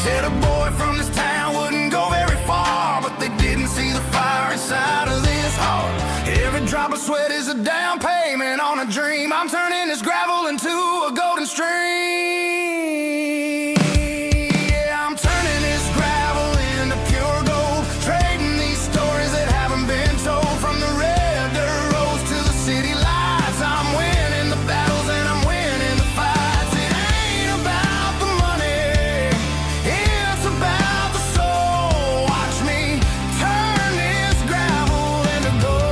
Said a boy from this town wouldn't go very far, but they didn't see the fire inside of this heart. Every drop of sweat is a down payment on a dream. I'm turning this gravel into a golden stream. Yeah, I'm turning this gravel into pure gold, trading these stories that haven't been told. From the red dirt roads to the city lights, I'm winning the battles and I'm winning the fights. It ain't about the money, it's about the soul. Watch me turn this gravel into gold.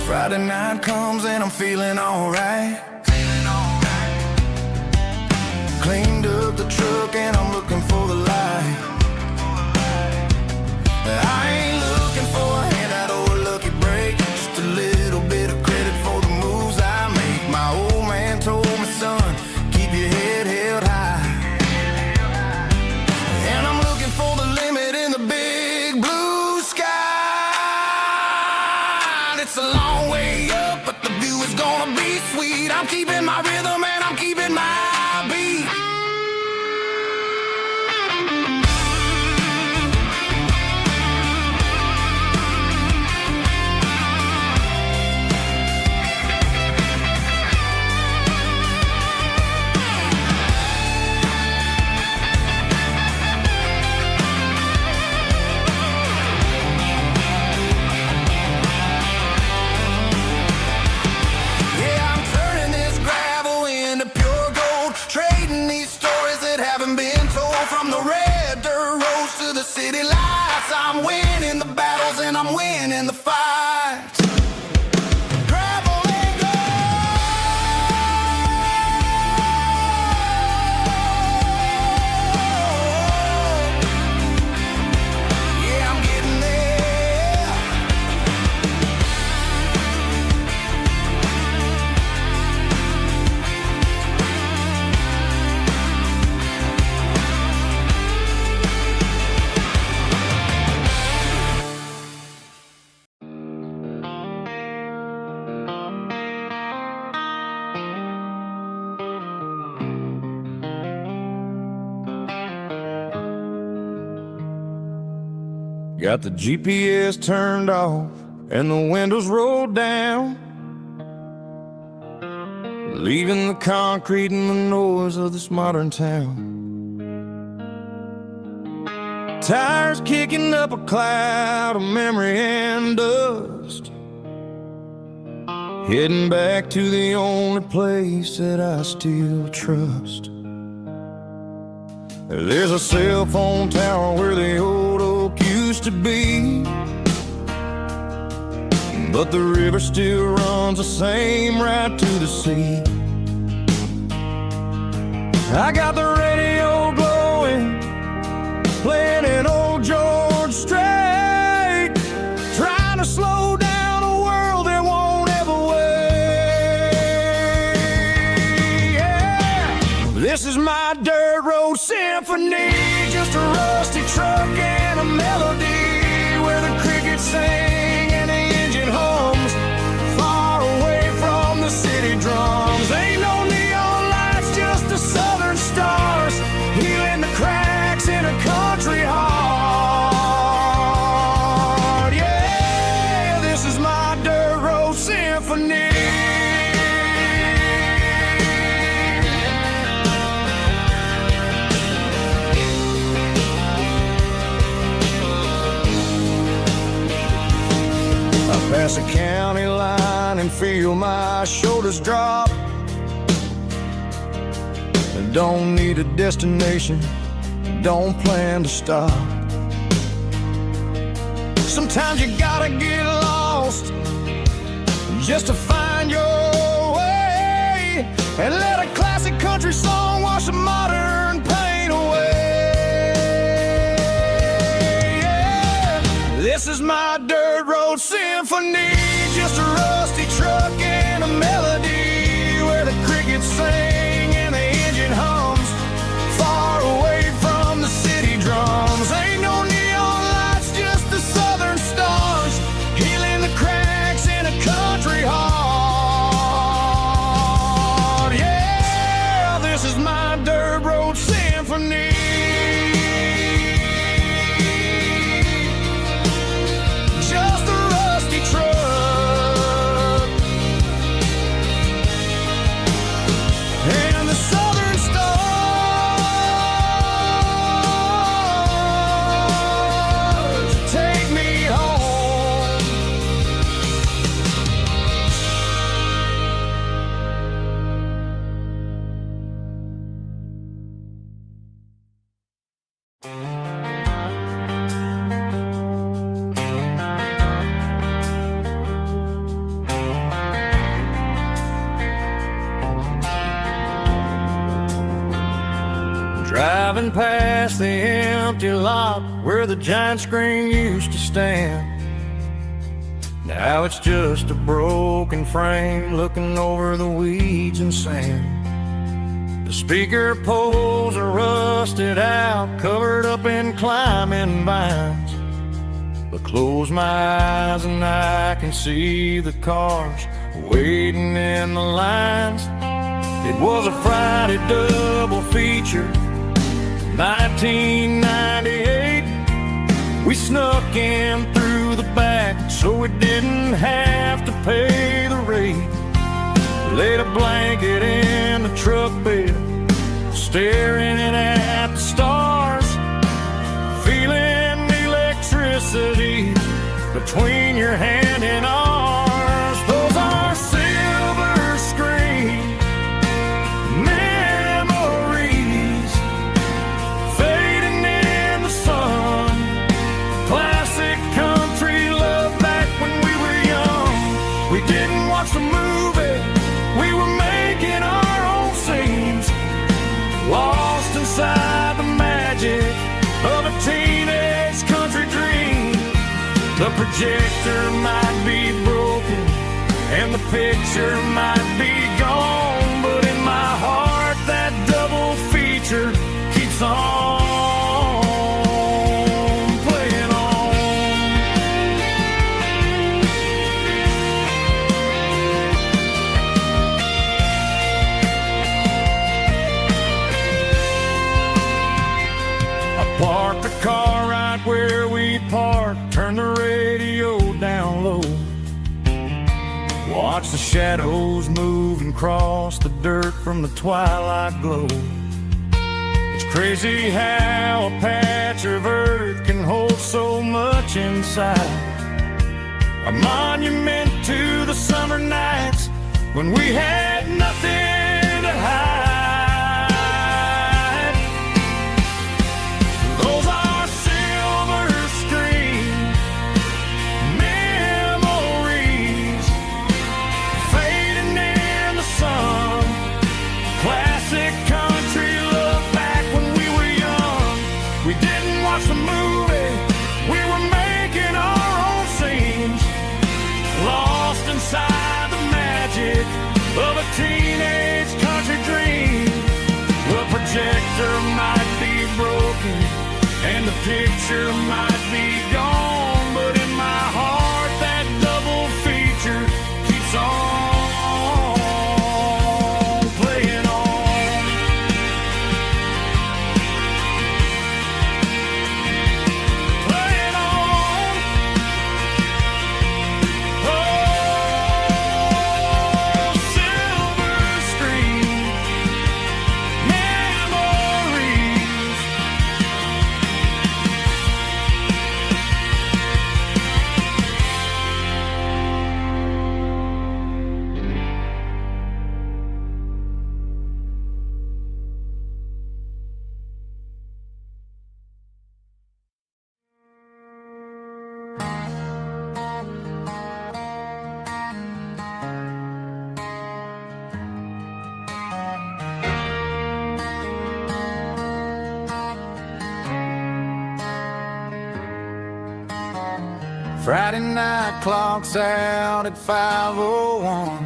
Friday night comes and I'm feeling alright. Cleaned up the truck and I'm looking for the light. I ain't looking for a handout or a lucky break, just a little bit of credit for the moves I make. My old man told me, son, keep your head held high. And I'm looking for the limit in the big blue sky. It's a long way up, but the view is gonna be sweet. I'm keeping my rhythm and I'm keeping my beat. Yeah, I'm turning this gravel into pure gold, trading these stories that haven't been told. From the red dirt roads to the city lights, I'm winning the battles and I'm winning the fights. Gravel and gold. Yeah, I'm getting there. Got the GPS turned off and the windows rolled down, leaving the concrete and the noise of this modern town. Tires kicking up a cloud of memory and dust, heading back to the only place that I still trust. There's a cell phone tower where the old oak used to be, but the river still runs the same right to the sea. I got the radio glowing, playing an old George Strait, trying to slow down a world that won't ever wait. Yeah. This is my dirt road symphony, just a rusty truck and a melody where the crickets sing and the engine hums, far away from the city drums. Ain't no neon lights, just the southern stars, healing the cracks in a country heart. Yeah, this is my dirt road symphony. Pass a county line and feel my shoulders drop. Don't need a destination, don't plan to stop. Sometimes you gotta get lost just to find your way, and let a classic country song wash a modern pain away. Yeah. This is my dirt road symphony, just a rusty truck and a melody where the crickets sing and the engine hums, far away from the city drums. Ain't no neon lights, just the southern stars, healing the cracks in a country heart. Driving past the empty lot where the giant screen used to stand. Now it's just a broken frame looking over the weeds and sand. The speaker poles are rusted out, covered up in climbing vines. But close my eyes and I can see the cars waiting in the lines. It was a Friday double feature, 1998. We snuck in through the back so we didn't have to pay the rate. Laid a blanket in the truck bed, staring at the stars, feeling the electricity between your hand and ours. Those are silver screen memories fading in the sun. Classic country love back when we were young. We didn't watch the movie, we were making our own scenes, lost inside the magic of a teenage country dream. The projector might be broken and the picture might be gone, but in my heart that double feature keeps on playing on. I parked the car right where we parked, turned the radio down low, watch the shadows move and cross the dirt from the twilight glow. It's crazy how a patch of earth can hold so much inside. A monument to the summer nights when we had nothing to hide. Those are silver screen memories fading in the sun. Classic country love back when we were young. We didn't watch the movie, we were making our own scenes, lost inside the magic of a teenage country dream. The projector might be broken and the picture might be gone, but in my heart that double feature keeps on playing on. Playing on. Oh, silver screen memories. Friday night clocks out at 5:01.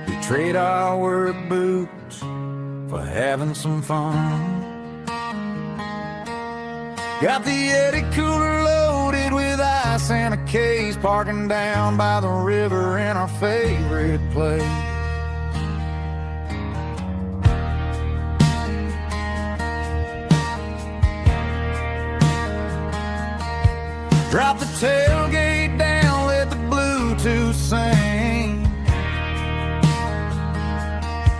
We trade our work boots for having some fun. Got the Yeti cooler loaded with ice and a case, parking down by the river in our favorite place. Drop the tailgate down, let the Bluetooth sing.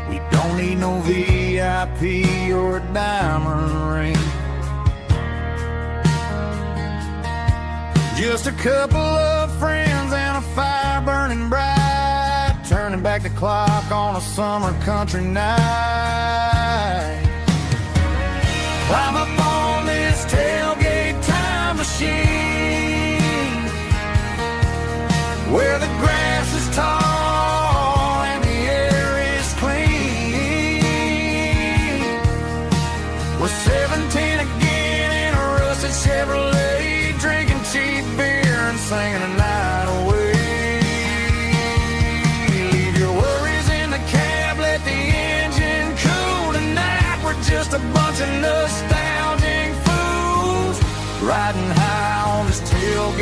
We don't need no VIP or a diamond ring. Just a couple of friends and a fire burning bright, turning back the clock on a summer country night. Climb up on this tailgate time machine, where the grass is tall and the air is clean.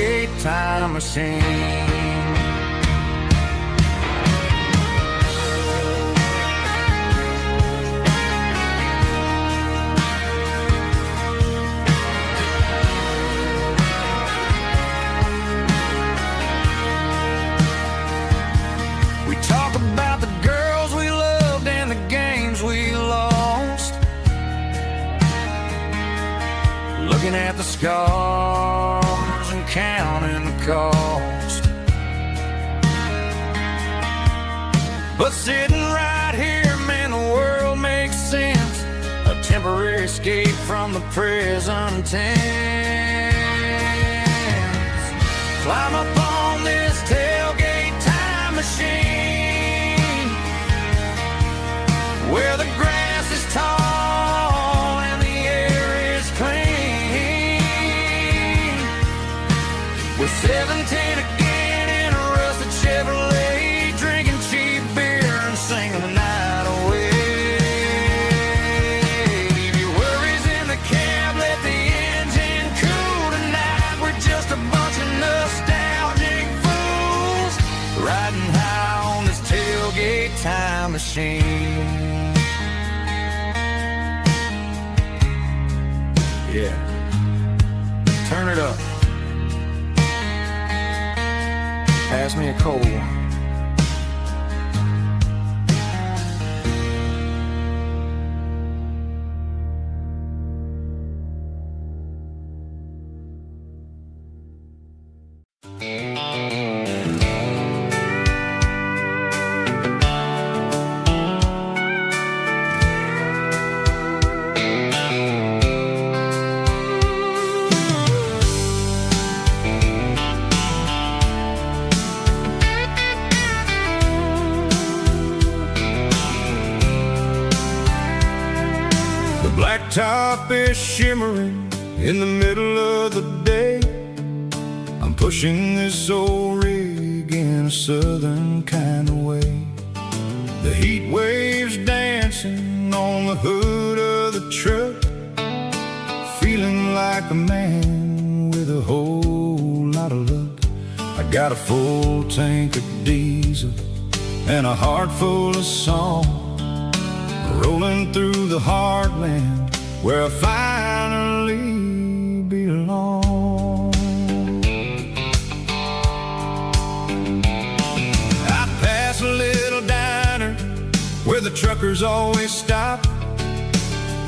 tailgate time machine. Talk about the girls we loved and the games we lost, looking at the scars and counting the cost. But sitting right here, man, the world makes sense. A temporary escape from the prison tents. Climb up on this tailgate time machine, where the grass is tall and the air is clean. We're 17 again in a rusted Chevrolet, drinking cheap beer and singing the night away. Leave your worries in the cab, let the engine cool tonight. We're just a bunch of nostalgic fools riding high on this tailgate time machine. Yeah, turn it up. Pass me a cold one. Blacktop is shimmering in the middle of the day. I'm pushing this old rig in a southern kind of way. The heat waves dancing on the hood of the truck, feeling like a man with a whole lot of luck. I got a full tank of diesel and a heart full of song, rolling through the heartland where I finally belong. I pass a little diner where the truckers always stop,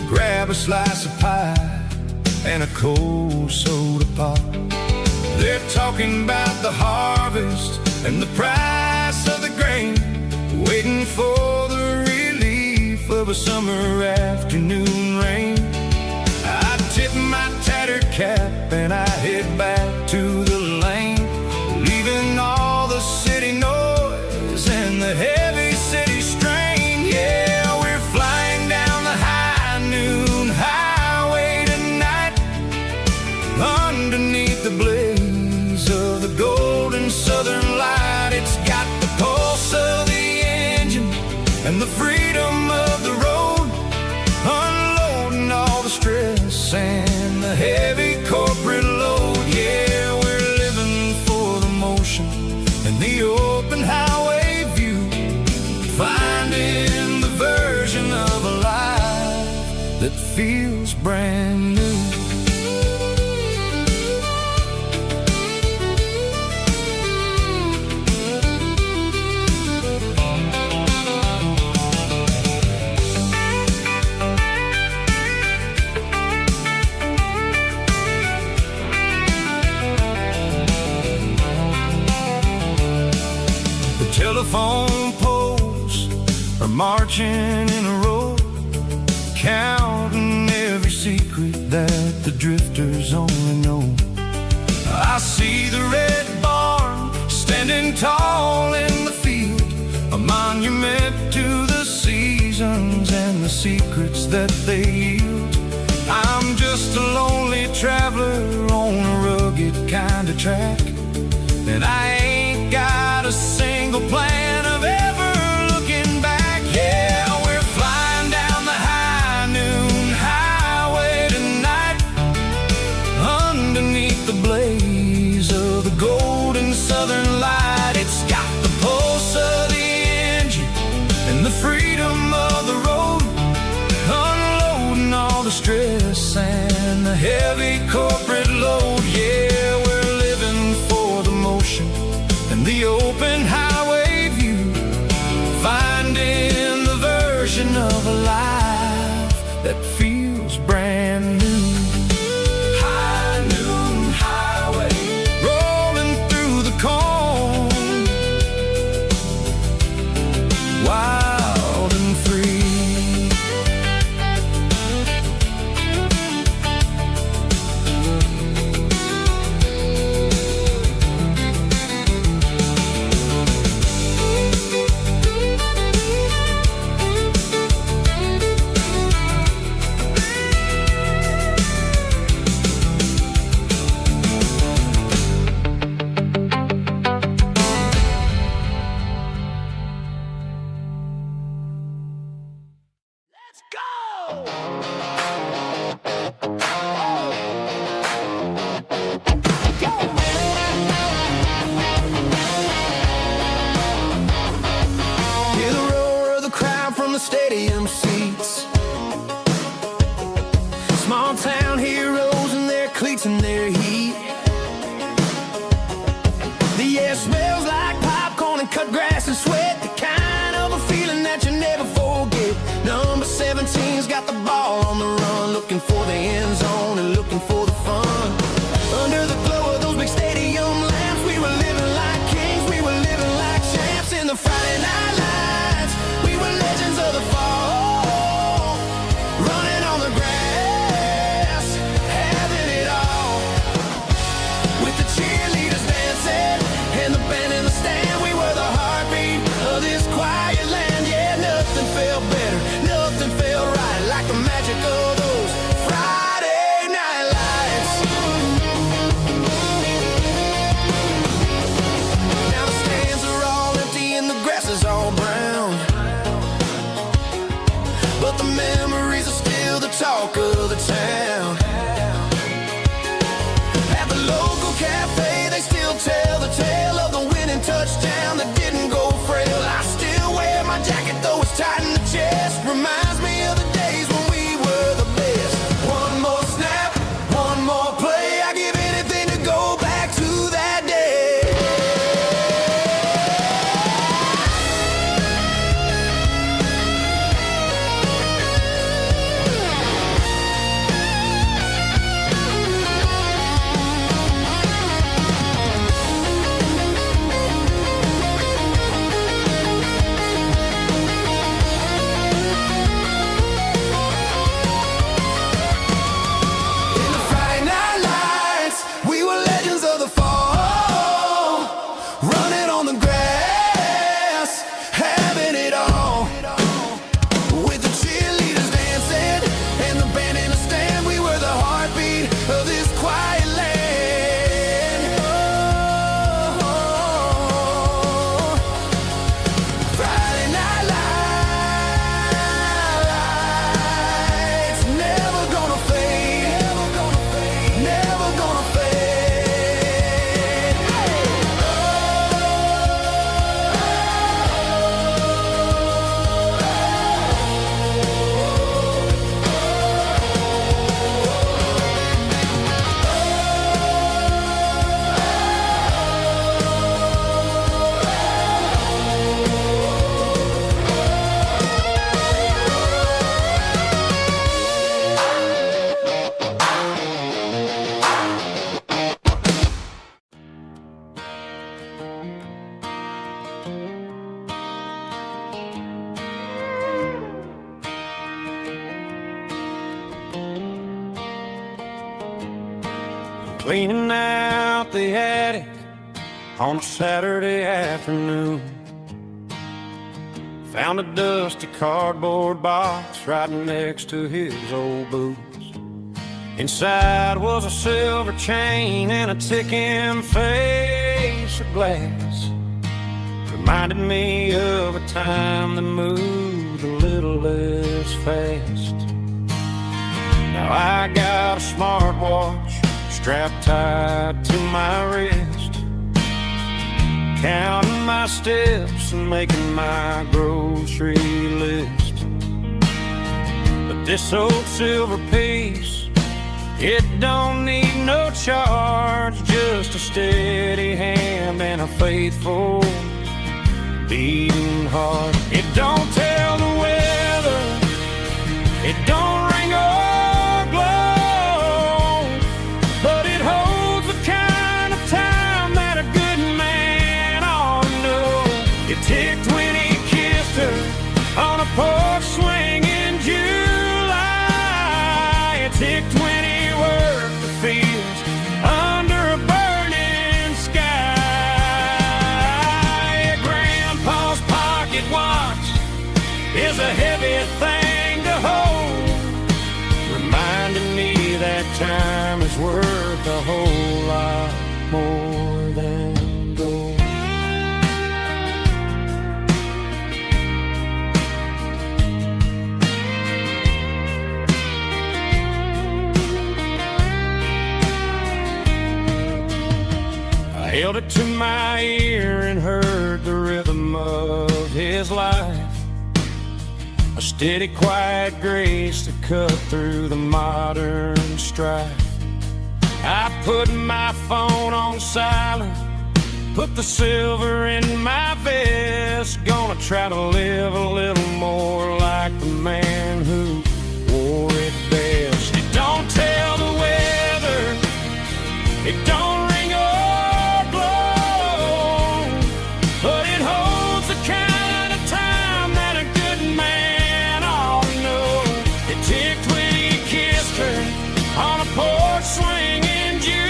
grab a slice of pie and a cold soda pop. They're talking about the harvest and the price of the grain, waiting for the relief of a summer afternoon rain. I tip my tattered cap and I head back to the lane, leaving all the city noise and the heavy city strain. Yeah, we're flying down the high noon highway tonight, underneath the blaze of the golden southern light. It's got the pulse of the engine and the freedom of the road, unloading all the stress and the heavy corporate load. Yeah, we're living for the motion and the open highway view, finding the version of a life that feels brand new. Telephone poles are marching in a row, counting every secret that the drifters only know. I see the red barn standing tall in the field, a monument to the seasons and the secrets that they yield. I'm just a lonely traveler on a rugged kind of track, and I ain't got a single plan of ever looking back. Yeah, we're flying down the high noon highway tonight, underneath the blaze of southern light. It's got the pulse of the engine and the freedom of the road, unloading all the stress and the heavy corporate load. Yeah, we're living for the motion and the open highway view, finding the version of a life that feels brand new. High noon highway, rolling through the corn, wild and free. Stadium seats, small town heroes in their cleats and their heat. The air smells like popcorn and cut grass and sweat, the kind of a feeling that you never forget. Number 17's got the ball on the run, looking for the end zone and looking for the fun. Under the glow of those big stadium lamps, we were living like kings, we were living like champs in the Friday night lights. We were legends of the fall, running on the grass, having it all. With the cheerleaders dancing and the band in the stand, we were the heartbeat of this quiet land. Yeah, nothing felt better, nothing felt right like the magic of those Friday night lights. Now the stands are all empty and the grass is all brown, but the memories are still the talk of the town. At the local cafe, they still tell the tale of the winning touchdown that didn't go frail. I still wear my jacket though it's tight in the chest, reminds me of the days when we were the best. One more snap, one more play, I give anything to go back to that day. Cleaning out the attic on a Saturday afternoon, found a dusty cardboard box right next to his old boots. Inside was a silver chain and a ticking face of glass. Reminded me of a time that moved a little less fast. Now I got a smartwatch strapped tight to my wrist, counting my steps and making my grocery list. But this old silver piece, it don't need no charge, just a steady hand and a faithful beating heart. It don't tell the weather, it don't ring or glow, but it holds the kind of time that a good man ought to know. It ticked when he kissed her on a porch swing in July. It ticked when he worked the fields under a burning sky. Yeah, Grandpa's pocket watch is a heavy thing to hold, reminding me that time is worth a whole lot more than gold. I held it to my ear and heard the rhythm of his life, a steady, quiet grace to cut through the modern strife. I put my phone on silent, put the silver in my vest, gonna try to live a little more like the man who wore it best. It don't tell the weather, it don't ring or blow, but it holds the kind of time that a good man ought to know. It ticked when he kissed her on a porch swing in July.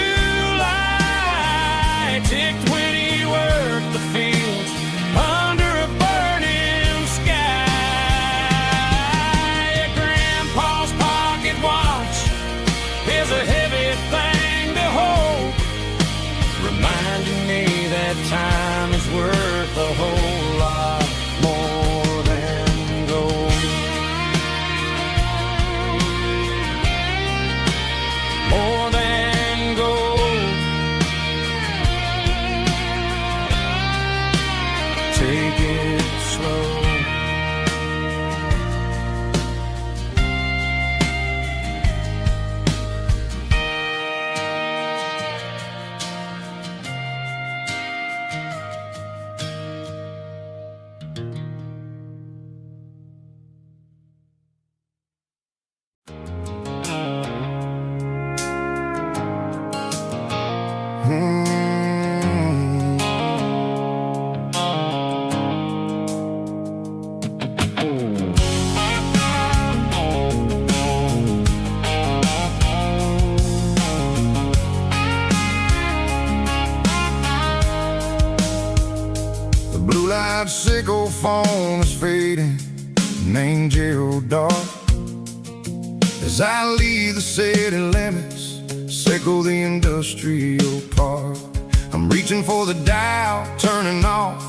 It ticked when he worked the fields under a burning sky. Yeah, Grandpa's pocket watch is a heavy thing to hold, reminding me that time is worth a whole lot more than gold. More than gold. Take it slow. The blue light sickle foam is fading, an angel dark. As I leave the city limits, sickle the industrial park. I'm reaching for the dial, turning off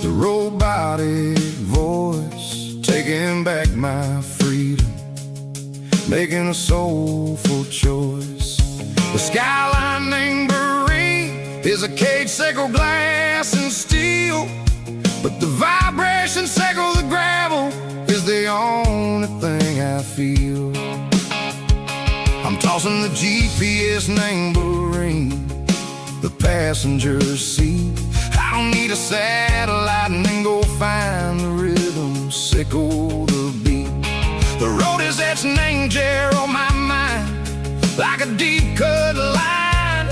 the robotic voice, taking back my freedom, making a soulful choice. The skyline named Marine is a cage, sickle glass and steel, but the vibration sickle the gravel is the only thing I feel. I'm tossing the GPS named Marine, the passenger seat. I don't need a satellite and then go find the rhythm, sickle the beat. The road is etched and angel on my mind, like a deep cut line,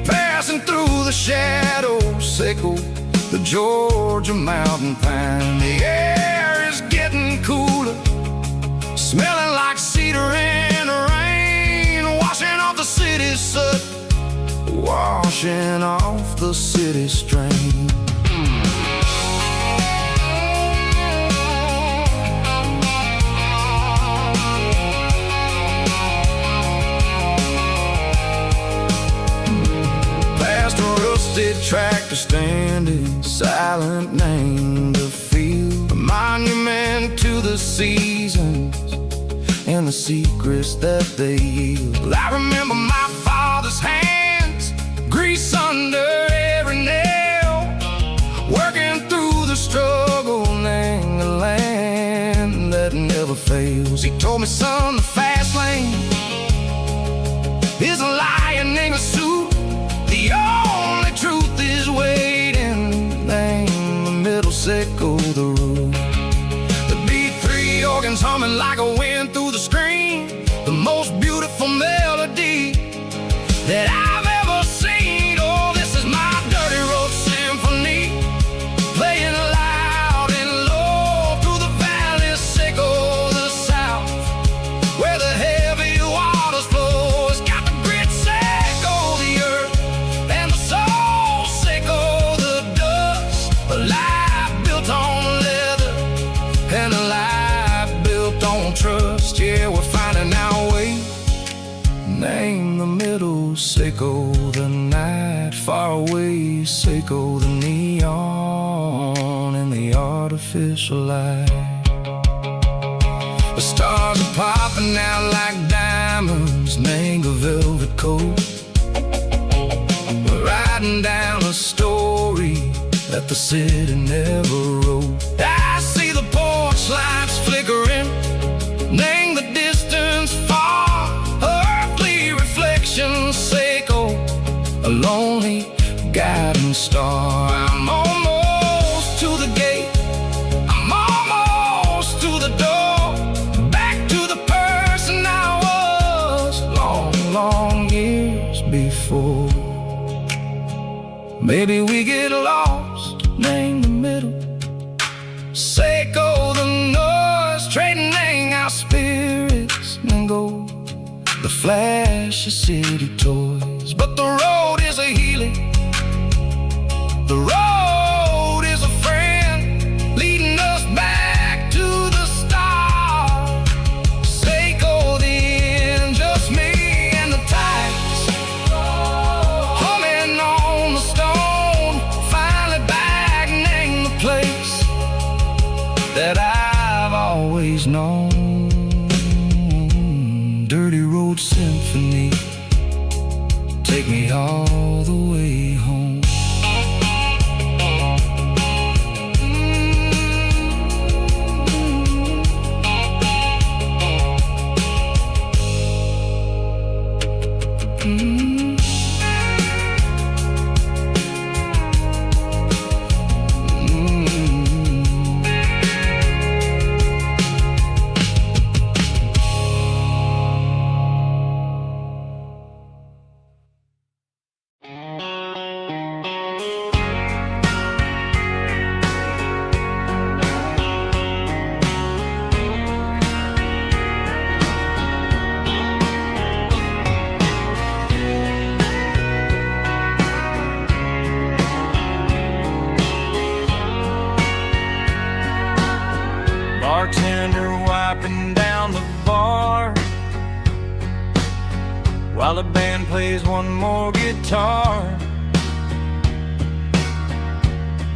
passing through the shadows, sickle the Georgia mountain pine. The air is getting cooler, smelling like cedar in the rain, washing off the city soot, washing off the city strain. Past a rusted tractor standing silent, named the field, a monument to the seasons and the secrets that they yield. I remember my father's hands, grease under every nail, fails. He told me, son, the fast lane is a lion in a suit. The only truth is waiting. Name the middle, sickle the root. The B3 organs humming like a wind through the screen. The most beautiful melody that I've ever seen. Oh, this is my dirty road symphony, playing loud and low through the valleys, sickle the south, where the heavy waters flow. It's got the grit, sickle the earth, and the soul, sickle the dust. A life built on leather, and a life built on trust. Yeah, we're finding our way. Name the middle, sickle the night, far away, sickle the neon in the artificial light. The stars are popping out like diamonds, mango velvet coat. We're riding down a story that the city never wrote. I see the porch lights flickering, name the distance far, earthly reflections, sickle a lonely guiding star. I'm almost to the gate, I'm almost to the door, back to the person I was long, long years before. Maybe we get lost, name the middle, sickle the noise, trading our spirits and go the flash of city toys. But the road is a healing, the road is a friend, leading us back to the start. Sickle the end, just me and the tides, humming on the stone. Finally back, name the place that I've always known. Dirty road symphony, take me all the way home. Bartender wiping down the bar while the band plays one more guitar.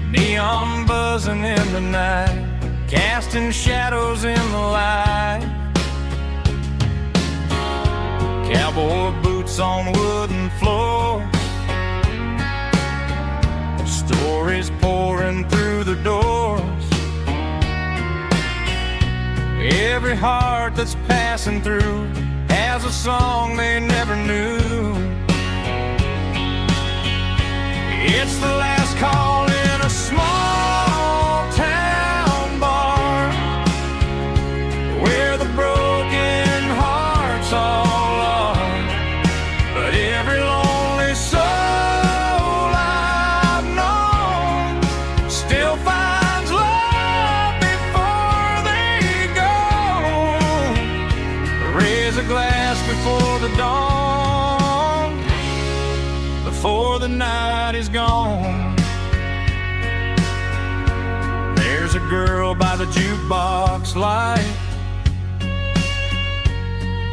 Neon buzzing in the night, casting shadows in the light. Cowboy boots on wooden floors, stories pouring through the doors. Every heart that's passing through has a song they never knew. It's the last call in a small town bar, where the broken hearts all are. But every lonely soul I've known still finds love before they go. Raise a glass before the dawn, before the night is gone. There's a girl by the jukebox light,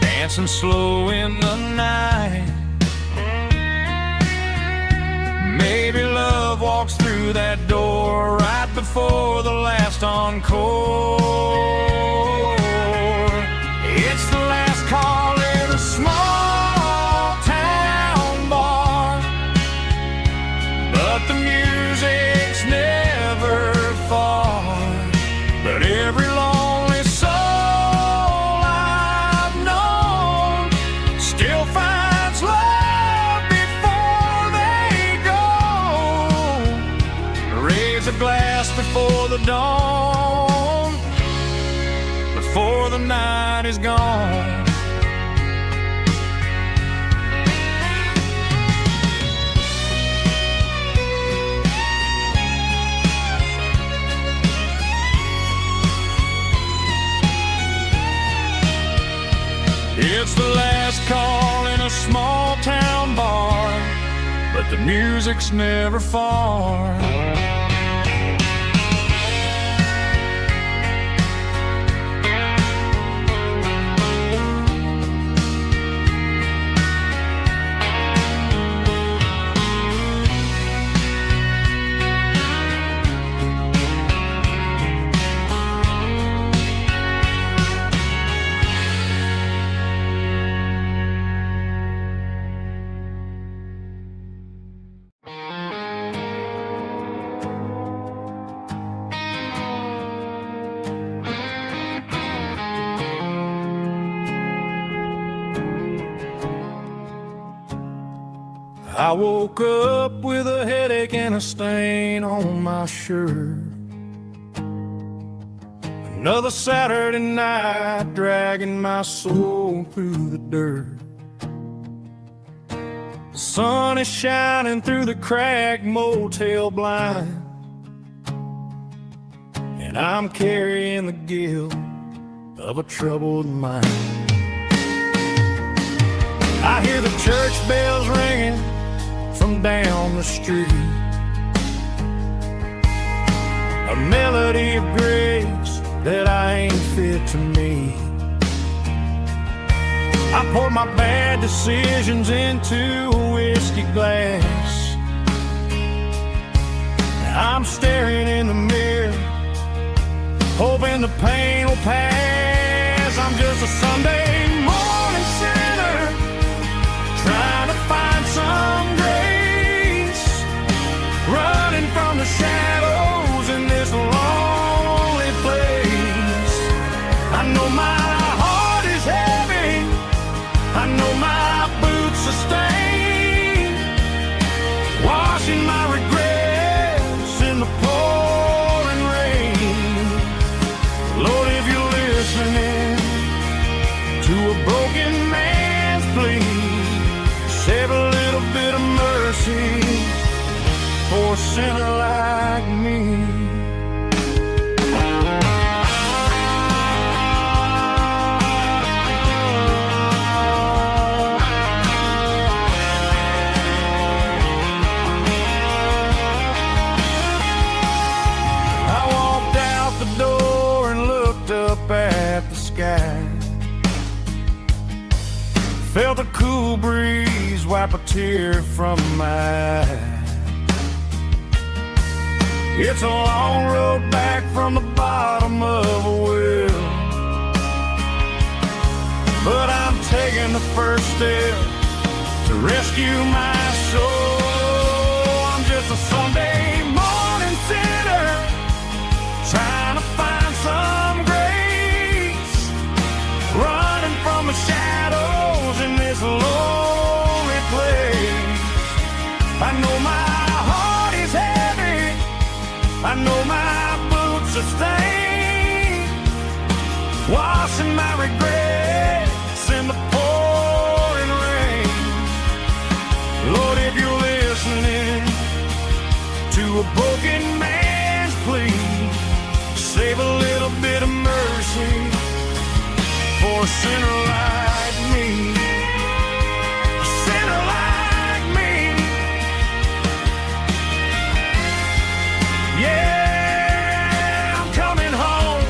dancing slow in the night. Maybe love walks through that door right before the last encore. It's the last call in a small town bar, but the music's never far. But every lonely soul a glass before the dawn, before the night is gone. It's the last call in a small town bar, but the music's never far. I woke up with a headache and a stain on my shirt. Another Saturday night dragging my soul through the dirt. The sun is shining through the cracked motel blind, and I'm carrying the guilt of a troubled mind. I hear the church bells ringing from down the street, a melody of grace that I ain't fit to meet. I poured my bad decisions into a whiskey glass. I'm staring in the mirror, hoping the pain will pass. I'm just a Sunday morning sinner, trying to find some grace, running from the shadows in this lonely place. I know my heart is heavy, I know my boots are stained, washing my regrets in the pouring rain. Lord, if you're listening to a broken man's plea, save a little bit of mercy for a sinner like me. I walked out the door and looked up at the sky, felt a cool breeze wipe a tear from my eye. It's a long road back from the bottom of a well, but I'm taking the first step to rescue my soul. I'm just a Sunday morning sinner, trying to find some grace, running from the shadows in this lonely place. I know my heart is heavy, I know my boots are stained, washing my regrets in the pouring rain. Lord, if you're listening to a broken man's plea, save a little bit of mercy for a sinner like me. A sinner like me. Yeah, I'm coming home.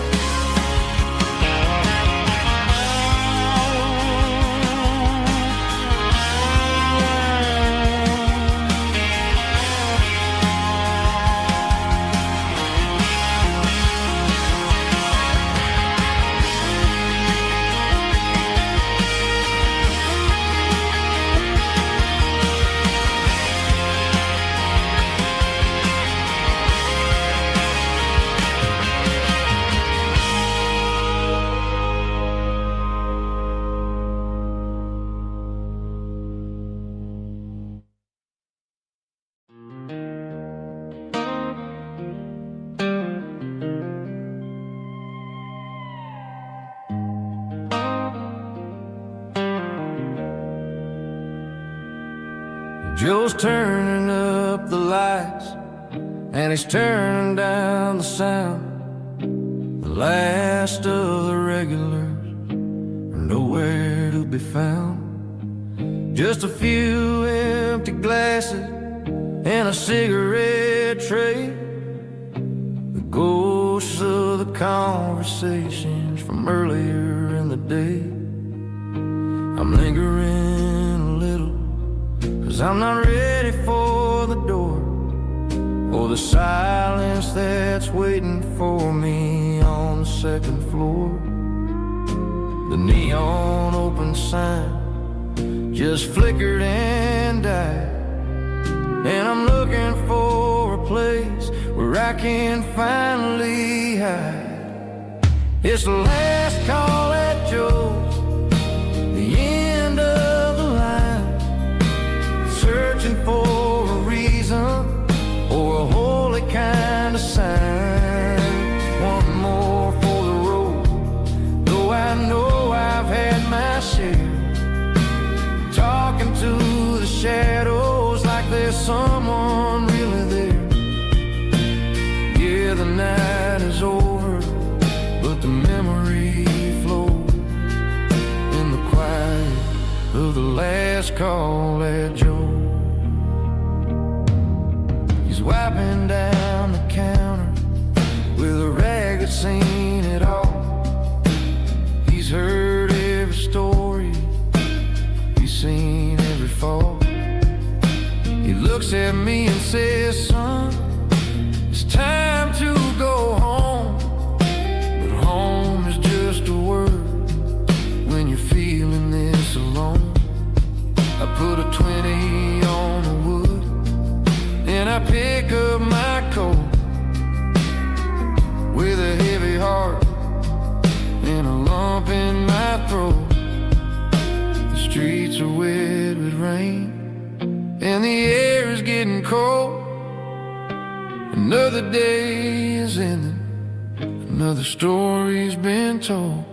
Joe's turning up the lights, and he's turning down the sound. The last of the regulars are nowhere to be found. Just a few empty glasses and a cigarette tray, the ghosts of the conversations from earlier in the day. I'm lingering a little, 'cause I'm not ready for the door, or the silence that's waiting for me on the second floor. The neon open sign just flickered and died, and I'm looking for a place where I can finally hide. It's the last call at Joe's, the end of the line, searching for a reason or a holy kind of sign. One more for the road, though I know I've had my share. Talking to the shadows like there's someone really there. Yeah, the night is over, but the memory flows in the quiet of the last call at Joe. He's wiping down the counter with a rag that's seen it all. He's heard every story, seen every fall. He looks at me and says, son, it's time to go home. But home is just a word when you're feeling this alone. I put a 20 on the wood, and I pick up my coat with a heavy heart and a lump in my throat. Streets are wet with rain, and the air is getting cold. Another day is ending, another story's been told.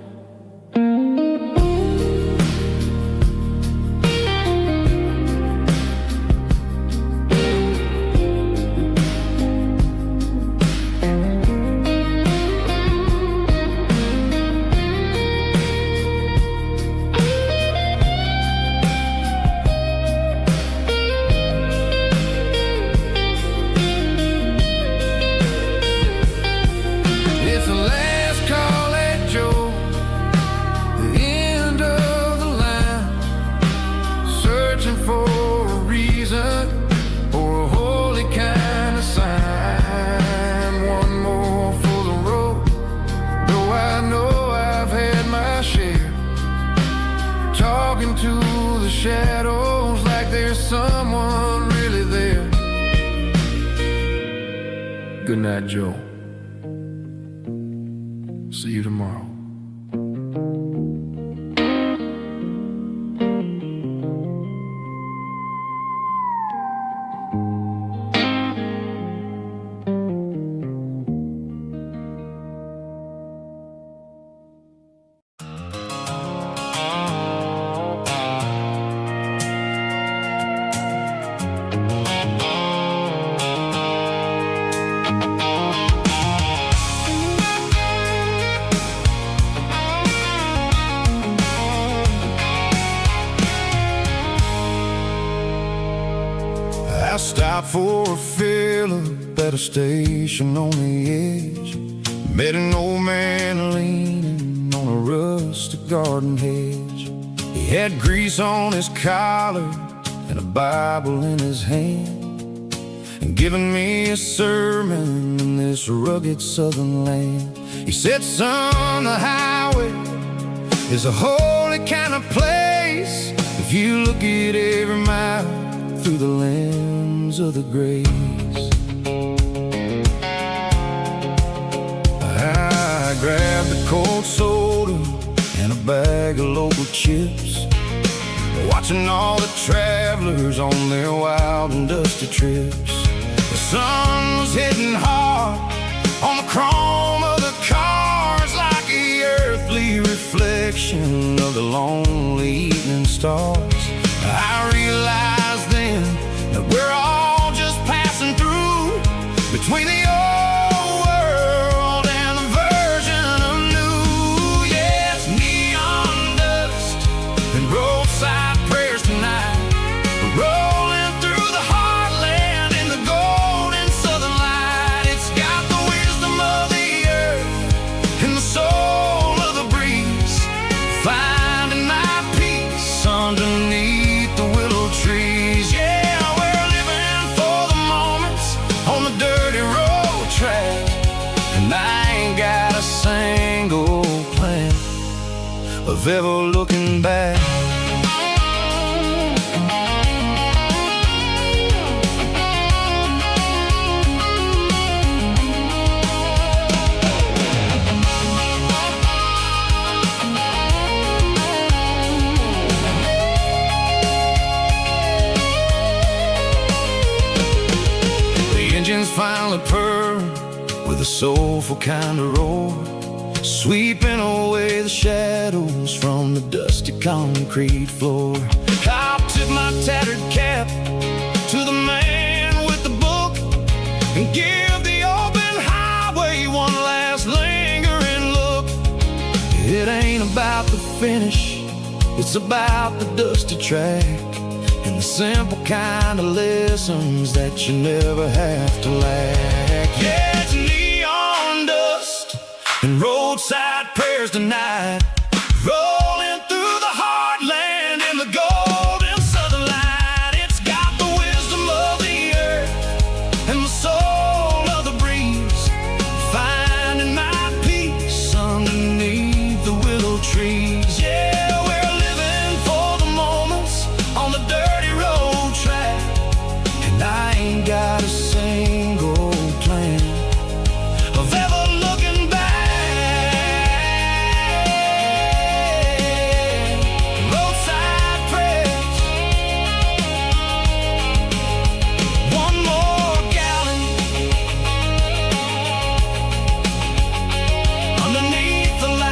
Shadows like there's someone really there. Good night, Joe. See you tomorrow. I stopped for a fill-up at a station on the edge. Met an old man leaning on a rustic garden hedge. He had grease on his collar and a Bible in his hand, and giving me a sermon in this rugged southern land. He said, son, the highway is a holy kind of place if you look at every mile through the lens of the grace. I grabbed a cold soda and a bag of local chips, watching all the travelers on their wild and dusty trips. The sun was hitting hard on the chrome of the cars, like the earthly reflection of the lonely evening stars. I realized then of ever looking back. Engines finally purr with a soulful kind of roar, sweeping away the shadows from the dusty concrete floor. I'll tip my tattered cap to the man with the book and give the open highway one last lingering look. It ain't about the finish, it's about the dusty track and the simple kind of lessons that you never have to lack. Yeah, it's neon dust and roadside prayers tonight, rolling through the heartland in the golden southern light. It's got the wisdom of the earth and the soul of the breeze, finding my peace underneath the willow trees. Yeah, we're living for the moments on the dirty road track, and I ain't got a single plan of ever looking back. Roadside prayers, one more gallon underneath the light.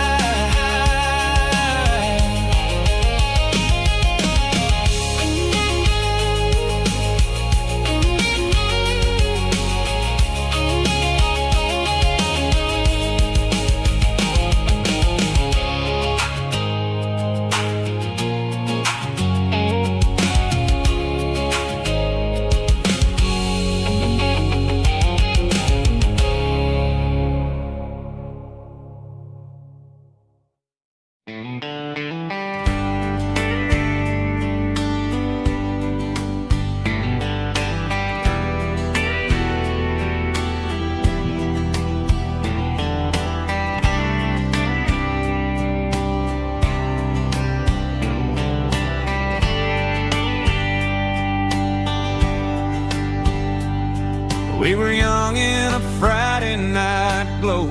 We were young in a Friday night glow,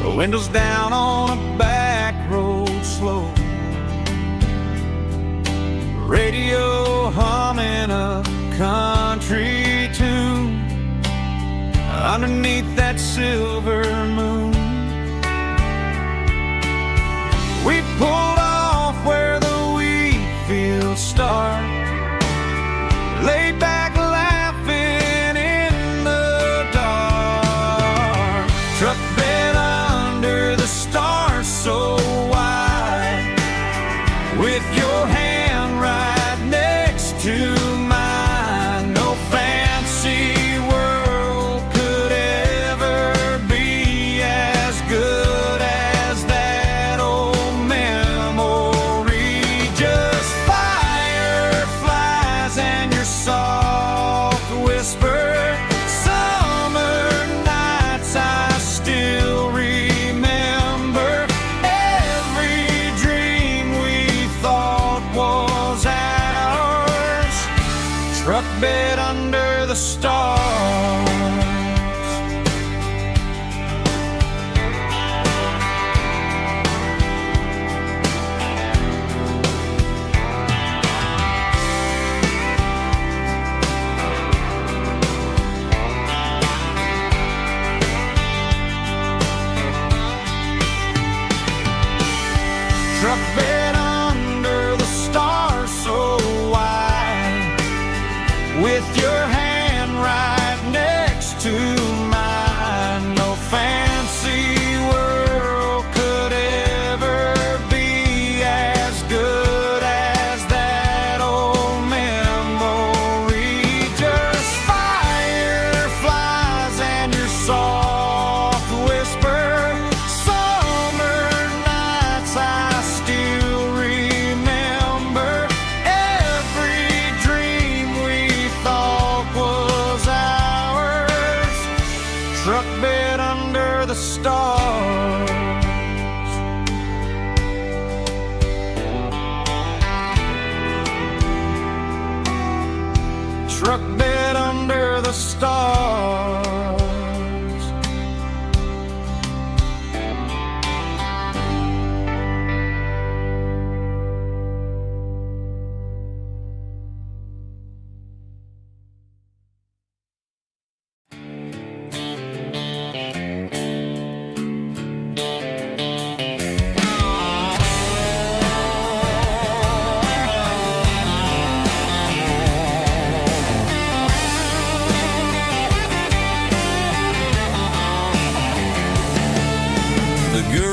the windows down on a back road slow, radio humming a country tune underneath that silver moon. We pulled off where the wheat fields start, laid back laughing in the dark, truck bed under the stars so wide, with your hand right next to mine. No fancy world could ever be as good as that old memory. Just fireflies and your soft whisper, summer nights I still remember. Every dream we thought was ours, truck bed under the stars. Truck bed under the stars so wide, with your hand right next to mine. No fancy world could ever be as good as that old memory. Just fireflies and your soft whisper, summer nights I still remember. Every dream we thought was ours, truck bed under the stars.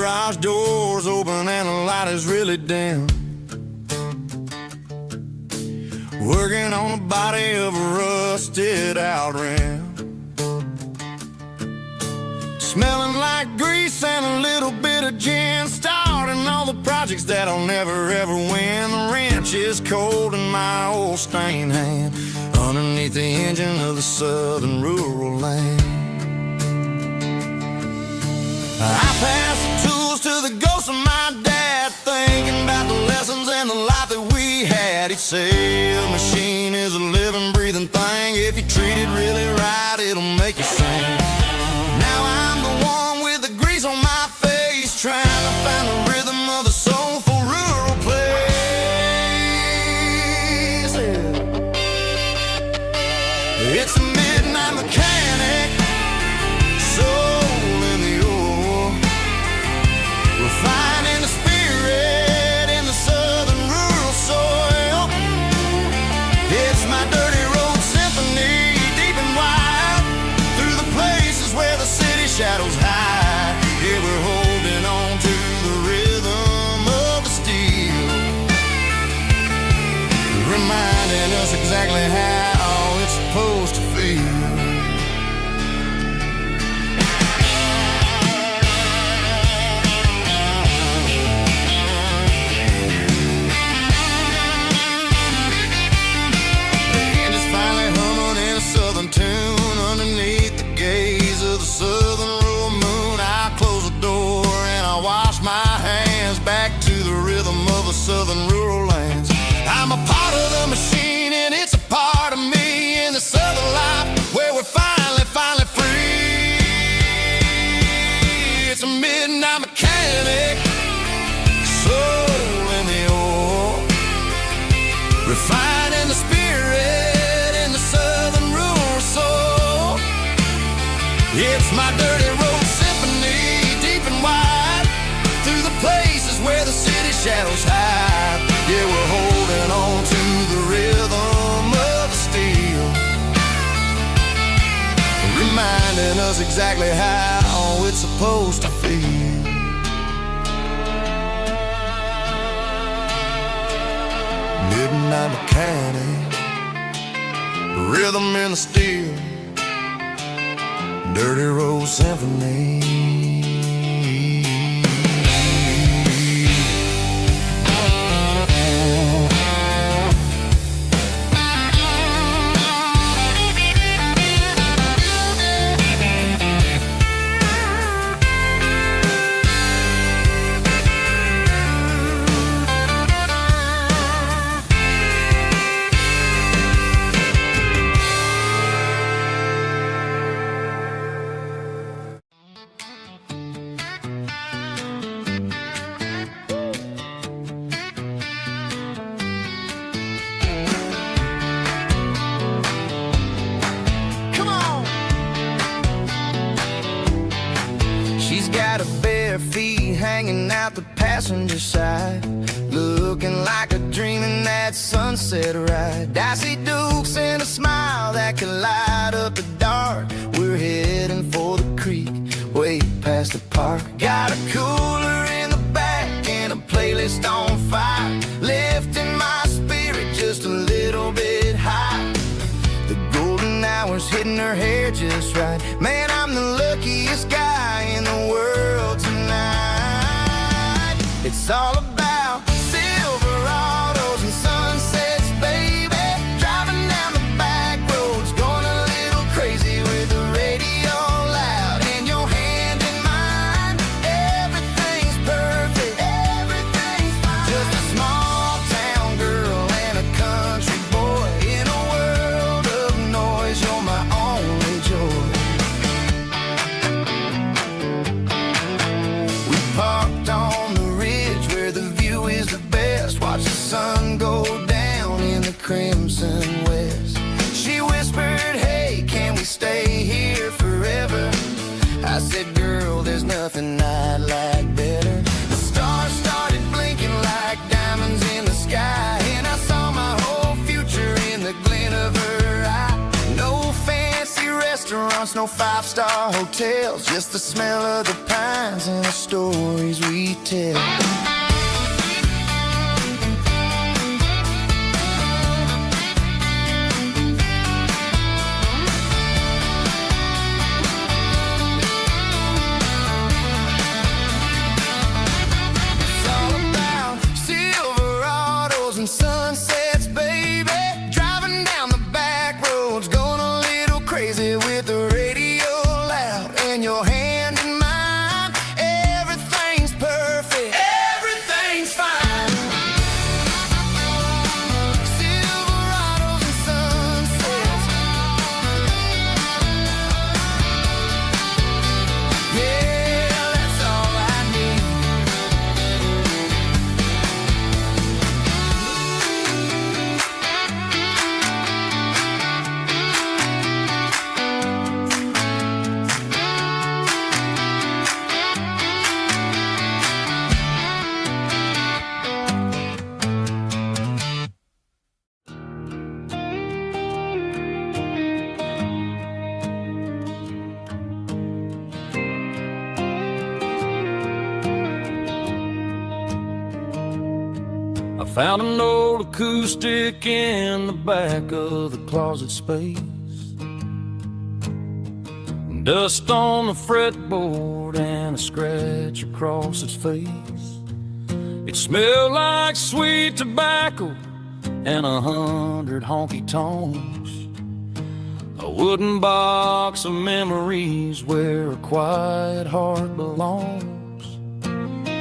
garage doors open and the light is really dim. Working on the body of a rusted out rim. Smelling like grease and a little bit of gin. Starting all the projects that I'll never ever win. The wrench is cold in my old stained hand underneath the engine of the southern rural land. I pass the tools to the ghost of my dad, thinking about the lessons and the life that we had. He'd say a machine is a living, breathing thing. If you treat it really right, it'll make you sing. Now I'm the one with the grease on my face, trying to find the rhythm of the soulful rural place. It's a midnight mechanic, soul in the ore, refining the spirit in the southern rural soil. It's my dirty road symphony, deep and wide, through the places where the city shadows hide. Yeah, we're holding on to the rhythm of the steel, reminding us exactly how it's supposed to feel. Tune underneath the gaze of the southern rural moon. I close the door and I wash my hands back to the rhythm of the southern rural lands. I'm a part of the machine and it's a part of me in the southern life where we're finally free. It's a midnight mechanic, soul in the ore, refining the spirit in the southern rural soul. It's my dirty road symphony, deep and wide, through the places where the city shadows hide. Yeah, we're holding on to the rhythm of the steel, reminding us exactly how it's supposed to feel. Midnight mechanic, rhythm in the steel, dirty road symphony. Got her bare feet hanging out the passenger side, looking like a dream in that sunset ride. Dicey dukes and a smile that can light up the dark. We're heading for the creek, way past the park. Got a cooler in the back and a playlist on fire, lifting my spirit just a little bit high. The golden hours hitting her hair just right. Man, I'm the luckiest guy in the world tonight. It's all about Silverados and sunsets, baby. Driving down the back roads, going a little crazy with the radio loud and your hand in mine. Everything's perfect, everything's fine. Just a small town girl and a country boy in a world of noise. You're my only joy. We parked on the ridge where the view is the best. Watch the sun go down in the crimson west. She whispered, hey, can we stay here forever? I said, girl, there's nothing I'd like better. The stars started blinking like diamonds in the sky, and I saw my whole future in the glint of her eye. No fancy restaurants, restaurants, no five-star hotels, just the smell of the pines and the stories we tell. And sunsets, baby, driving down the back roads, going a little crazy with the radio loud and your hand in mine. Everything's perfect, everything's fine. Silverados and sunsets, yeah, that's all I need. I found an old acoustic in the back of the closet space. Dust on the fretboard and a scratch across its face. It smelled like sweet tobacco and 100 honky tonks. A wooden box of memories where a quiet heart belongs.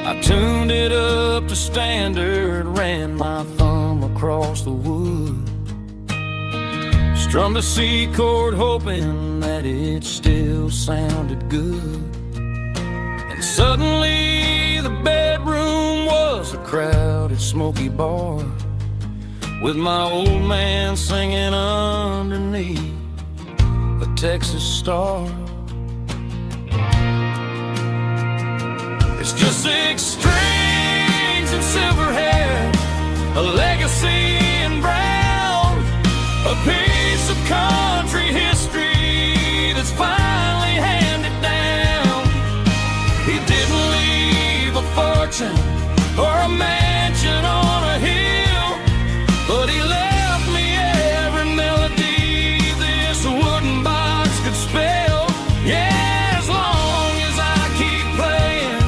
I tuned it up to standard, ran my thumb across the wood, strummed a C chord hoping that it still sounded good. And suddenly the bedroom was a crowded smoky bar, with my old man singing underneath a Texas star. It's just 6 strings and silver hair, a legacy in brown, a piece of country history that's finally handed down. He didn't leave a fortune or a mansion on a hill, but he left me every melody this wooden box could spell. Yeah, as long as I keep playing,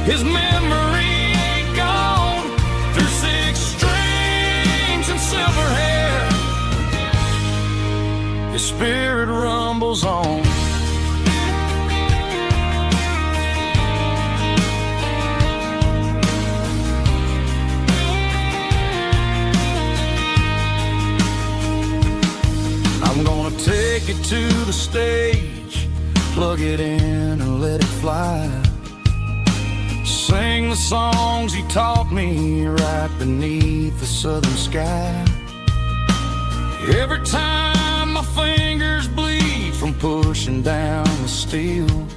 his memory ain't gone. Through 6 strings and silver hair, his spirit rumbles on. I'm gonna take it to the stage, plug it in and let it fly. Sing the songs he taught me right beneath the southern sky. Every time my fingers bleed from pushing down the steel,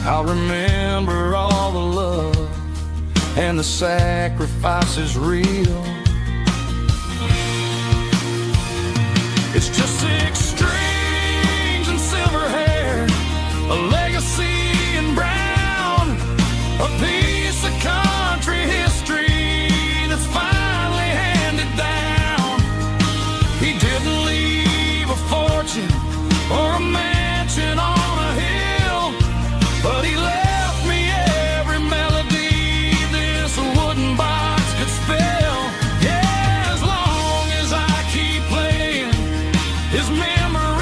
I'll remember all the love and the sacrifices real. It's just 6 strings and silver hair, a legacy in brown, a piece of country history that's finally handed down. He didn't leave a fortune or a mansion on a hill, but he left me every melody this wooden box could spell. Yeah, as long as I keep playing, his memory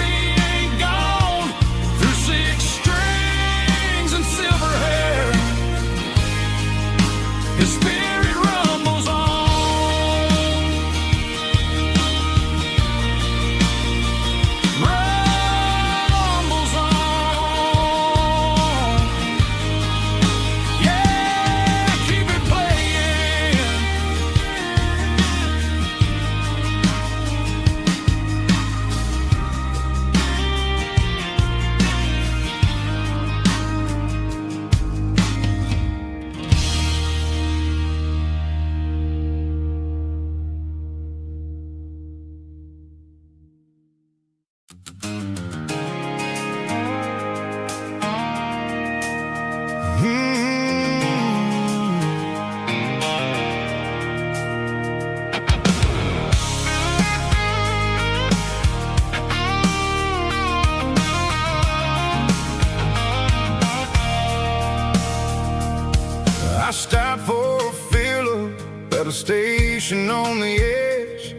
station on the edge,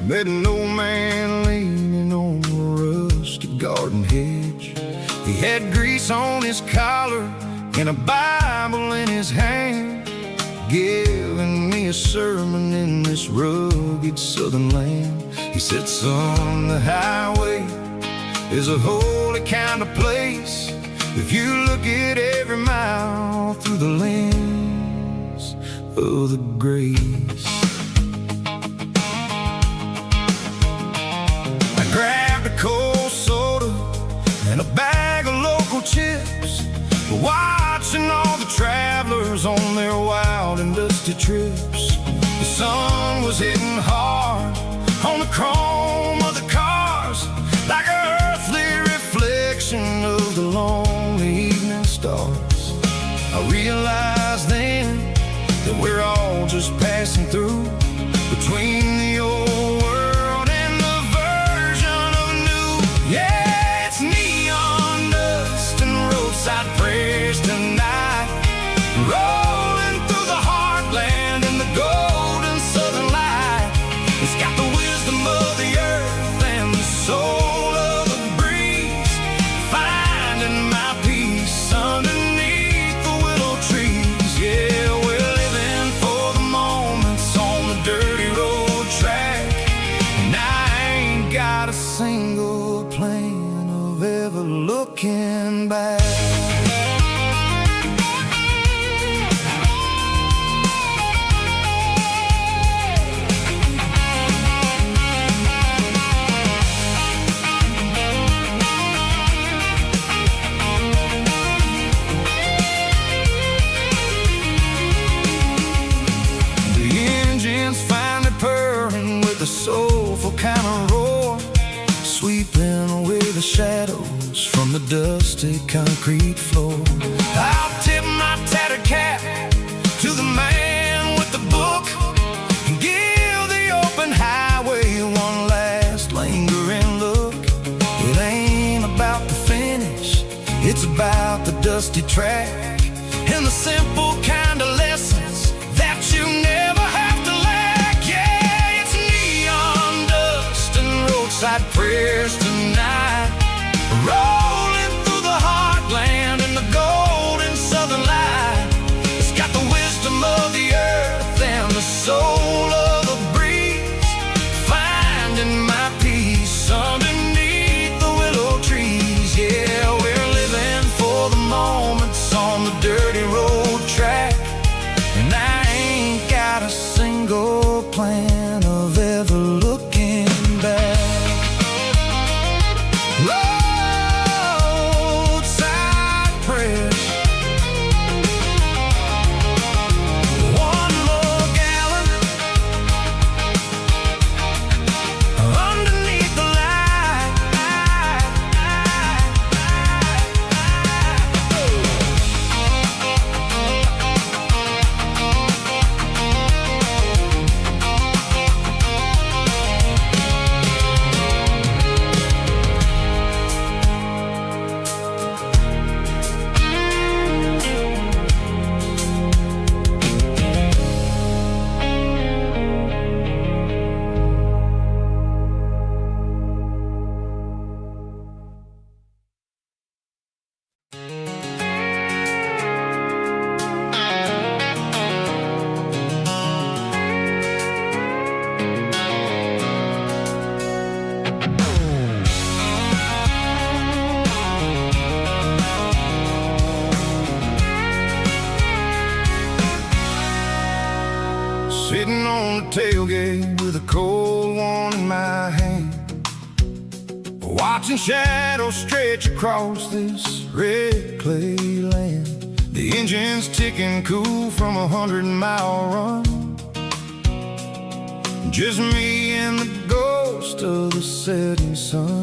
met an old man leaning on a rusty garden hedge. He had grease on his collar and a Bible in his hand, giving me a sermon in this rugged southern land. He said, son, the highway is a holy kind of place if you look at every mile through the lens of the grace. I grabbed a cold soda and a bag of local chips, watching all the travelers on their wild and dusty trips. The sun was hitting hard on the chrome of the cars, like an earthly reflection of the lonely evening stars. I realized then that we're all just passing through, between the old world and the version of new. Yeah, it's neon dust and roadside prayers tonight, rolling through the heartland in the golden southern light. It's got the wisdom of the earth and the soul of the breeze, finding my peace underneath the willow trees. Yeah, we're living for the moments on the dirty road track, and I ain't got a single plan of ever looking back. Soulful kind of roar, sweeping away the shadows from the dusty concrete floor. I'll tip my tattered cap to the man with the book and give the open highway one last lingering look. It ain't about the finish, it's about the dusty track and the simple kind of lessons that you never have to lack. Yeah, it's neon dust and roadside prayers tonight, rolling through the heartland in the golden southern light. It's got the wisdom of the earth and the soul of the breeze, finding my peace underneath the willow trees. Yeah, we're living for the moments on the dirty road track, and I ain't got a single plan of ever looking back. Roadside prayers, one more gallon underneath the light. Sitting on the tailgate with a cold one in my hand, watching shadows stretch across this red clay land. The engine's ticking cool from 100-mile run, just me and the ghost of the setting sun.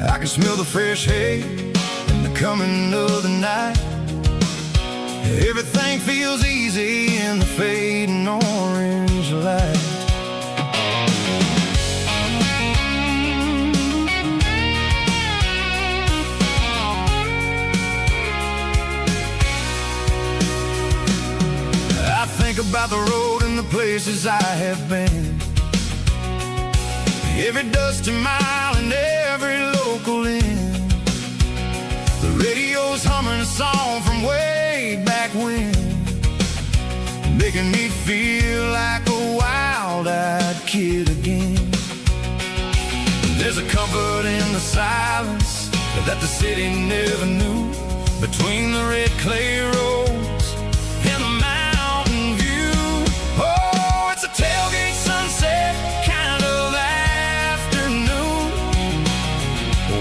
I can smell the fresh hay and the coming of the night. Everything feels easy in the fading orange light. I think about the road and the places I have been. Every dusty mile and every local inn. The radio's humming a song from way back when, making me feel like a wild-eyed kid again. There's a comfort in the silence that the city never knew, between the red clay roads and the mountain view. Oh, it's a tailgate sunset kind of afternoon,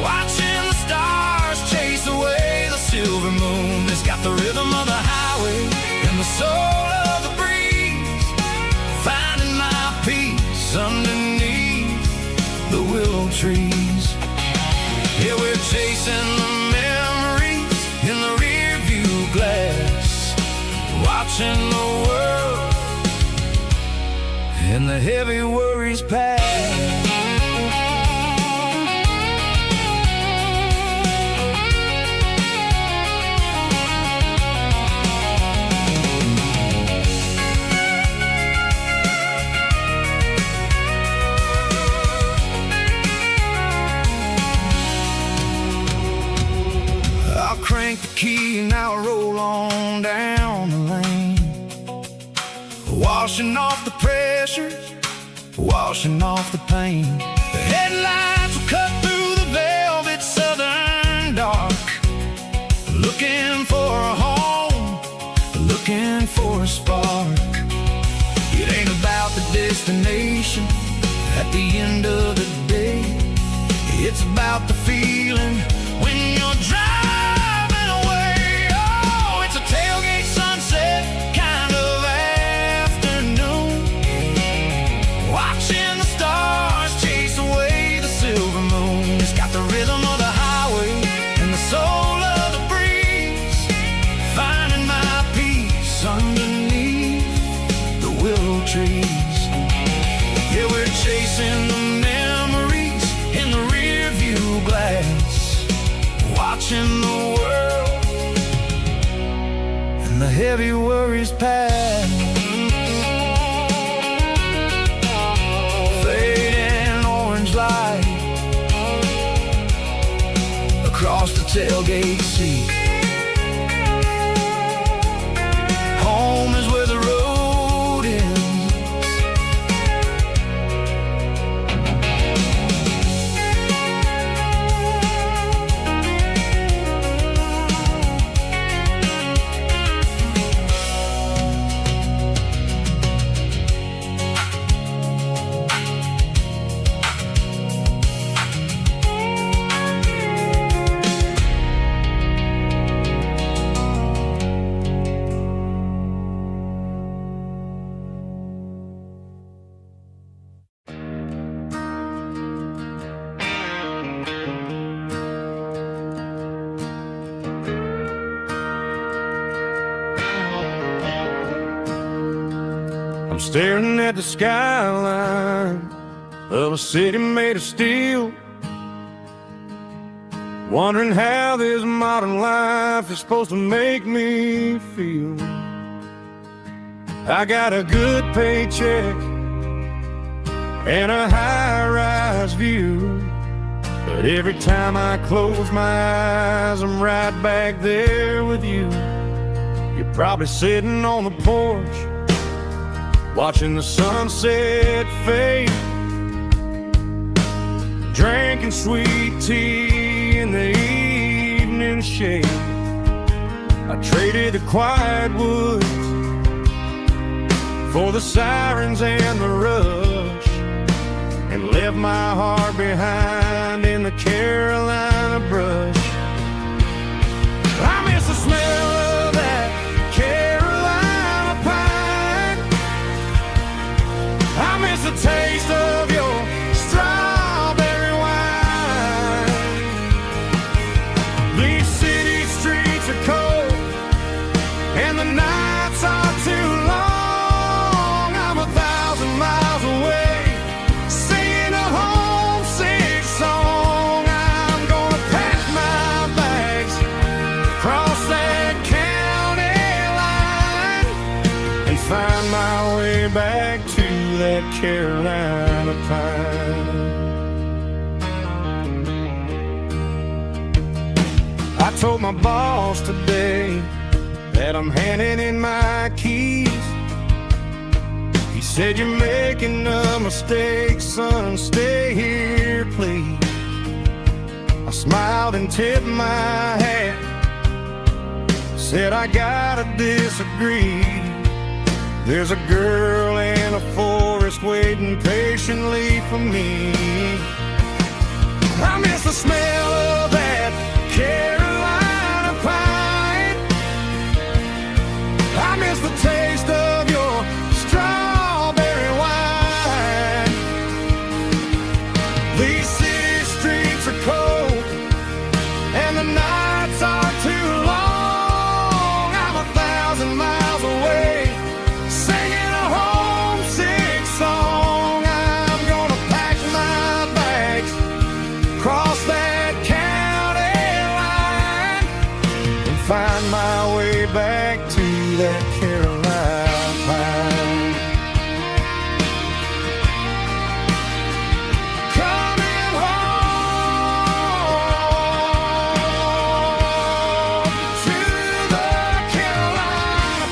watching the stars chase away the silver moon. It's got the rhythm of the highway and the soul of the breeze, finding my peace underneath the willow trees. Yeah, we're chasing the memories in the rear view glass, watching the world and the heavy worries pass. Crank the key and I'll roll on down the lane, washing off the pressure, washing off the pain. The headlights will cut through the velvet southern dark, looking for a home, looking for a spark. It ain't about the destination at the end of the day, it's about the feeling when you're driving. Tailgate sunset kind of afternoon, watching the stars chase away the silver moon. It's got the rhythm of the highway and the soul of the breeze, finding my peace underneath the willow trees. Yeah, we're chasing the memories in the rear view glass, watching the world the heavy worries pass. Fading orange light across the tailgate seat. Home is where the road ends. I'm staring at the skyline of a city made of steel, wondering how this modern life is supposed to make me feel. I got a good paycheck and a high-rise view, but every time I close my eyes, I'm right back there with you. You're probably sitting on the porch, watching the sunset fade, drinking sweet tea in the evening shade. I traded the quiet woods for the sirens and the rush, and left my heart behind in the Carolina brush. I miss the smell of that Carolina pine, I miss the taste of your strawberry wine. These city streets are cold and the nights are too long. I'm 1,000 miles away, singing a homesick song. I'm gonna pack my Carolina pine. I told my boss today that I'm handing in my keys. He said, "You're making a mistake, son, stay here, please." I smiled and tipped my hat, said, "I gotta disagree. There's a girl in a forest waiting patiently for me. I miss the smell of that Carolina pine. I miss the taste of your strawberry wine. These city streets are cold and the nights are too long. I'm 1,000 miles away singing a homesick song. I'm gonna pack my bags, cross that county line, and find my way back to that Carolina pine. Coming home to the Carolina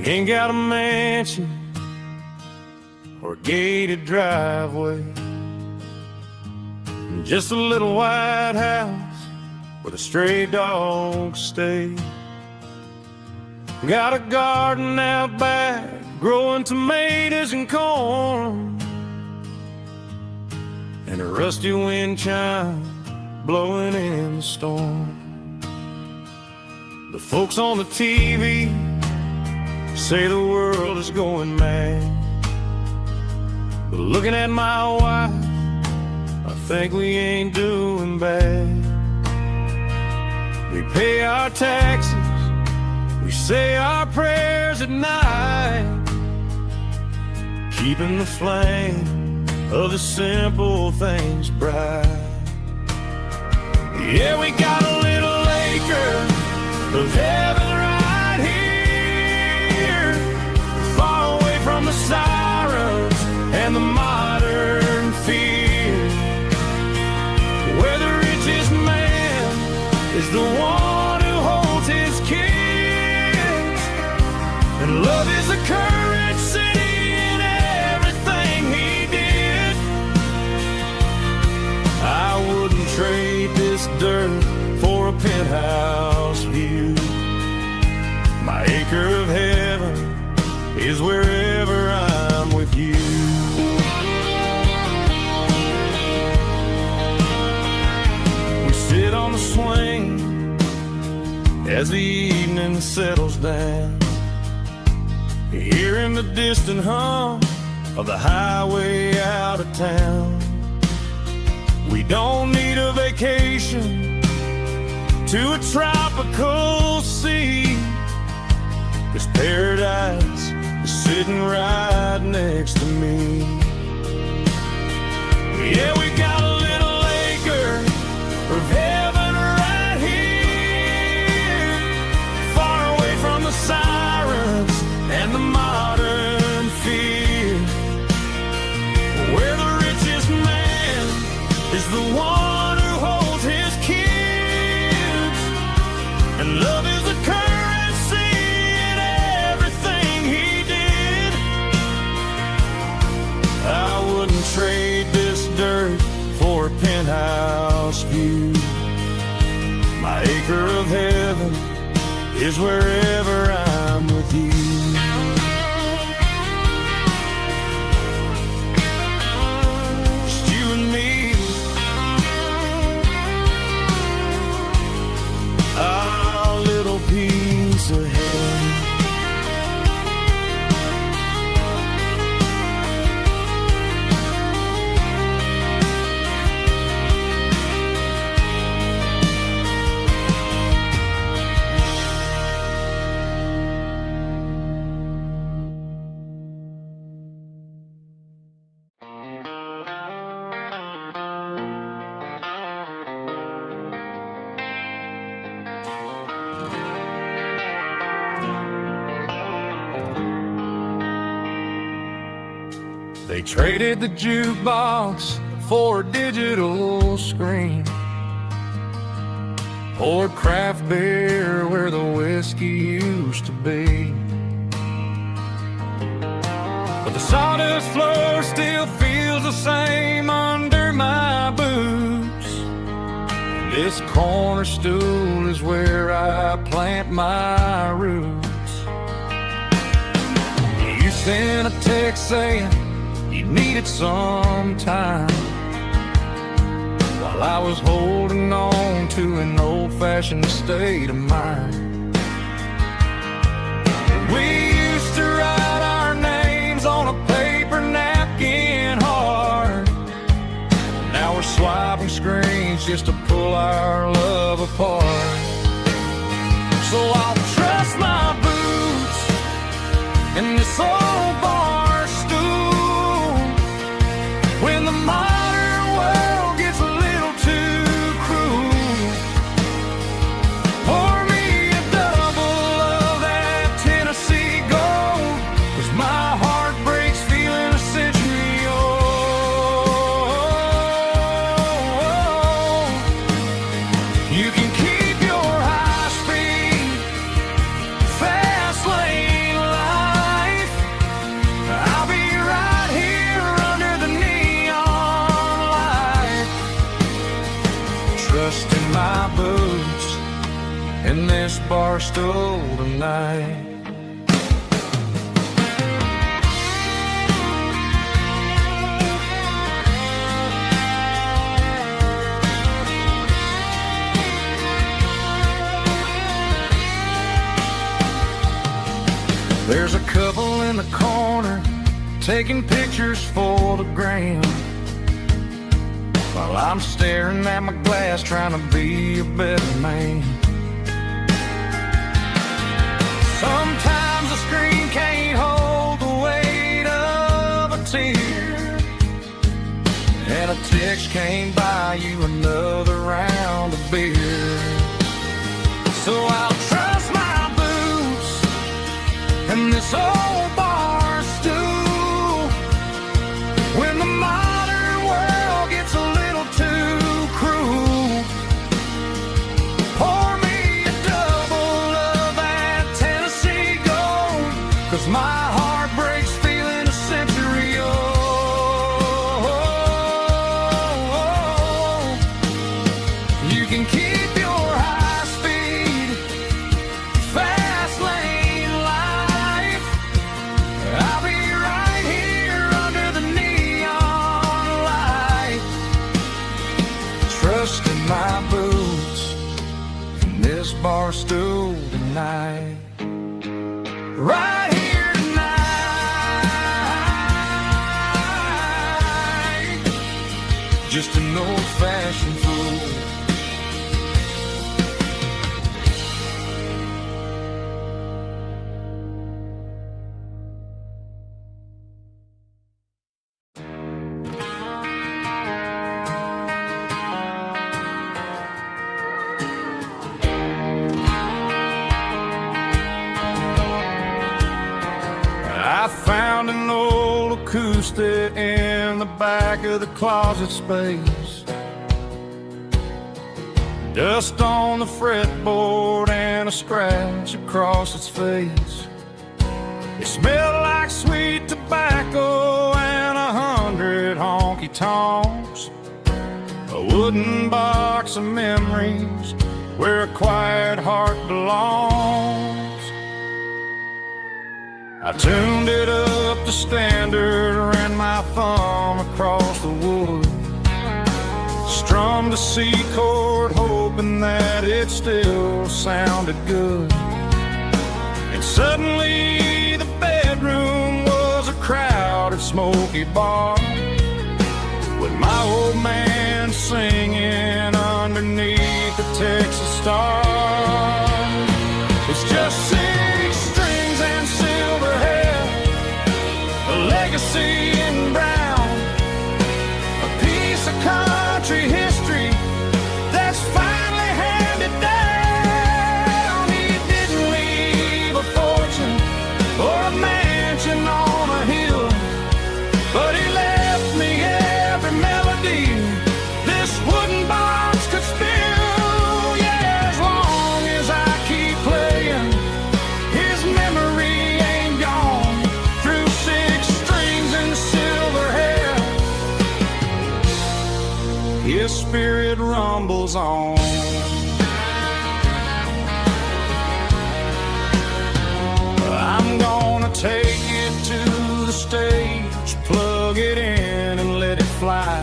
We ain't got a mansion or a gated driveway, just a little white house where the stray dogs stay. Got a garden out back, growing tomatoes and corn, and a rusty wind chime blowing in the storm. The folks on the TV say the world is going mad, but looking at my wife, I think we ain't doing bad. We pay our taxes, we say our prayers at night, keeping the flame of the simple things bright. Yeah, we got a little acre of heaven right here, far away from the sirens and the modern fear, where the richest man is the one who holds his kids, and love is a currency in everything he did. I wouldn't trade this dirt for a penthouse view. My acre of heaven is wherever I'm with you. We sit on the swing as the evening settles down, hearing the distant hum of the highway out of town. We don't need a vacation to a tropical sea, 'cause paradise is sitting right next to me. Yeah, we got a little acre of heaven right here, far away from the sirens and the modern fear, where the richest man is the one who holds his kids, and love is the currency in everything he did. I wouldn't trade this dirt for a penthouse view. My acre of heaven is wherever I'm with you. Just you and me, our little piece They traded the jukebox for a digital screen, poured craft beer where the whiskey used to be. But the sawdust floor still feels the same under my boots. This corner stool is where I plant my roots. You sent a text saying you needed some time, while I was holding on to an old-fashioned state of mind. We used to write our names on a paper napkin hard. Now we're swiping screens just to pull our love apart. So I'll trust my boots in this old bar stool when the modern world gets a little too cruel. Pour me a double of that Tennessee Gold, 'cause my heart breaks feeling a century old. You can keep your high-speed, fast lane life. I'll be right here under the neon light, trusting my boots in this bar stool tonight. There's a couple in the corner taking pictures for the gram, while I'm staring at my glass trying to be a better man. Sometimes the screen can't hold the weight of a tear, and a text can't buy you another round of beer. So I'll trust my boots in this old bar stool when the modern world gets a little too cruel. Pour me a double of that Tennessee Gold, 'cause my heart breaks feeling a century old. You can keep your high-speed, fast lane life. I'll be right here under the neon light, trusting my boots in this bar stool tonight. Right here tonight, just an old-fashioned fool. I found an old acoustic in the back of the closet space. Dust on the fretboard and a scratch across its face. It smelled like sweet tobacco and 100 honky-tonks. A wooden box of memories where a quiet heart belongs. I tuned it up to standard, ran my thumb across the wood, strummed a C chord hoping that it still sounded good. And suddenly the bedroom was a crowded smoky bar, with my old man singing underneath the Texas star. It's just 6 strings and silver hair, a legacy in brown, a piece of country history that's finally handed down. He didn't leave a fortune or a mansion on a hill, but he melody this wooden box could spill. Yeah, as long as I keep playing, his memory ain't gone. Through 6 strings and silver hair, his spirit rumbles on. I'm gonna take it to the stage, plug it in and let it fly.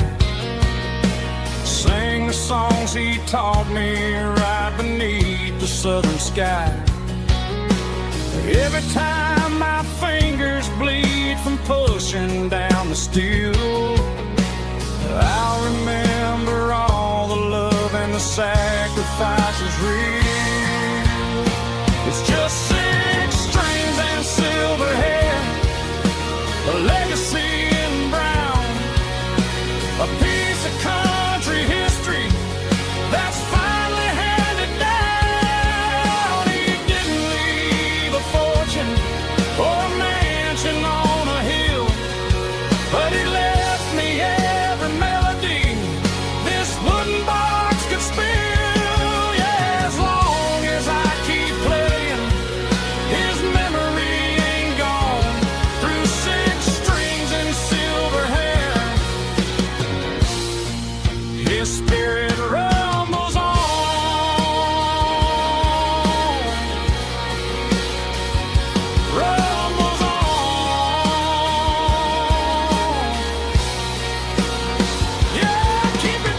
Sing the songs he taught me right beneath the southern sky. Every time my fingers bleed from pushing down the steel, I'll remember all the love and the sacrifices real. It's just 6 strings and silver hair, a legacy in brown, a piece of country history that's finally handed down. He didn't leave a fortune or a mansion on a hill, but he left me every melody this wooden box could spill. Yeah, as long as I keep playing, his memory ain't gone. Through 6 strings and silver hair, his spirit rumbles on. Rumbles on. Yeah, keep it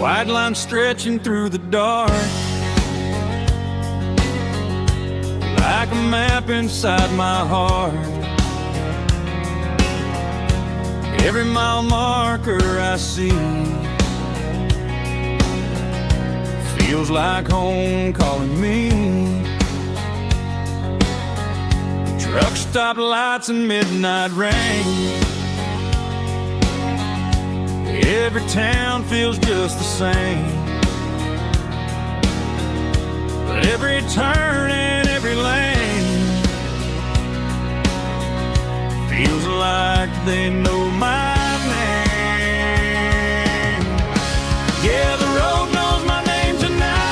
white line stretching through the dark, like a map inside my heart. Every mile marker I see feels like home calling me. Truck stop lights and midnight rain, every town feels just the same. But every turn and every lane feels like they know my name. Yeah, the road knows my name tonight,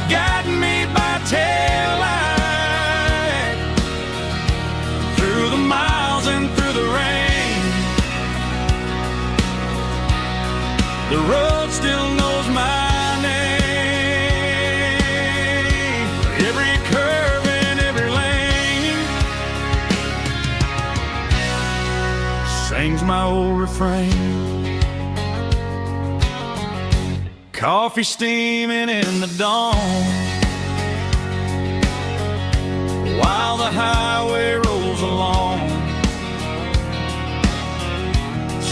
guiding me by taillight through the miles and through the rain. The road still knows my name. Every curve and every lane sings my old refrain. Coffee steaming in the dawn, while the highway rolls along.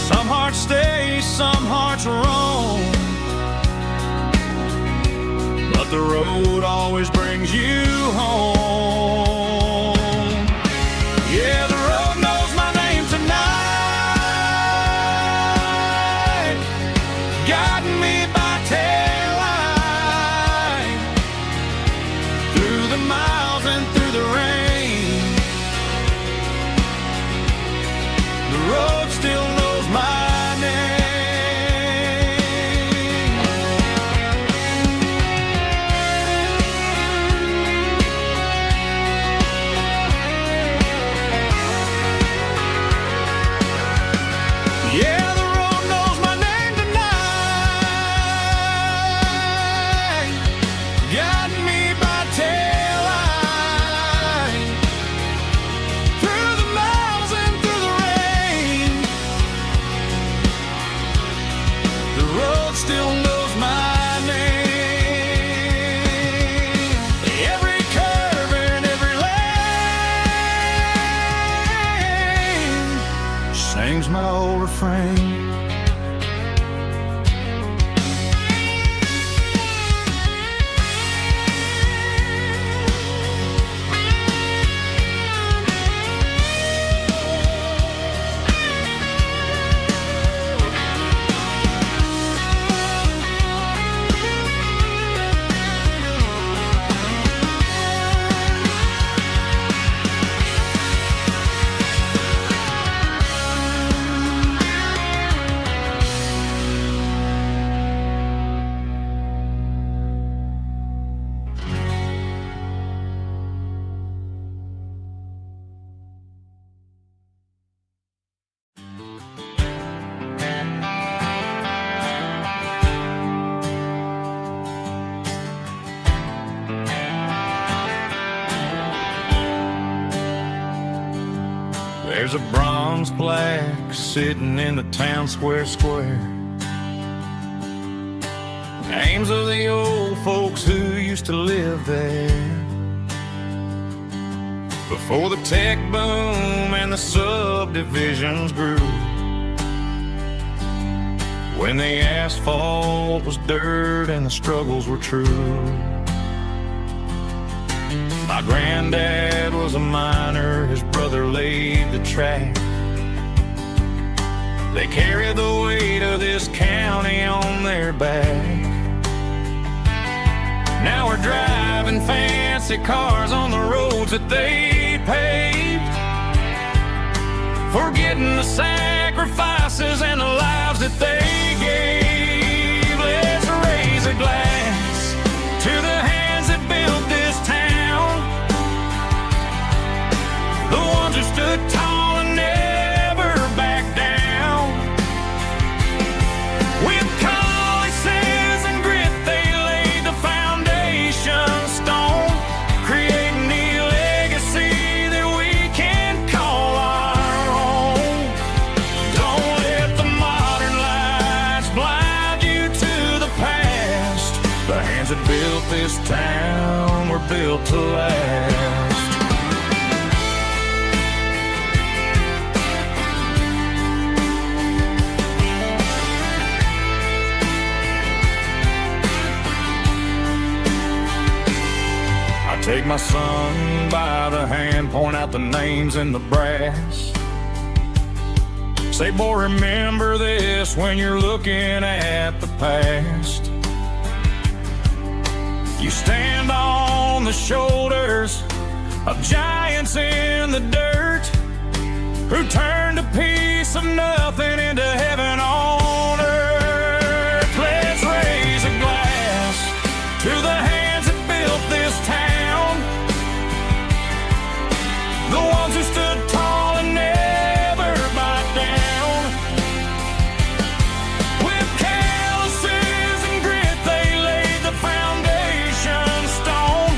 Some hearts stay, some hearts roam, but the road always brings you home. Yeah, the road knows my name tonight, guiding me by taillight through the miles and through the rain. The road still knows my still knows my name. Every curve and every lane sings my old refrain. homes black, sitting in the town square. Names of the old folks who used to live there before the tech boom and the subdivisions grew. When the asphalt was dirt and the struggles were true. My granddad was a miner, his brother laid the track. They carried the weight of this county on their back. Now we're driving fancy cars on the roads that they paved, forgetting the sacrifices and the lives that they gave. Let's raise a glass to the hands that built this town, the ones who stood tall and never backed down. With calluses and grit they laid the foundation stone, creating the legacy that we can call our own. Don't let the modern lights blind you to the past. The hands that built this town were built to last. Take my son by the hand, point out the names in the brass. Say, boy, remember this when you're looking at the past. You stand on the shoulders of giants in the dirt, who turned a piece of nothing into heaven on earth. Let's raise a glass to the hands that built this town, the ones who stood tall and never backed down. With calluses and grit they laid the foundation stone,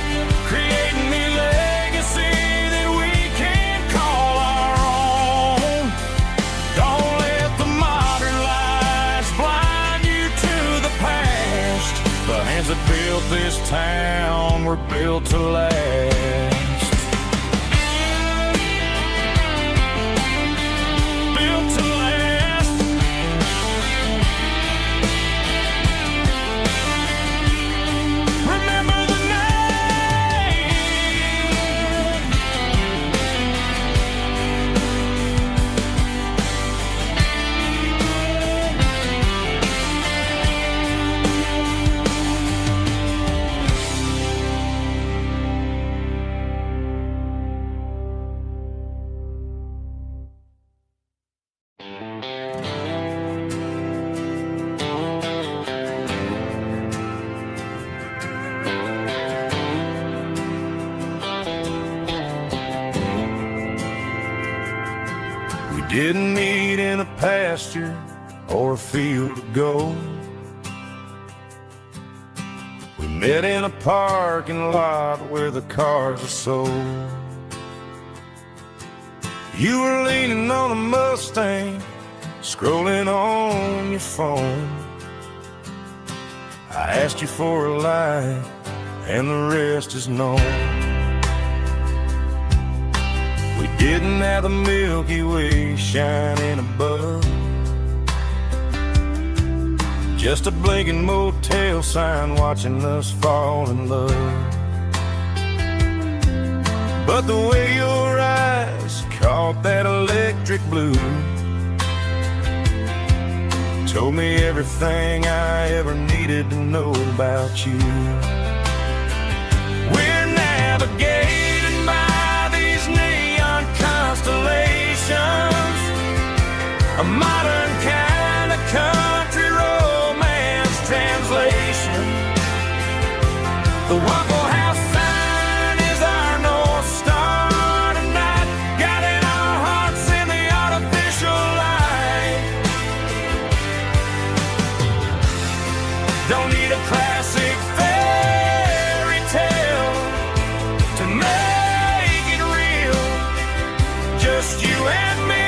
creating the legacy that we can call our own. Don't let the modern lights blind you to the past. The hands that built this town were built to last. Didn't meet in a pasture or a field of gold. We met in a parking lot where the cars are sold. You were leaning on a Mustang, scrolling on your phone. I asked you for a light, and the rest is known. We didn't have the Milky Way shining above, just a blinking motel sign watching us fall in love. But the way your eyes caught that electric blue told me everything I ever needed to know about you. We're navigating by these neon constellations, a modern kind of country romance translation. The Waffle House sign is our North Star tonight, guiding our hearts in the artificial light. Don't need a classic fairy tale to make it real, just you and me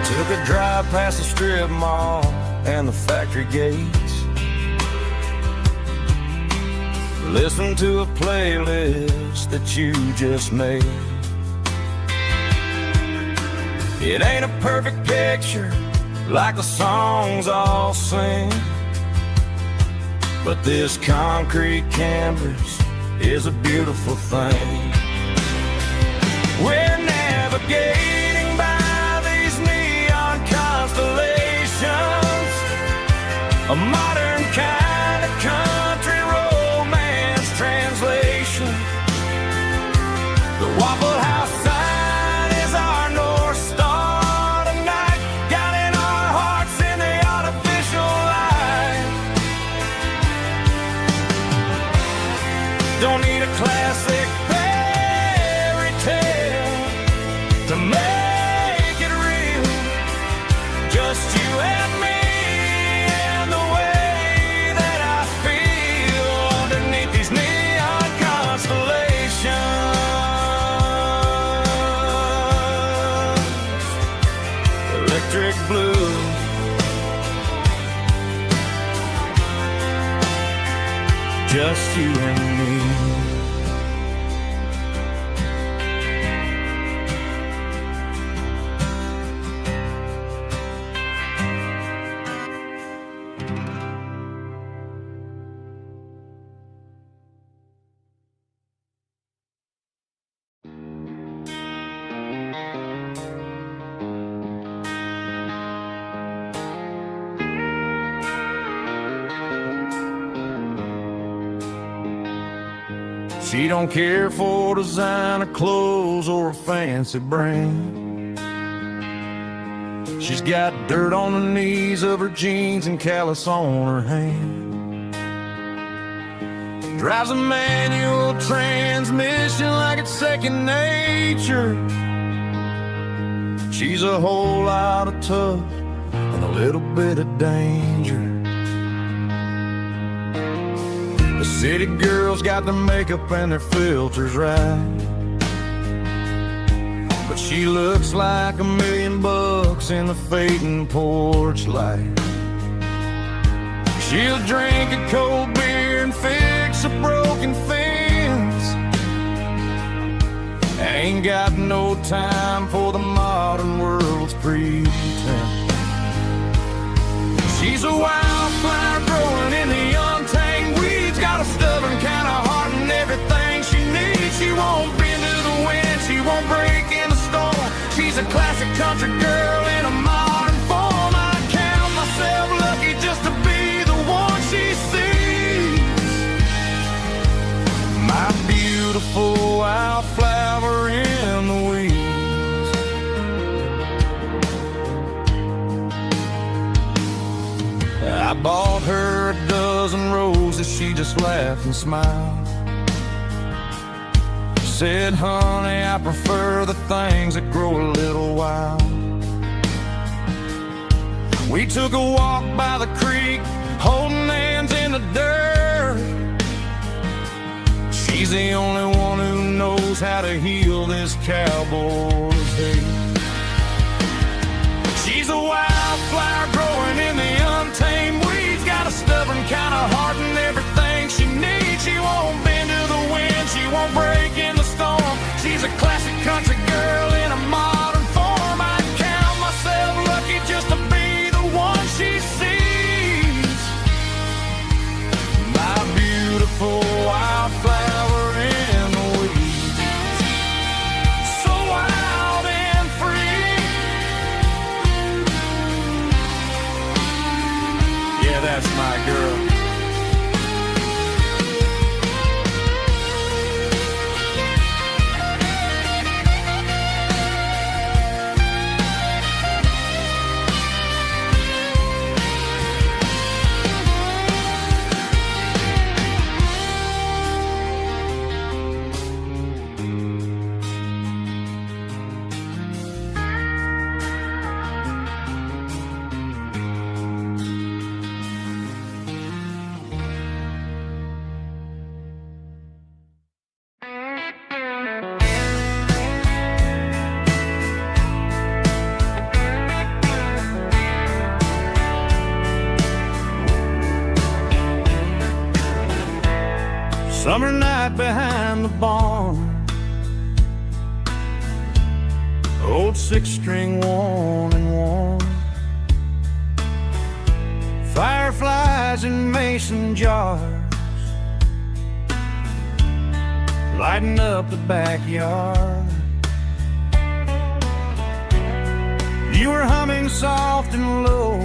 Took a drive past the strip mall and the factory gates. Listen to a playlist that you just made. It ain't a perfect picture like the songs all sing, but this concrete canvas is a beautiful thing. We're navigating by these neon constellations, a modern kind of country romance translation. The Waffle House sign is our North Star tonight, guiding our hearts in the artificial light. Don't need a classic fairy tale to make it real, just you and me and the way that I feel underneath these neon constellations. Electric blue, just you and me. She don't care for designer clothes or a fancy brand. She's got dirt on the knees of her jeans and callus on her hand. Drives a manual transmission like it's second nature. She's a whole lot of tough and a little bit of danger. The city girls got their makeup and their filters right, but she looks like $1 million in the fading porch light. She'll drink a cold beer and fix a broken fence. Ain't got no time for the modern world's pretense. She's a wildflower growing in the untamed weeds, got a stubborn kind of heart and everything she needs. She won't bend to the wind, she won't break in the storm. She's a classic country girl in a modern form. I count myself lucky just to be the one she sees. My beautiful wildflower in the weeds. I bought her a dozen roses, she just laughed and smiled. Said, honey, I prefer the things that grow a little wild. We took a walk by the creek, holding hands in the dirt. She's the only one who knows how to heal this cowboy's hate. She's a wildflower growing in the untamed weeds, got a stubborn kind of heart and everything she needs. She won't bend to the wind, she won't break in the storm. She's a classic country girl in a modern form. I count myself lucky just to be the one she sees. My beautiful wildflower in the weeds, so wild and Summer night behind the barn, old six-string worn and worn. Fireflies in mason jars, lighting up the backyard. You were humming soft and low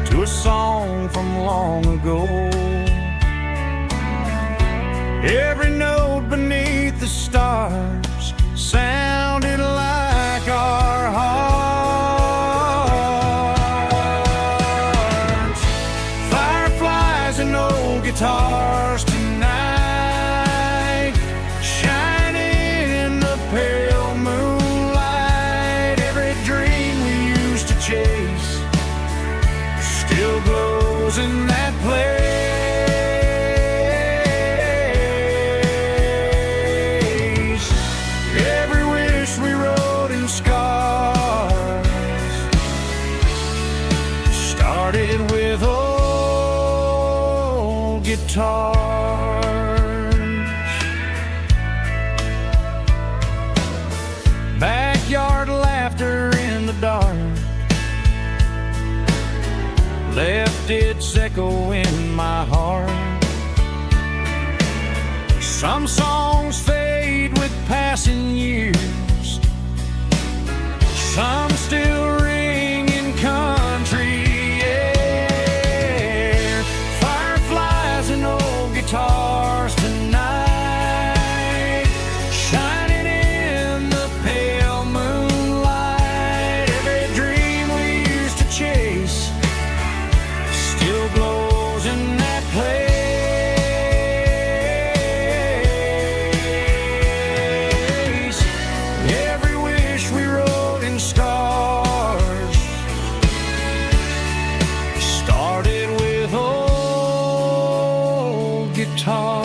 to a song from long ago. Every note beneath the stars sounded like our hearts. Fireflies and old guitars tonight, shining in the pale moonlight. Every dream we used to chase still glows in that place. Every wish we wrote in scars started with old guitars. Backyard laughter in the dark left its echo in my heart. Some songs fade with passing years, some still ring in country air. Fireflies and old guitars tonight, shining in the pale moonlight. Every dream we used to chase still glows in that place. Every wish we wrote in scars started with old guitars.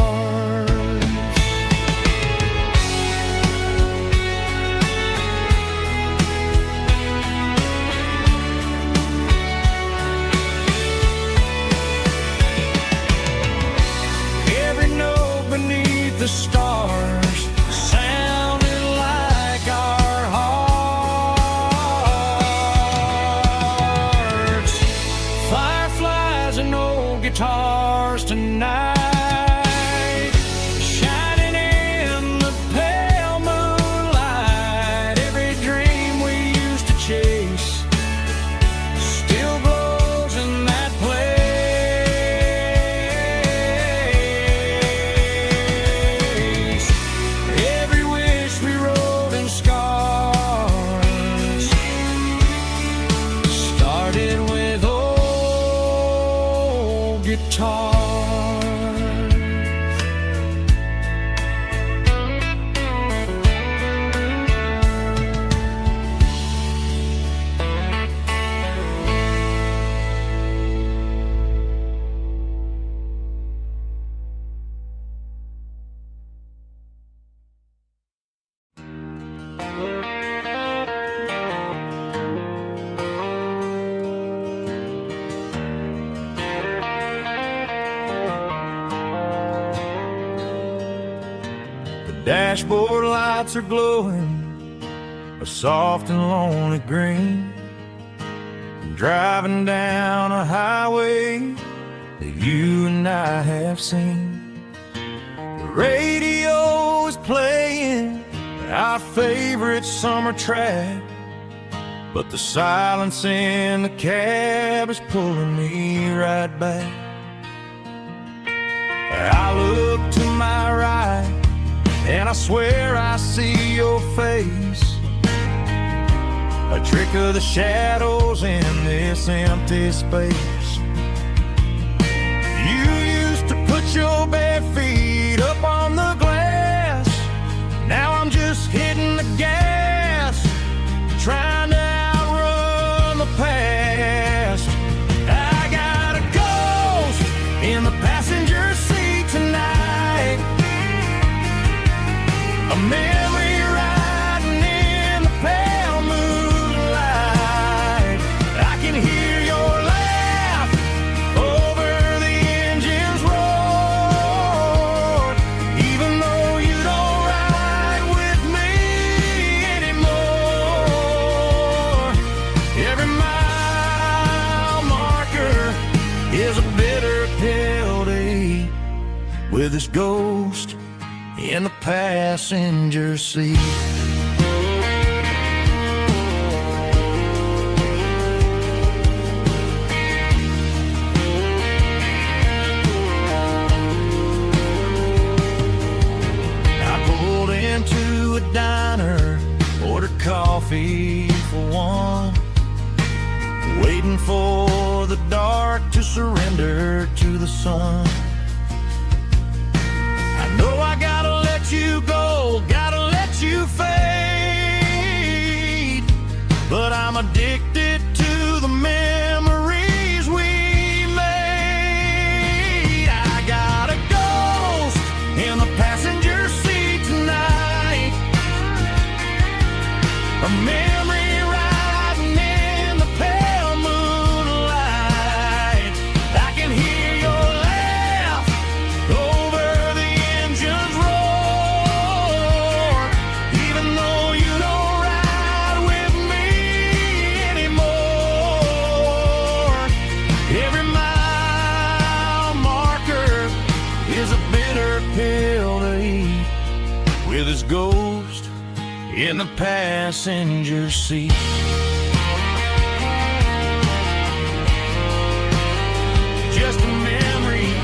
Every note beneath the stars sounded like our hearts. Fireflies and old guitars tonight, shining in the pale moonlight. Every dream we used to chase still glows in that place. Every wish we wrote in scars started with old guitars. The dashboard lights are glowing a soft and lonely green. I'm driving down a highway that you and I have seen. The radio is playing our favorite summer track, but the silence in the cab is pulling me right back. I look to my right and I swear I see your face, a trick of the shadows in this empty space. You used to put your bare feet up on the glass. Now I'm just hitting the gas, trying to outrun the past. I got a ghost in the passenger seat tonight, a memory riding in the pale moonlight. I can hear your laugh over the engine with his ghost in the passenger seat. I pulled into a diner, ordered coffee for one, waiting for the dark to surrender to the sun. I know I gotta let you go, gotta let you fade, but I'm addicted to the memories we made. I got a ghost in the passenger seat tonight, a memory riding in the pale moonlight. I can hear your laugh over the engine's roar, even though you don't ride with me anymore. Every mile marker is a bitter pill to eat, with his ghost in the passenger seat. Just a memory.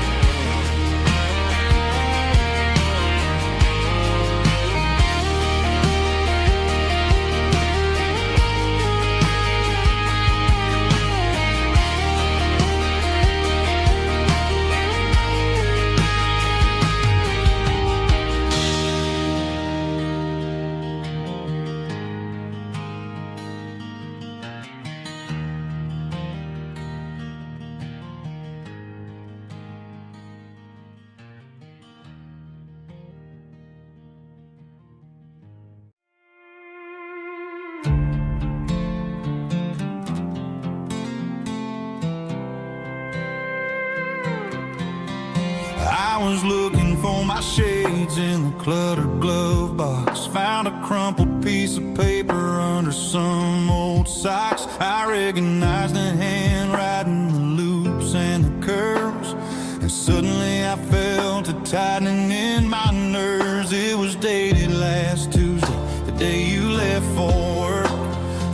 I was looking for my shades in the cluttered glove box, found a crumpled piece of paper under some old socks. I recognized the handwriting, the loops and the curves, and suddenly I felt a tightening in my nerves. It was dated last Tuesday, the day you left for work.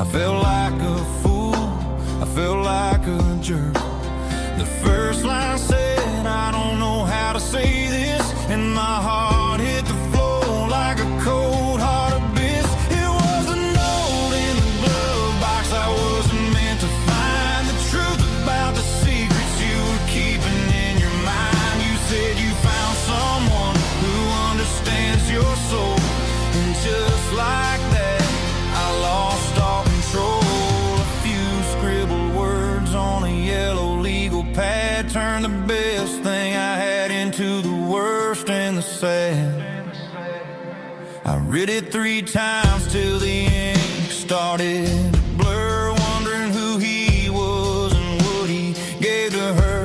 I felt like a fool, I felt like a jerk. The first line said, I don't know how to say this, and my heart hit the floor like a cold heart abyss. It was a note in the glove box I wasn't meant to find, the truth about the secrets you were keeping in your mind. You said you found someone who understands your soul, and just like that I lost all control. A few scribbled words on a yellow legal pad turned the best thing I had into the worst and the sad. I read it 3 times till the ink started to blur, wondering who he was and what he gave to her.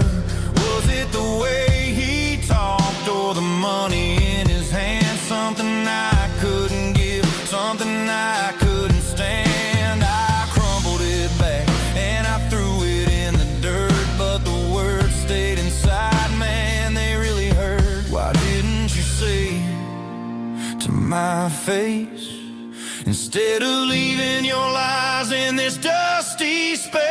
Was it the way he talked or the money in his hand? Something I couldn't give, something I couldn't stand. I crumpled it back and I threw it in the dirt, but the words stayed inside, man, they really hurt. Why didn't you say to my face, instead of leaving your lies in this dusty space?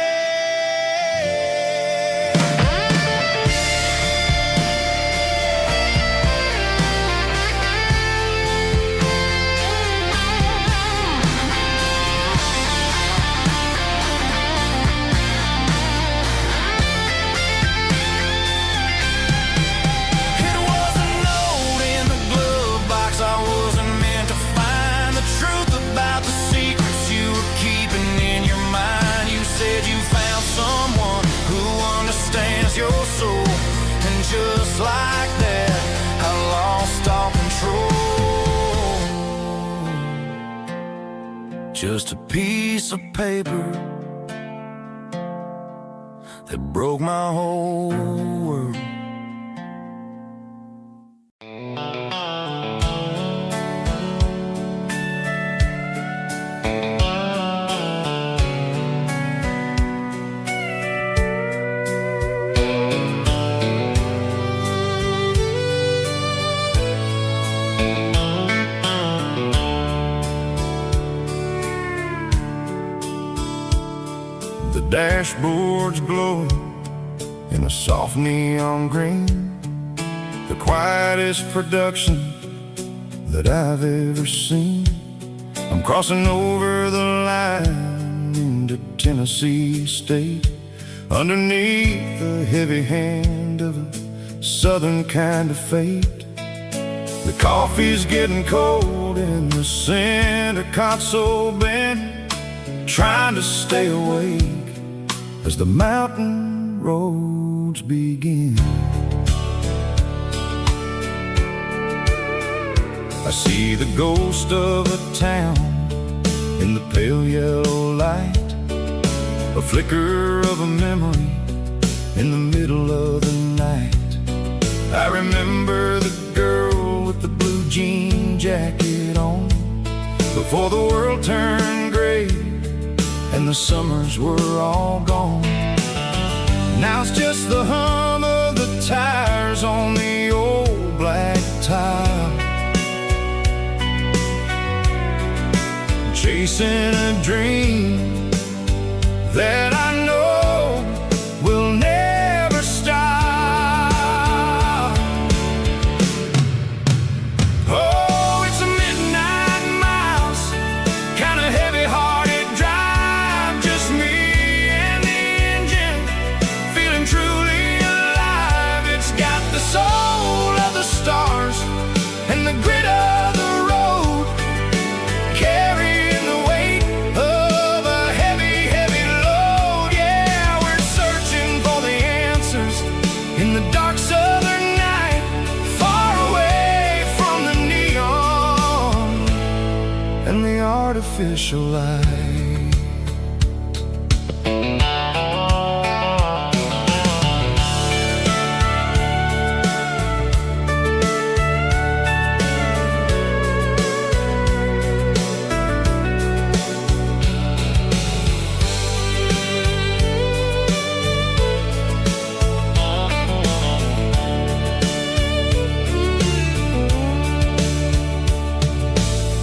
It was a note in the glove box I wasn't meant to find, the truth about the secrets you were keeping in your mind. You said you found someone who understands your soul, and just like that I lost all control. Just a piece of paper that broke my whole world. dashboard's glowing in a soft neon green, the quietest production that I've ever seen. I'm crossing over the line into Tennessee State, underneath the heavy hand of a southern kind of fate. The coffee's getting cold in the center console bin, trying to stay awake as the mountain roads begin. I see the ghost of a town in the pale yellow light, a flicker of a memory in the middle of the night. I remember the girl with the blue jean jacket on, before the world turned gray and the summers were all gone. Now it's just the hum of the tires on the old black tile, chasing a dream that I know will never stop. Oh, it's a midnight miles, kind of heavy-hearted drive, just me and the engine, feeling truly alive. It's got the soul of the stars and the grit of the road, carrying the weight of a heavy, heavy load. Yeah, we're searching for the answers in the dark southern night, far away from the neon and the artificial light.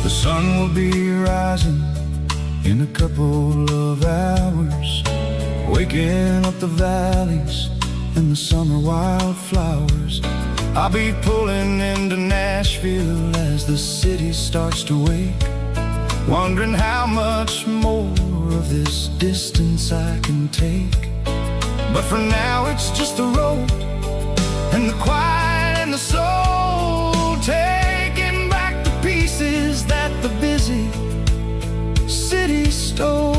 The sun will be rising in a couple of hours, waking up the valleys and the summer wildflowers. I'll be pulling into Nashville as the city starts to wake, wondering how much more of this distance I can take. But for now it's just the road and the quiet and the soul, taking back the pieces that the busy city stole.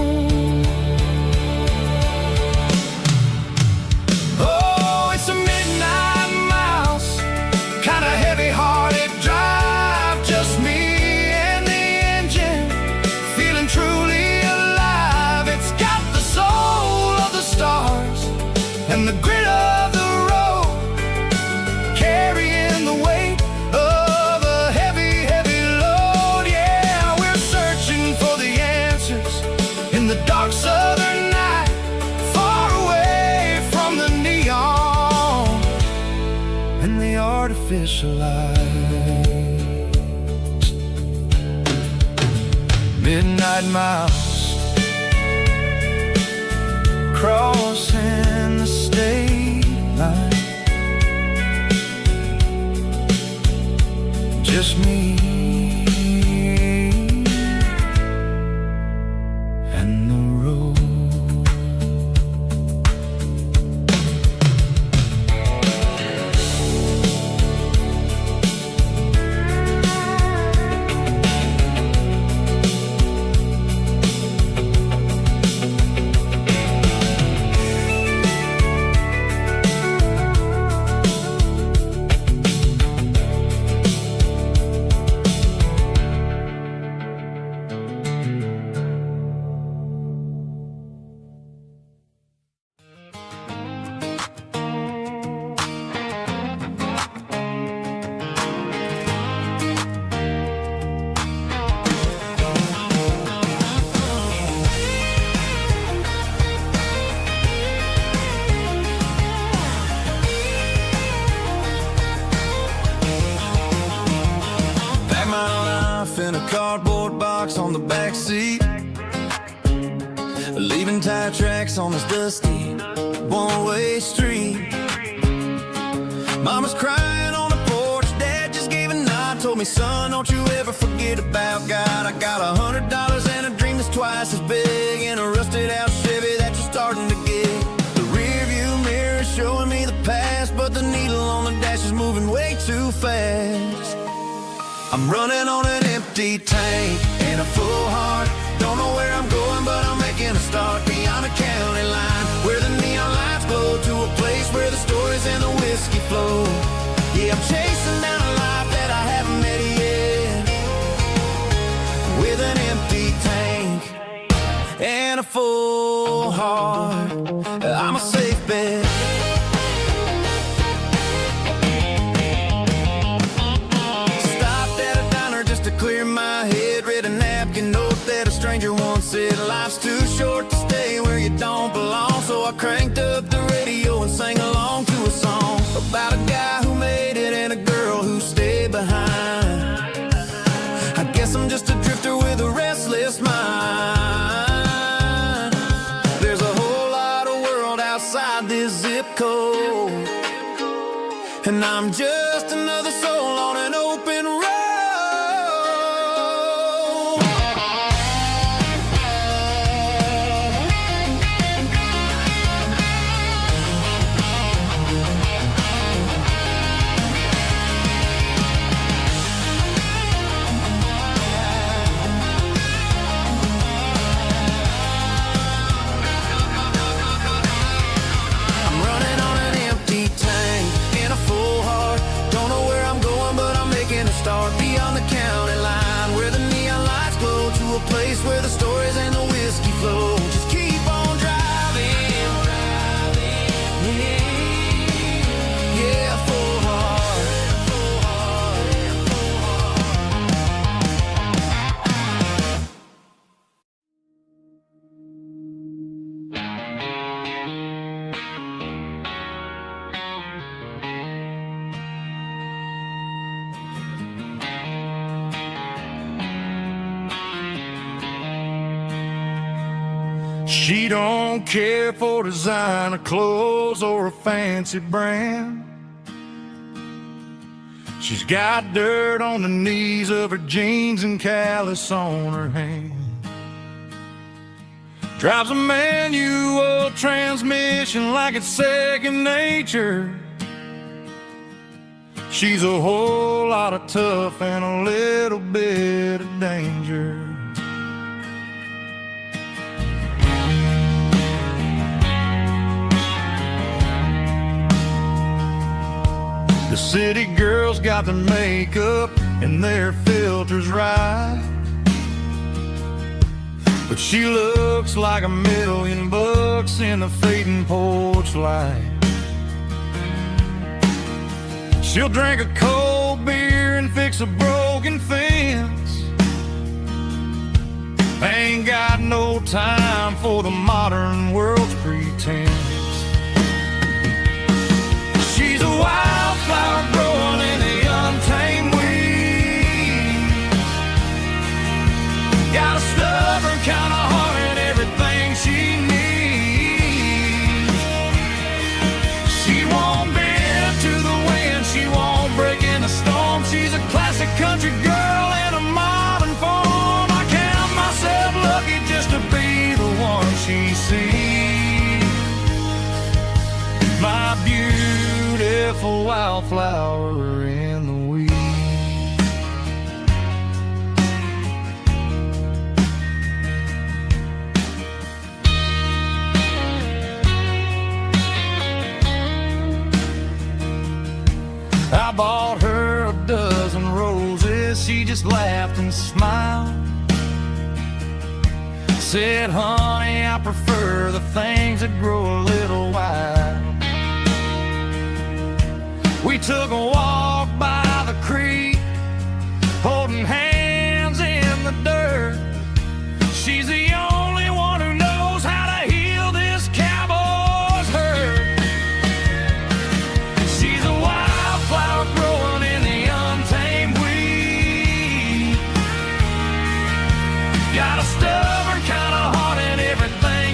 Oh, it's a midnight miles, kind of heavy-hearted drive, just me and the engine, feeling truly alive. It's got the soul of the stars and the grit of the road, carrying the weight of a heavy, heavy load. Yeah, we're searching for the answers in the dark southern night, far away from the neon and the artificial light. Midnight miles, crossing the state line, just me and the road. In a cardboard box on the back seat, leaving tire tracks on this dusty one-way street. Mama's crying on the porch, Dad just gave a nod, told me, son, don't you ever forget about God. I got $100 and a dream that's twice as big, and a rusted out Chevy that you're starting to get. The rear view mirror is showing me the past, but the needle on the dash is moving way too fast. I'm running on an empty tank and a full heart. Don't know where I'm going, but I'm making a start beyond the county line, where the neon lights glow, to a place where the stories and the whiskey flow. Yeah, I'm chasing down a life that I haven't met yet, with an empty tank and a full heart. I'm a safe bet. Clear my head, read a napkin note that a stranger once said, life's too short to stay where you don't belong. So I cranked up the radio and sang along to a song about a guy who made it and a girl who stayed behind. I guess I'm just a drifter with a restless mind. There's a whole lot of world outside this zip code, and I'm just another soul on an open road. Start beyond the county line, where the neon lights glow, to a place where the stories and the whiskey flow. Just keep on driving, yeah, full heart, full heart, full She don't care for designer clothes or a fancy brand. She's got dirt on the knees of her jeans and callus on her hand. Drives a manual transmission like it's second nature. She's a whole lot of tough and a little bit of danger. The city girls got their makeup and their filters right, but she looks like $1,000,000 in the fading porch light. She'll drink a cold beer and fix a broken fence. Ain't got no time for the modern world's pretense. She's a wildflower growing in the untamed weeds. Got a stubborn kind of heart and everything she needs. She won't bend to the wind, she won't break in the storm. She's a classic country girl in a modern form. I count myself lucky just to be the one she sees. My beautiful wildflower in the weeds. I bought her a dozen roses, she just laughed and smiled. Said, honey, I prefer the things that grow a little wild. We took a walk by the creek, holding hands in the dirt. She's the only one who knows how to heal this cowboy's hurt. She's a wildflower growing in the untamed weed. Got a stubborn kind of heart and everything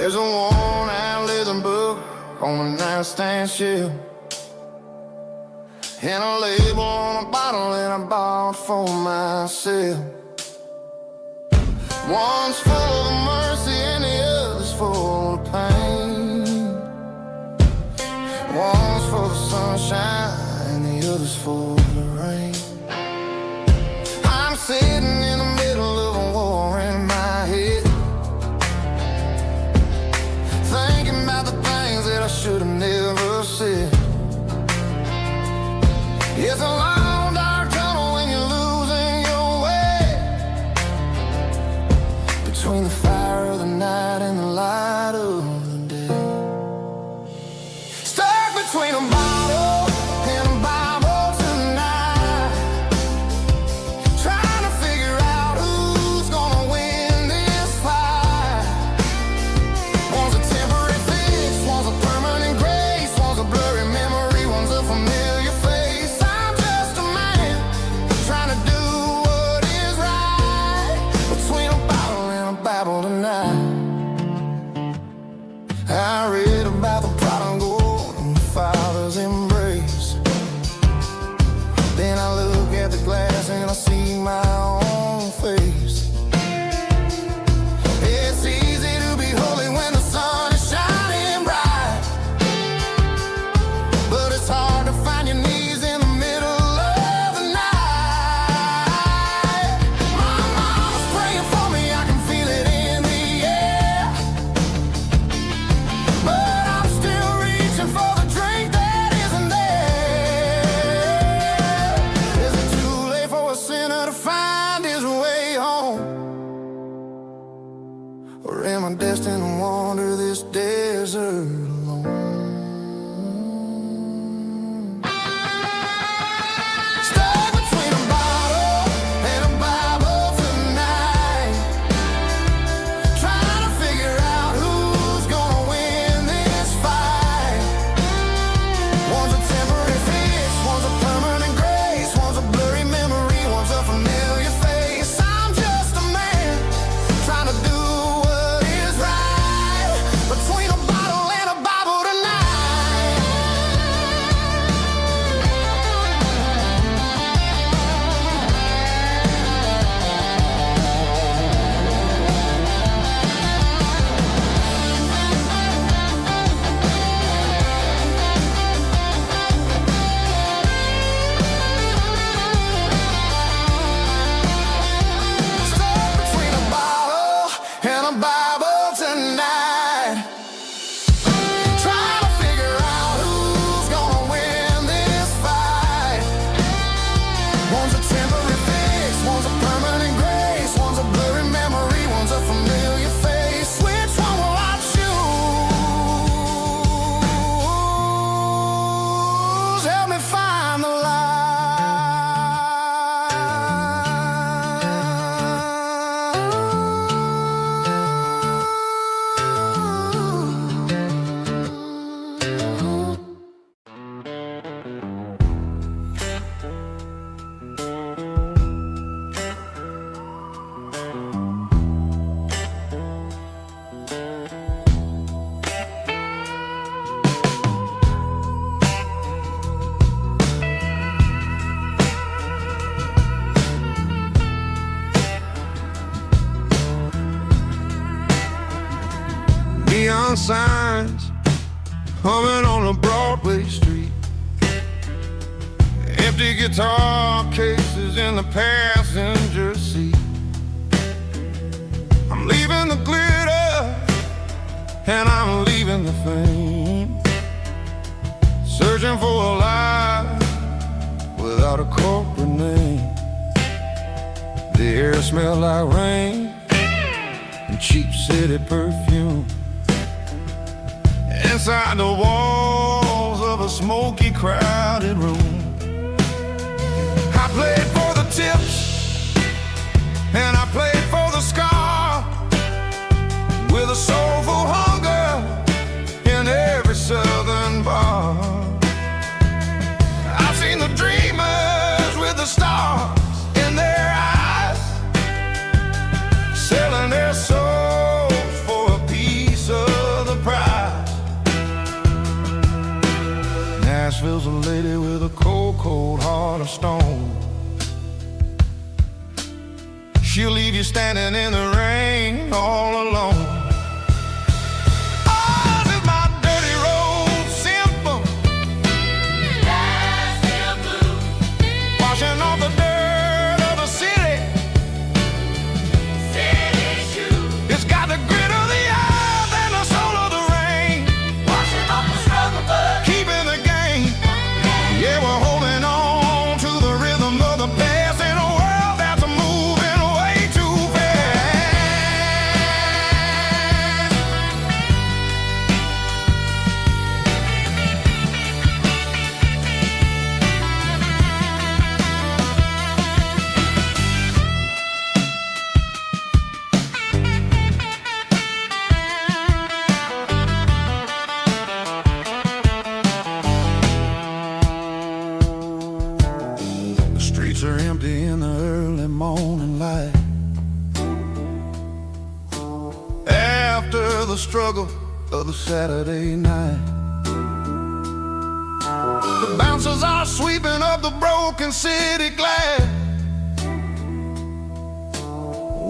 There's a worn-out leather book on the nightstand shelf, and a label on a bottle that I bought for myself. One's full of mercy and the other's full of pain. One's for the sunshine and the other's for the rain. I'm sitting in the middle of a war in my head, thinking about the things that I should have never said. It's a long dark tunnel when you're losing your way, between the fire of the night and the light of the day. Stuck between a bottle and a Bible tonight, trying to figure out who's gonna win this fight. One's a temporary fix, one's a permanent grace, one's a blurry memory, one's a familiar face. I'm just a man trying to do what is right, between a bottle and a Bible tonight. I read about the prodigal and the father's embrace. Then I look at the glass and I see my own face. It's easy to be holy when the sun is shining bright, but it's hard to find your knees in the middle of the night. My mom's praying for me, I can feel it in the air, but I'm still reaching for the drink that isn't there. Is it too late for a sinner to find his way home? Or am I destined to wander this desert alone? Stuck between a bottle and a Bible tonight, trying to figure out who's gonna win this fight. One's a temporary fix, one's a permanent grace, one's a blurry memory, one's a familiar face. I'm just a man trying to do what is right, between a bottle and a Bible tonight. Stuck between a bottle and a Bible tonight, trying to figure out who's gonna win this fight. One's a temporary fix, one's a permanent grace, one's a blurry memory, one's a familiar face. Which one will I choose? Help me find the light. Neon signs humming on a Broadway street, empty guitar cases in the passenger seat. I'm leaving the glitter and I'm leaving the fame, searching for a life without a corporate name. The air smelled like rain and cheap city perfume. Inside the walls of a smoky, crowded room, I played for the tips and I played for the scar, with a soulful hunger in every southern bar. I've seen the dreamers with the stars in their eyes, selling their souls for a piece of Nashville's a lady with a cold, cold heart of stone. She'll leave you standing in the rain all alone. Oh, this is my dirty road symphony. Nashville blues. Washing off the dirt of the city. City shoes. It's got the grit of the earth and the soul of the rain. Washing off the struggle, but keeping the game. Yeah, we're holding on to the rhythm of the past in a world that's moving way too fast. The streets are empty in the early morning light. After the struggle of the Saturday night, the bouncers are sweeping up the broken city glass,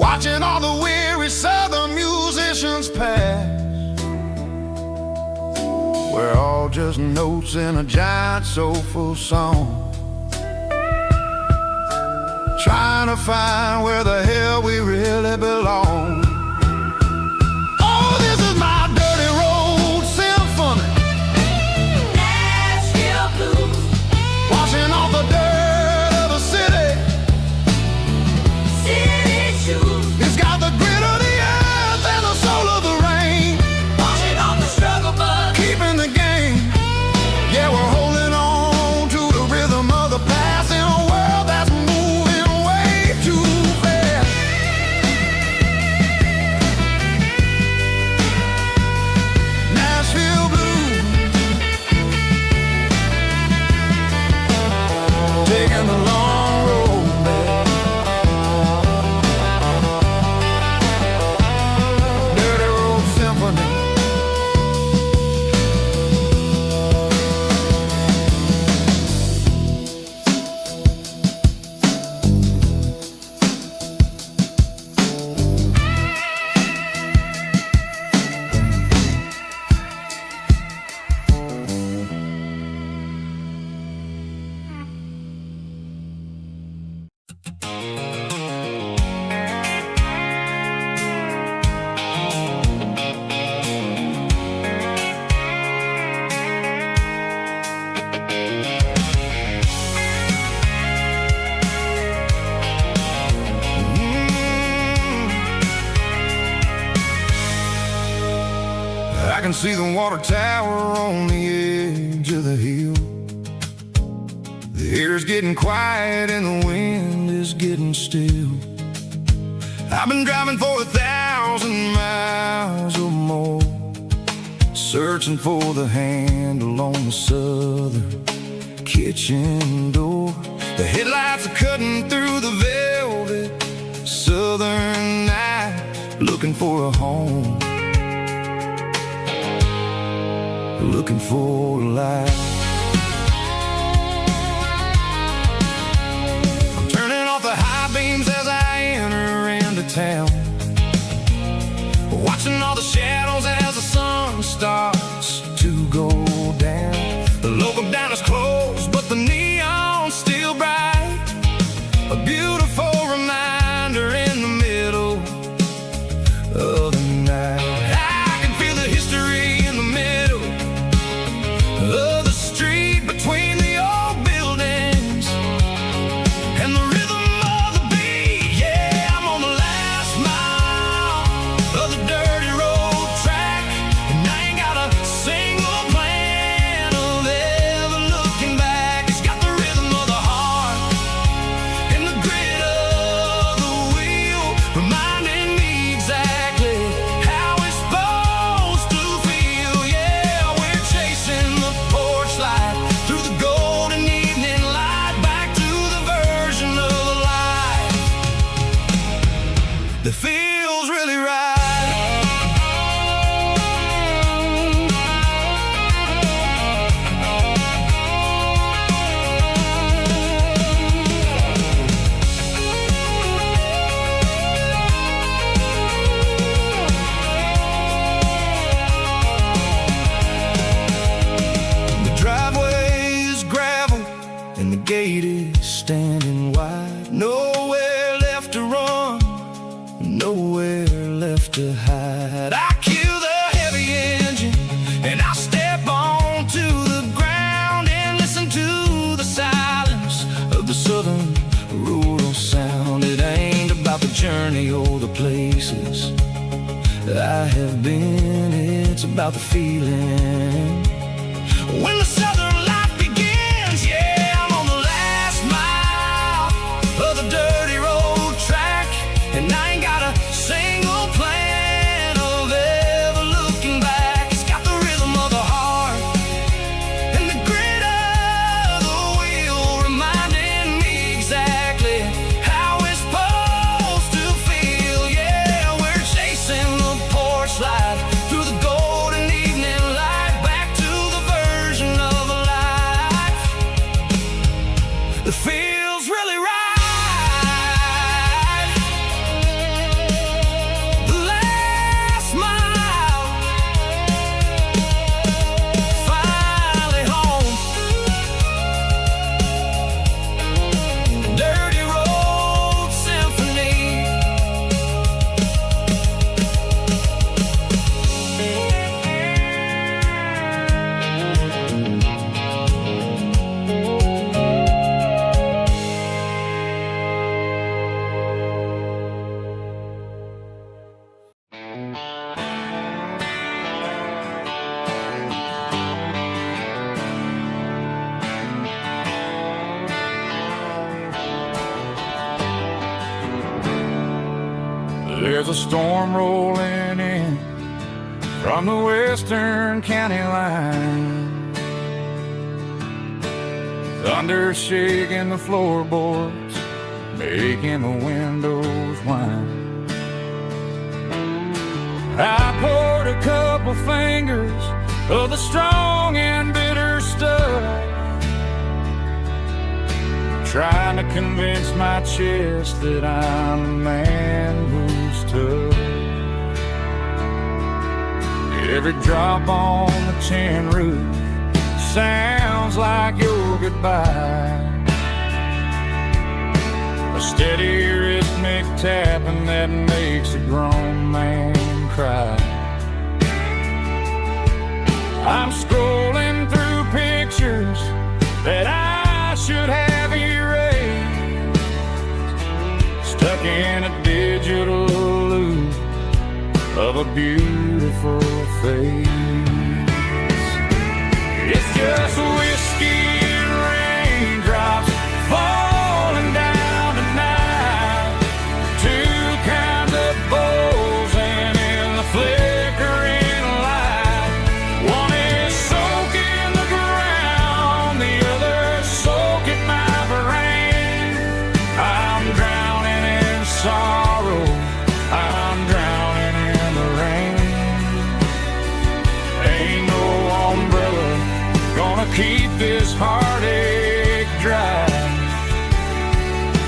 watching all the weary southern musicians pass. We're all just notes in a giant soulful song, trying to find where the hell we really belong. Oh, this is my dirty road symphony. Nashville blues. Washing off the dirt of the city. City shoes. It's got the grit of the earth and the soul of the rain. Washing off the struggle, but keeping the game. Yeah, we're holding on to the rhythm of the past in a world that's moving way too fast. Nashville blues, taking the long road back. Dirty road symphony. I can see the water tower on the edge of the hill. The air's getting quiet and the wind is getting still. I've been driving for 1,000 miles or more, searching for the handle on the southern kitchen door. The headlights are cutting through the velvet southern night, looking for a home, looking for a light. I'm turning off the high beams as I enter into town, watching all the shadows as the sun starts to go down. The local diner's closed, but the neon's still bright, a beautiful reminder in the middle of the night. I can feel the history in the middle of the street between the old buildings and the rhythm of the beat. Yeah, I'm on the last mile of the dirty road track, and I ain't got a single plan of ever looking back. It's got the rhythm of the heart and the grit of the wheel, reminding me exactly how it's supposed to feel. Yeah, we're chasing the porch light through the golden evening light, back to the version of life that feels really right. standing wide. Nowhere left to run, nowhere left to hide. I kill the heavy engine and I step onto the ground and listen to the silence of the southern rural sound. It ain't about the journey or the places I have been, it's about the feeling when the southern life begins. Yeah, I'm on the last mile of the dirty road track, and I ain't got a single plan of ever looking back. It's got the rhythm of the heart and the grit of the wheel, reminding me exactly how it's supposed to feel. Yeah, we're chasing the porch light through the golden evening light, back to the version of a life that feels really right. The last mile, finally home. Dirty road symphony. There's a storm rolling in from the western county line. Thunder shaking the floorboards, making the windows whine. I poured a couple fingers of the strong and bitter stuff, trying to convince my chest that I'm a man who's tough. Every drop on the tin roof sounds like your goodbye, a steady rhythmic tapping that makes a grown man cry. I'm scrolling through pictures that I should have erased, stuck in a digital loop of a beautiful face. It's just whiskey and raindrops falling down tonight, two kinds of bowls and in the flickering light. One is soaking the ground, the other soaking my brain. I'm drowning in sorrow, I'm drowning in the rain. Ain't no umbrella gonna keep this heartache dry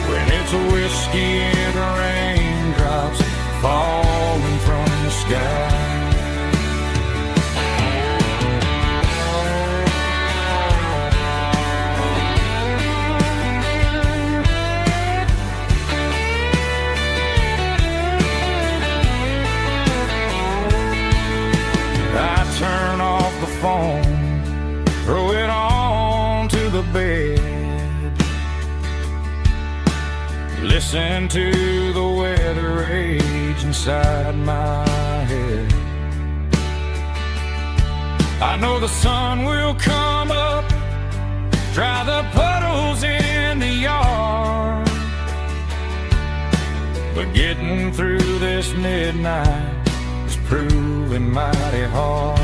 when it's a whiskey and raindrops falling from the sky. I turn off the phone, throw it on to the bed, listen to the weather rage inside my head. I know the sun will come up, dry the puddles in the yard, but getting through this midnight is proving mighty hard.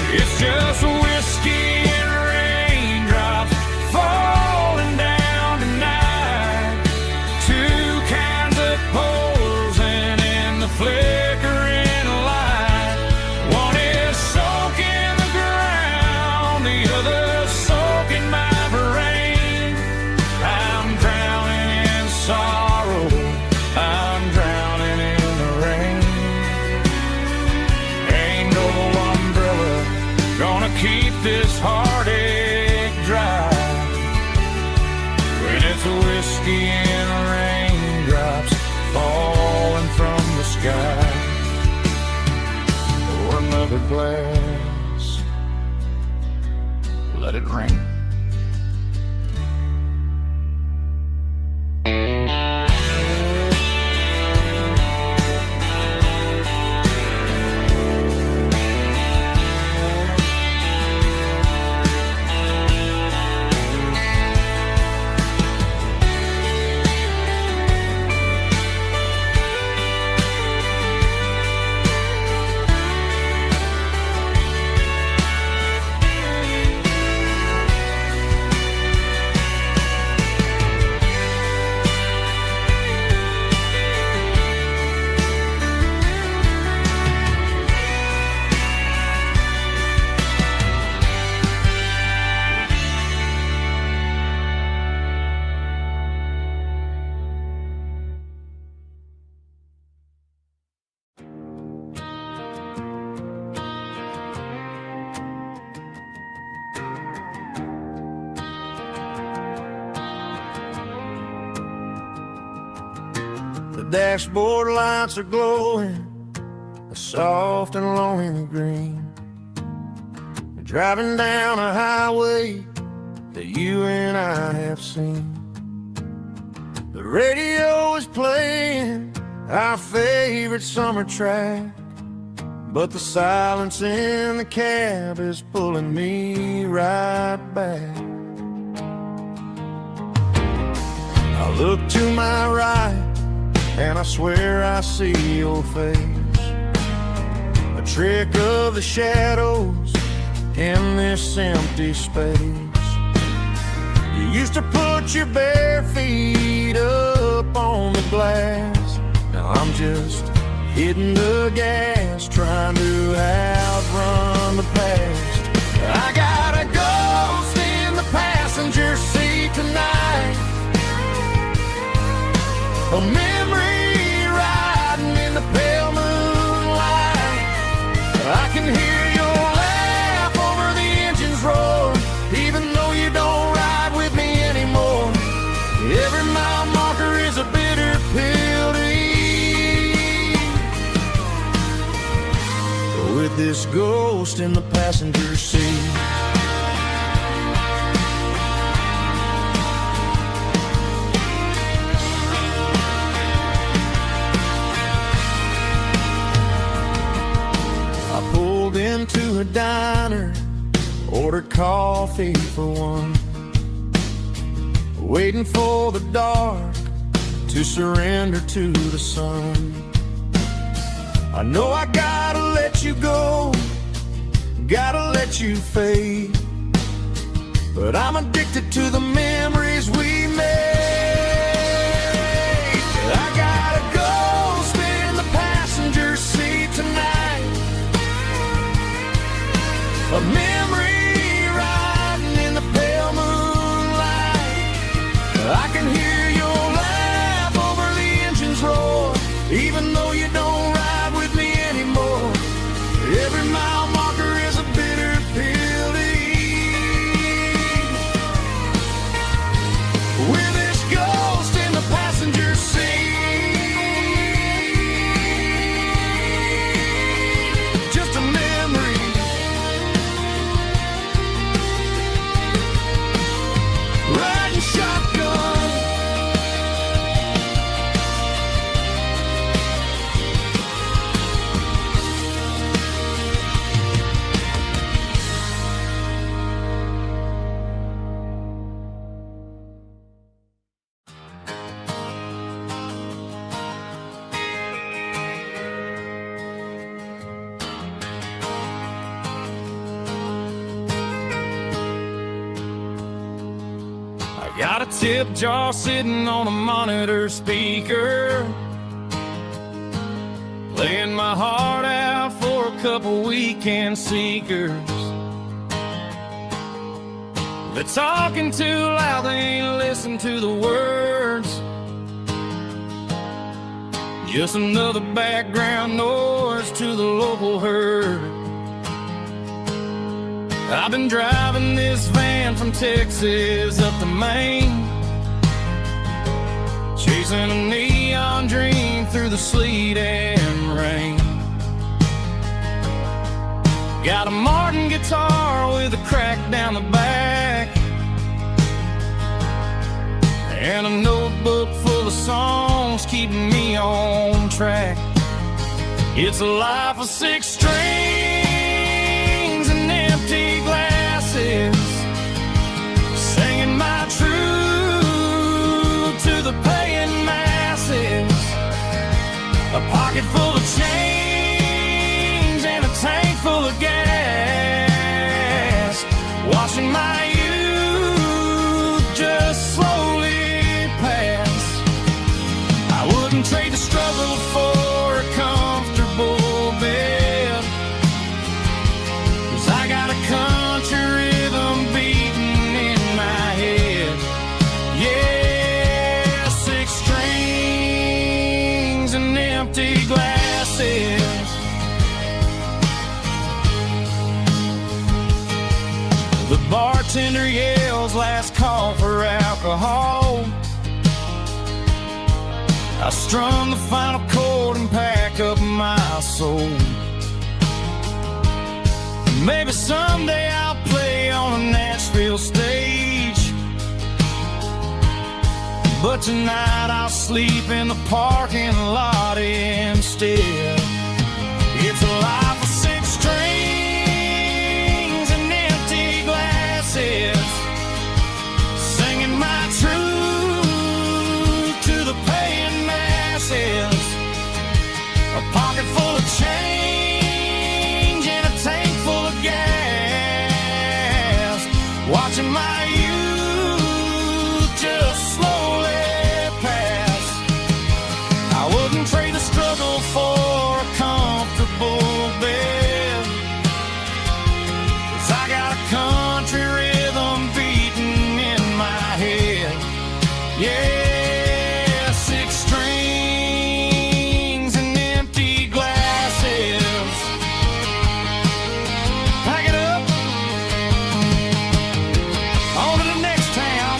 It's just whiskey and raindrops falling down tonight, two kinds of poles and in the flickering light. One is soaking the ground, the other soaking my brain. I'm drowning in sorrow, I'm drowning in the rain. Ain't no umbrella gonna keep whiskey and raindrops falling from the sky. Pour another glass, let it rain. The dashboard lights are glowing, a soft and lonely green. Driving down a highway that you and I have seen. The radio is playing our favorite summer track, but the silence in the cab is pulling me right back. I look to my right and I swear I see your face, a trick of the shadows in this empty space. You used to put your bare feet up on the glass. Now I'm just hitting the gas, trying to outrun the past. I got a ghost in the passenger seat tonight, a memory riding in the pale moonlight. I can hear your laugh over the engine's roar, even though you don't ride with me anymore. Every mile marker is a bitter pill to eat, with this ghost in the passenger seat. Into a diner, ordered coffee for one, waiting for the dark to surrender to the sun. I know I gotta let you go, gotta let you fade, but I'm addicted to the memories we made. I got a ghost in the passenger seat tonight, a memory riding in the pale moonlight. I can hear your laugh over the engine's roar, even though you don't ride with me anymore. Every mile marker is a bitter pill to eat, with this ghost in the passenger seat. Just a memory, riding shotgun. Got a tip jar sitting on a monitor speaker, playing my heart out for a couple weekend seekers. They're talking too loud, they ain't listen to the words. Just another background noise to the local herd. I've been driving this van from Texas up to Maine, chasing a neon dream through the sleet and rain. Got a Martin guitar with a crack down the back, and a notebook full of songs keeping me on track. It's a life of 6 strings and empty glasses, singing my truth to the paying masses. A pocket full of change and a tank full of gas, watching my youth just slowly pass. I wouldn't trade the struggle for a comfortable bed, 'cause I got a country rhythm beating in my head. Yeah, 6 strings and empty glasses. The bartender yells last call for alcohol. I strum the final chord and pack up my soul. Maybe someday I'll play on a Nashville stage, but tonight I'll sleep in the parking lot instead. It's a life of 6 strings and empty glasses, singing my truth to the paying masses. A pocket full of change and a tank full of gas, watching my youth just slowly pass. I wouldn't trade the struggle for a comfortable bed, 'cause I got a country rhythm beating in my head. Yeah, 6 strings and empty glasses. Pack it up, on to the next town.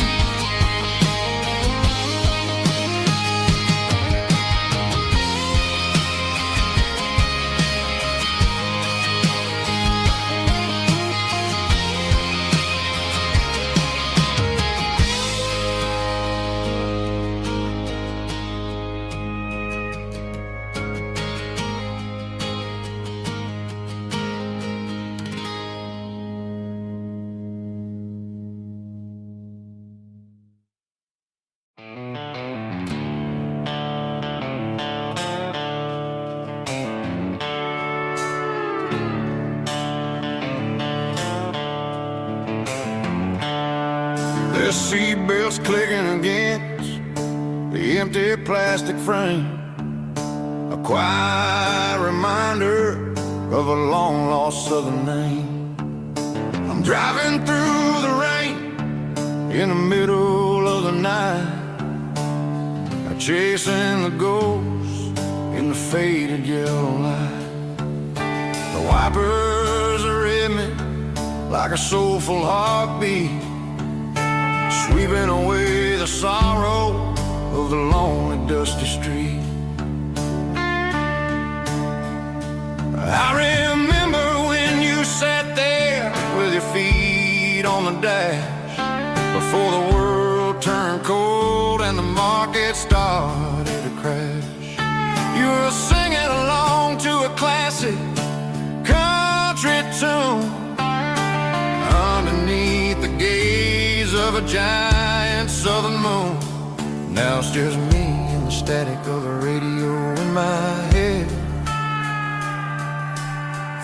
The seatbelts clicking against the empty plastic frame, a quiet reminder of a long-lost southern name. I'm driving through the rain in the middle of the night, chasing the ghosts in the faded yellow light. The wipers are in me like a soulful heartbeat, sweeping away the sorrow of the lonely, dusty street. I remember when you sat there with your feet on the dash, before the world turned cold and the market started to crash. You were singing along to a classic country tune underneath the gaze of a giant southern moon. Now it's just me and the static of the radio in my head,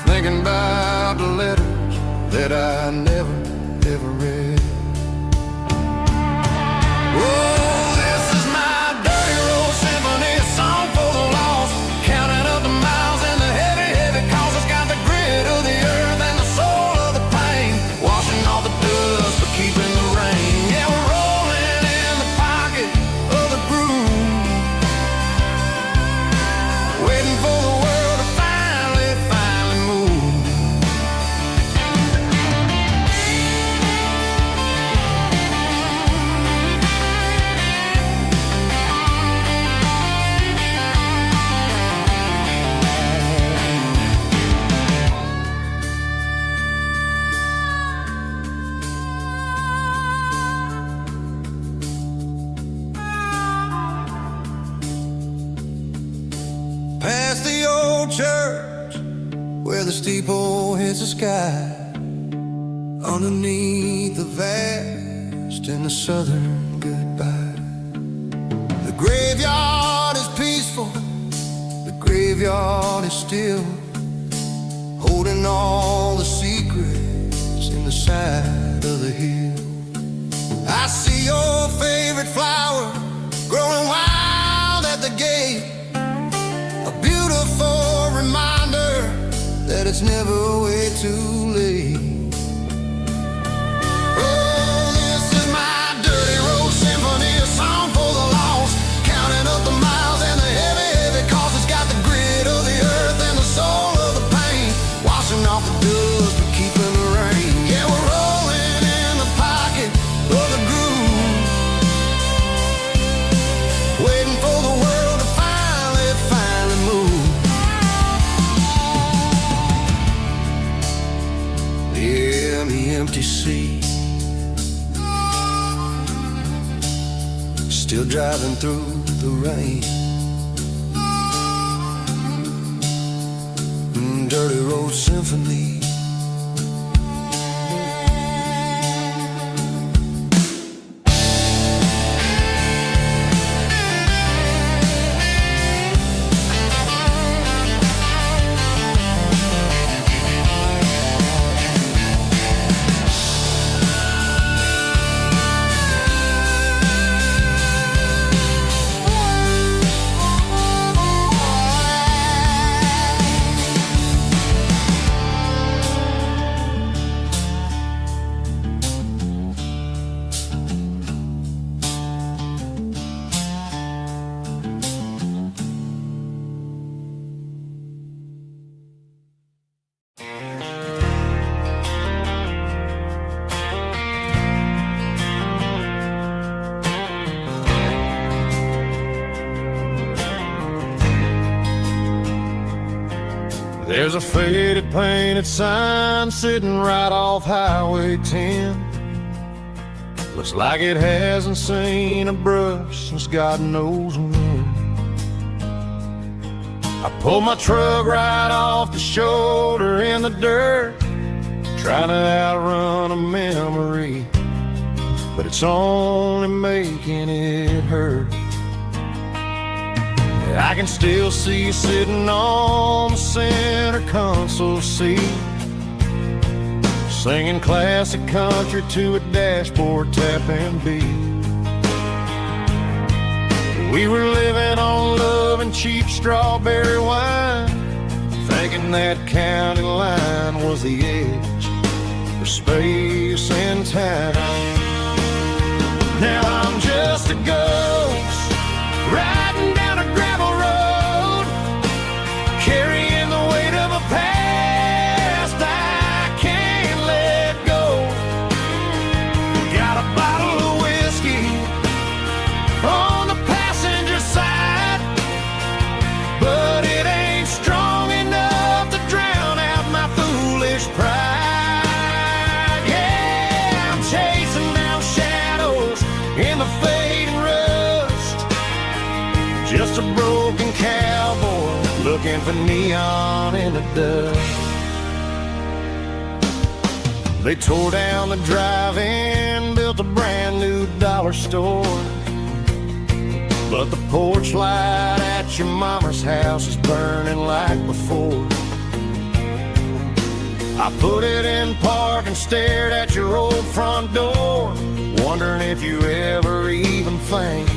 thinking about the letters that I never, ever read. Oh, this is my dirty road symphony, a song for the lost, counting up the miles and the heavy, heavy calls. It's got the grit of the earth and the soul of the pain, washing off the dust but keeping the rain. Yeah, we're rolling in the pocket of the groove, waiting for the world to finally move. where the steeple hits the sky, underneath the vast and the southern goodbye. The graveyard is peaceful, the graveyard is still, holding all the secrets in the side of the hill. I see your favorite flower growing wild at the gate, a beautiful reminder that it's never way too late. Oh, this is my dirty road symphony, a song for the lost, counting up the miles and the heavy, heavy cost. It's got the grit of the earth and the soul of the pain, washing off the dust but keeping the rain. Yeah, we're rolling in the pocket of the groove, waiting for the world to finally move. Yeah, the empty sea, still driving through the rain. Dirty road symphony. There's a faded painted sign sitting right off Highway 10. Looks like it hasn't seen a brush since God knows when. I pulled my truck right off the shoulder in the dirt, trying to outrun a memory, but it's only making it hurt. I can still see you sitting on the center console seat, singing classic country to a dashboard tapping beat. We were living on love and cheap strawberry wine, thinking that county line was the edge for space and time. Now I'm just a ghost riding down a gravel road, carrying the weight of a past I can't let go. Got a bottle of whiskey on the passenger side, but it ain't strong enough to drown out my foolish pride. Yeah, I'm chasing down shadows in the fading rust, just a broken cowboy looking for neon in the dust. They tore down the drive-in, built a brand new dollar store, but the porch light at your mama's house is burning like before. I put it in park and stared at your old front door, wondering if you ever even think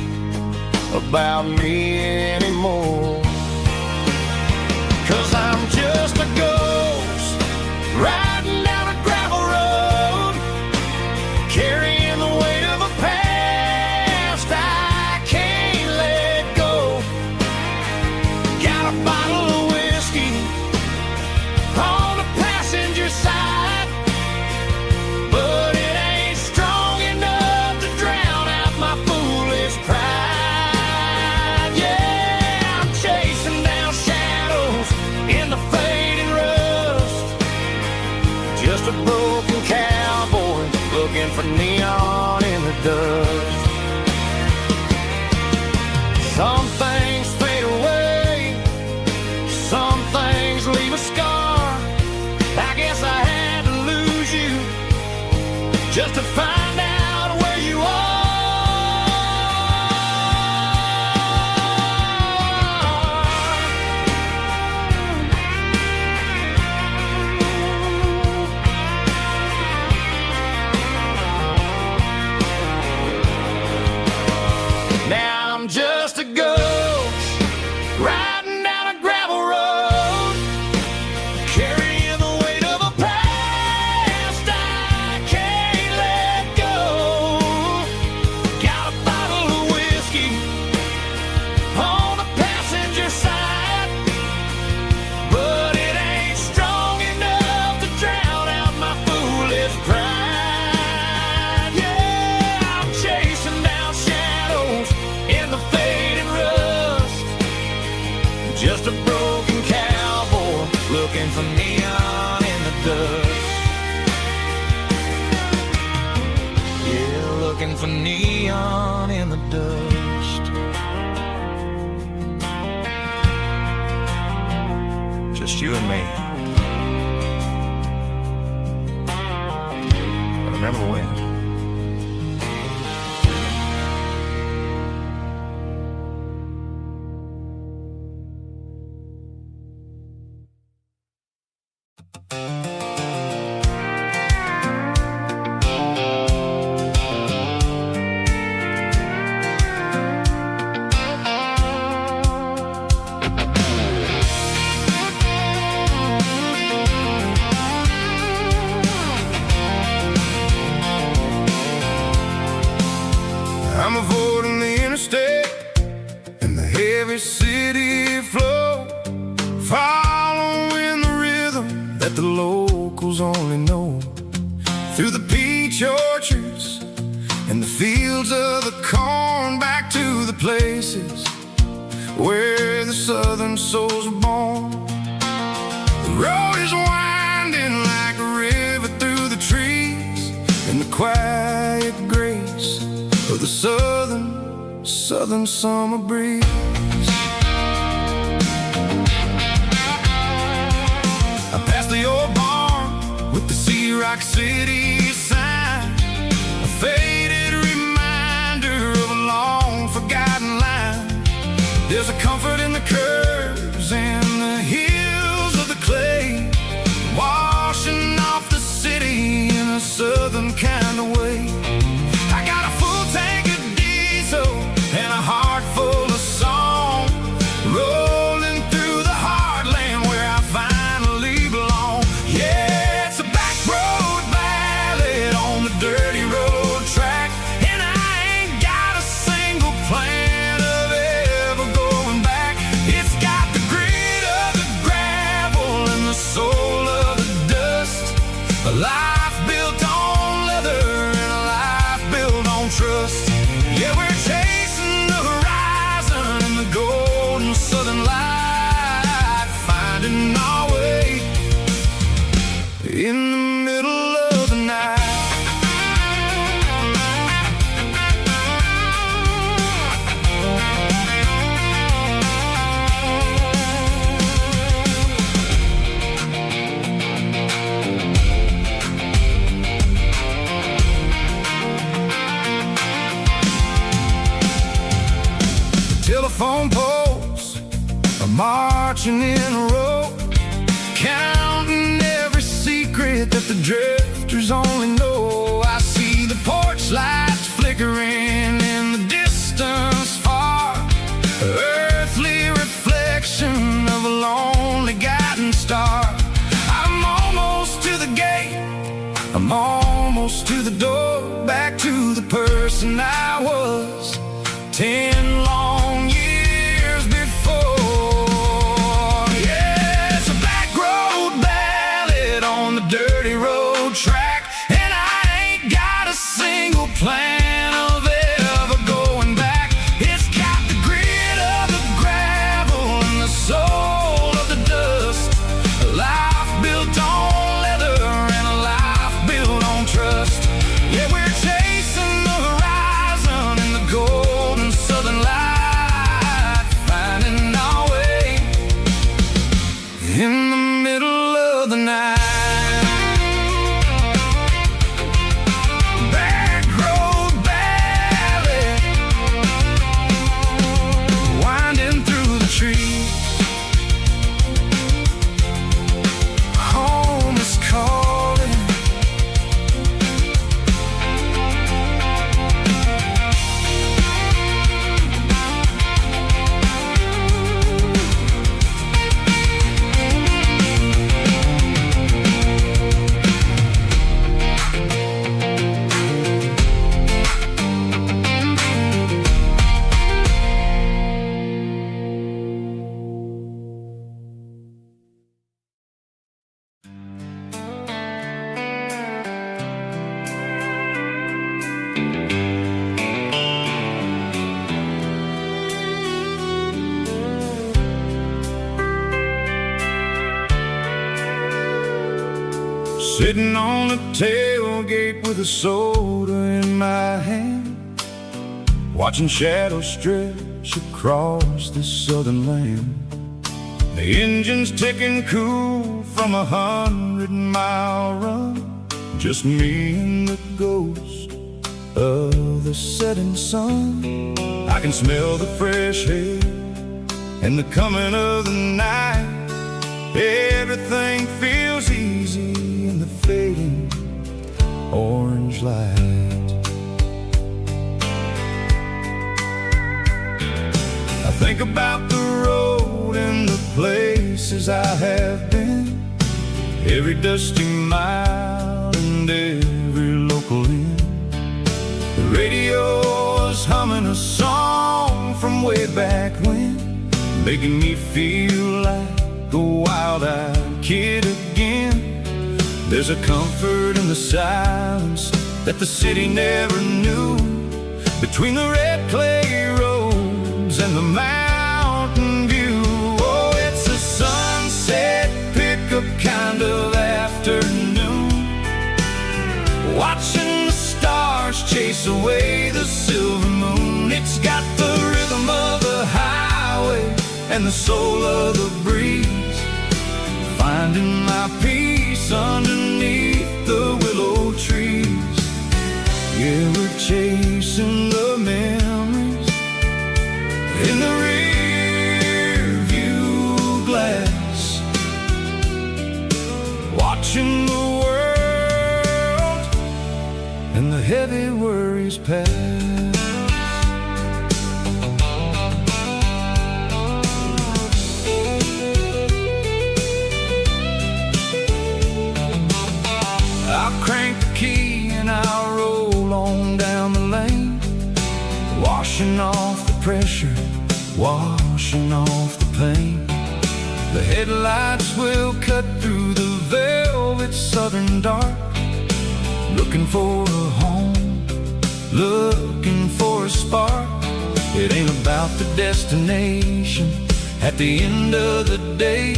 about me anymore. 'Cause I'm just a ghost riding down a gravel road, carrying the weight of a past I can't let go. Got a bottle of whiskey on the passenger side, but it ain't strong enough to drown out my foolish pride. Yeah, I'm just to find out where you are. Now I'm just a ghost riding down a gravel road, carrying the weight of a past I can't let go. Got a bottle of whiskey on the passenger side, but it ain't strong enough to drown out my foolish pride. Yeah, I'm chasing down shadows in the fading rust, just a broken cowboy looking for neon in the dust. Yeah, looking for neon in the dust. Just you and me. But remember when? I'm avoiding the interstate and the heavy city flow, following the rhythm that the locals only know. Through the peach orchards and the fields of the corn, back to the places where the southern souls are born. The road is winding like a river through the trees, and the quiet grace of the southern summer breeze. I passed the old barn with the Sea Rock City sign, a faded reminder of a long forgotten line. There's a comfort in the curves and the hills of the clay, washing off the city in a southern kind of way. I got a full tank of diesel and a heart full of song, rolling through the heartland where I finally belong. Yeah, it's a back road ballad on the dirty road track, and I ain't got a single plan of ever going back. It's got the grit of the gravel and the soul of the dust, a life built on leather and a life built on trust. Yeah, we're chasing the horizon in the golden southern light, finding our way in the middle of the night. Telephone poles are marching in a row, counting every secret that the drifters only know. I see the porch lights flickering in the distance far, earthly reflection of a lonely guiding star. I'm almost to the gate, I'm almost to the door, back to the person I was 10 long years before. Yeah, it's a back road ballad on the dirty road track, and I ain't got a single plan of ever going back. It's got the grit of the gravel and the soul of the dust, a life built on leather and a life built on trust. Yeah, we're chasing the horizon in the golden southern Sitting on the tailgate with a soda in my hand, watching shadows stretch across this southern land. The engine's ticking cool from 100-mile run, just me and the ghost of the setting sun. I can smell the fresh air and the coming of the night. Everything feels easy in the fading orange light. I think about the road and the places I have been, every dusty mile and every local inn. The radio is humming a song from way back when, making me feel like a wild-eyed kid again. There's a comfort in the silence that the city never knew, between the red clay roads and the mountain view. Oh, it's a sunset pickup kind of afternoon, watching the stars chase away the silver moon. It's got the rhythm of the highway and the soul of the breeze, finding my peace underneath the willow trees. Yeah, we're chasing the memories in the rear view glass, watching the world and the heavy worries pass. I'll crank the key and I'll roll on down the lane, washing off the pressure, washing off the pain. The headlights will cut through the velvet southern dark, looking for a home, looking for a spark. It ain't about the destination at the end of the day,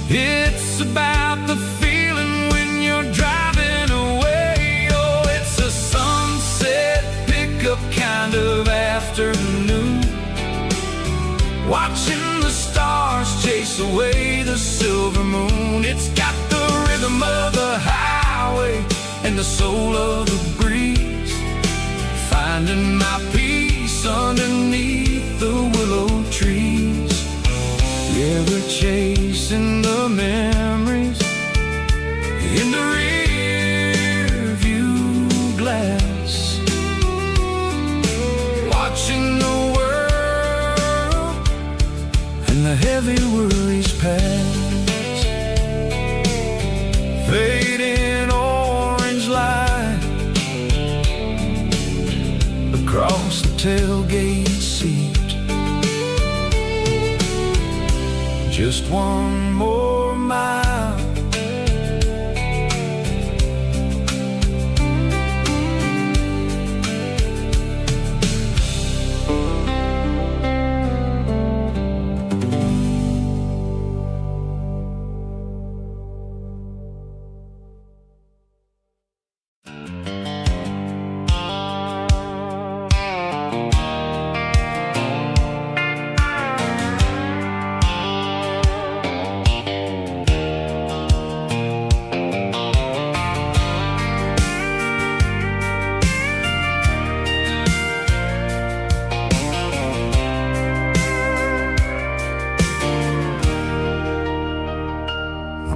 it's about the feeling when you're driving away. Oh, it's a sunset pickup kind of afternoon, watching the stars chase away the silver moon. It's got the rhythm of the highway and the soul of the breeze, finding my peace underneath the willow trees. Yeah, we're chasing the memories in the rear view glass, watching the world and the heavy worries pass. Fading orange light across the tailgate seat, just one more mile.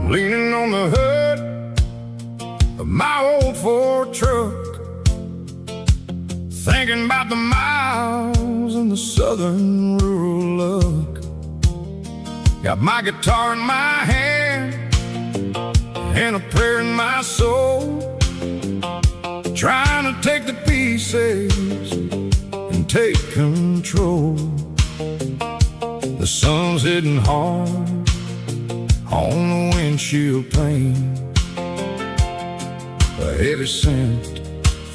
Leaning on the hood of my old Ford truck, thinking about the miles and the southern rural look. Got my guitar in my hand and a prayer in my soul, trying to take the pieces and take control. The sun's hitting hard on the windshield pane, a heavy scent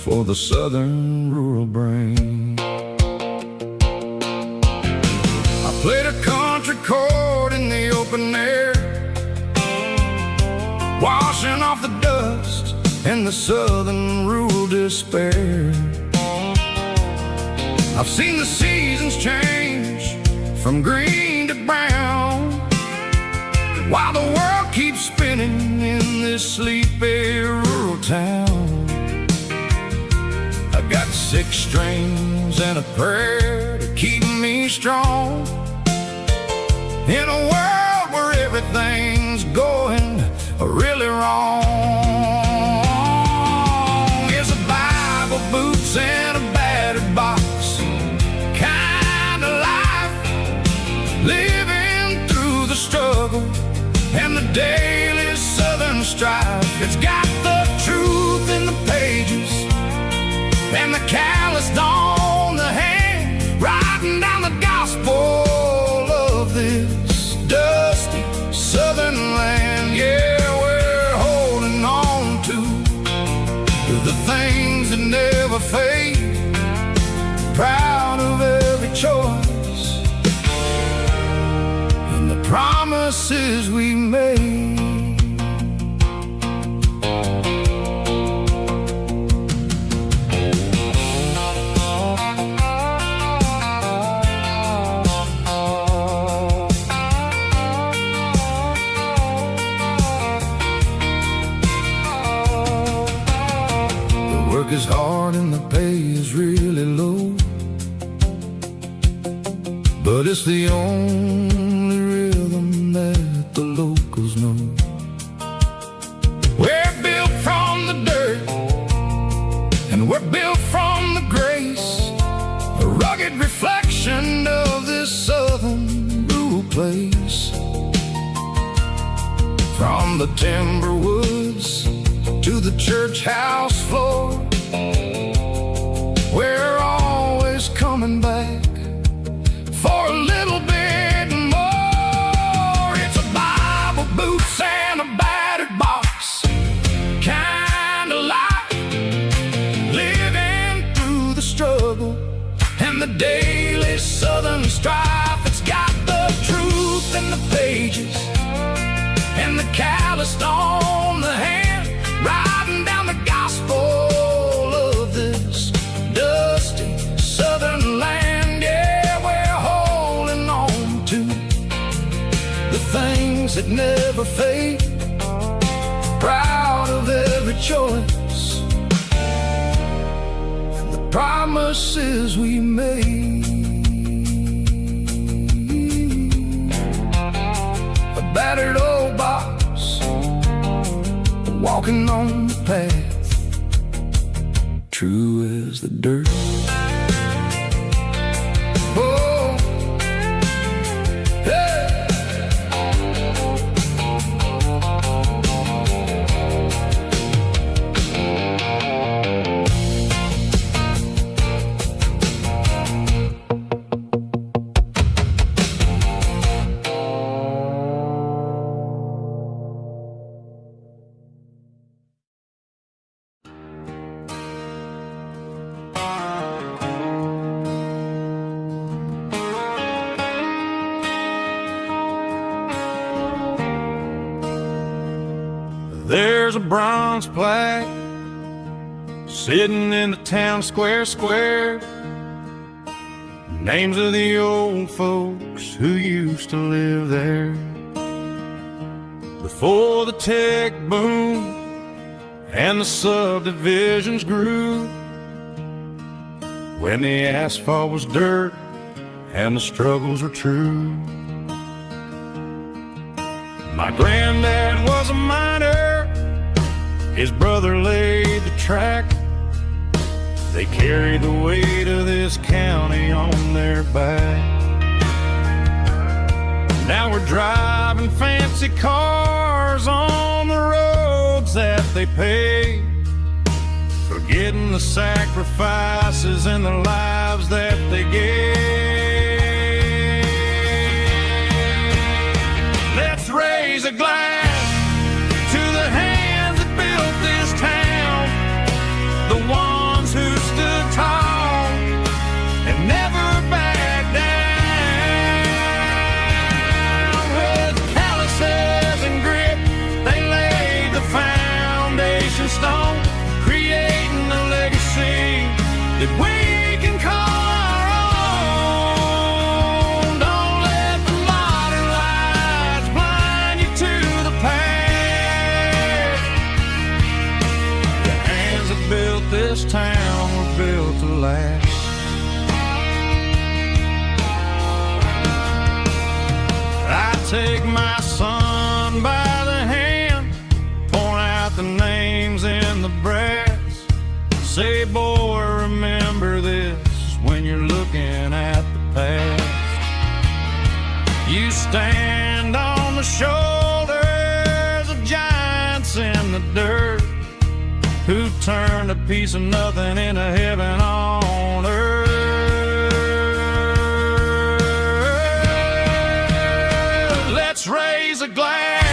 for the southern rural brain. I played a country chord in the open air, washing off the dust in the southern rural despair. I've seen the seasons change from green to brown, while the world keeps spinning in this sleepy rural town. I got 6 strings and a prayer to keep me strong in a world where everything's going really wrong. It's a Bible, boots, and a battered box kind of life, living through the struggle and the daily southern strife. It's got the truth in the pages and the calloused on the hand, writing down the gospel of this dusty southern land. Yeah, we're holding on to the things that never fade, proud of every choice and the promises we made. Work is hard and the pay is really low, but it's the only rhythm that the locals know. We're built from the dirt and we're built from the grace, a rugged reflection of this southern rural place. From the timber woods to the church house floor, we're always coming back for a little bit more. It's a Bible, boots, and a battered box kind of life, living through the struggle and the daily southern strife. It's got the truth in the pages and the calloused on the hand, writing down the gospel of this dusty southern land. Yeah, we're holding on to the things that never fade, proud of every choice and the promises we made. A battered old box, walking on the path, true as the dirt. Oh, hey. There's a bronze plaque sitting in the town square. Names of the old folks who used to live there before the tech boom and the subdivisions grew, when the asphalt was dirt and the struggles were true. My granddad was a miner, his brother laid the track. They carried the weight of this county on their back. Now we're driving fancy cars on the roads that they paved, forgetting the sacrifices and the lives that they gave. Let's raise a glass to the hands that built this town, the ones who stood tall and never backed down. With calluses and grit, they laid the foundation stone that we can call our own. Don't let the modern lights blind you to the past. The hands that built this town were built to last. I take my son by the hand, point out the names in the brass. Say, boy, remember this when you're looking at the past. You stand on the shoulders of giants in the dirt, who turned a piece of nothing into heaven on earth. Let's raise a glass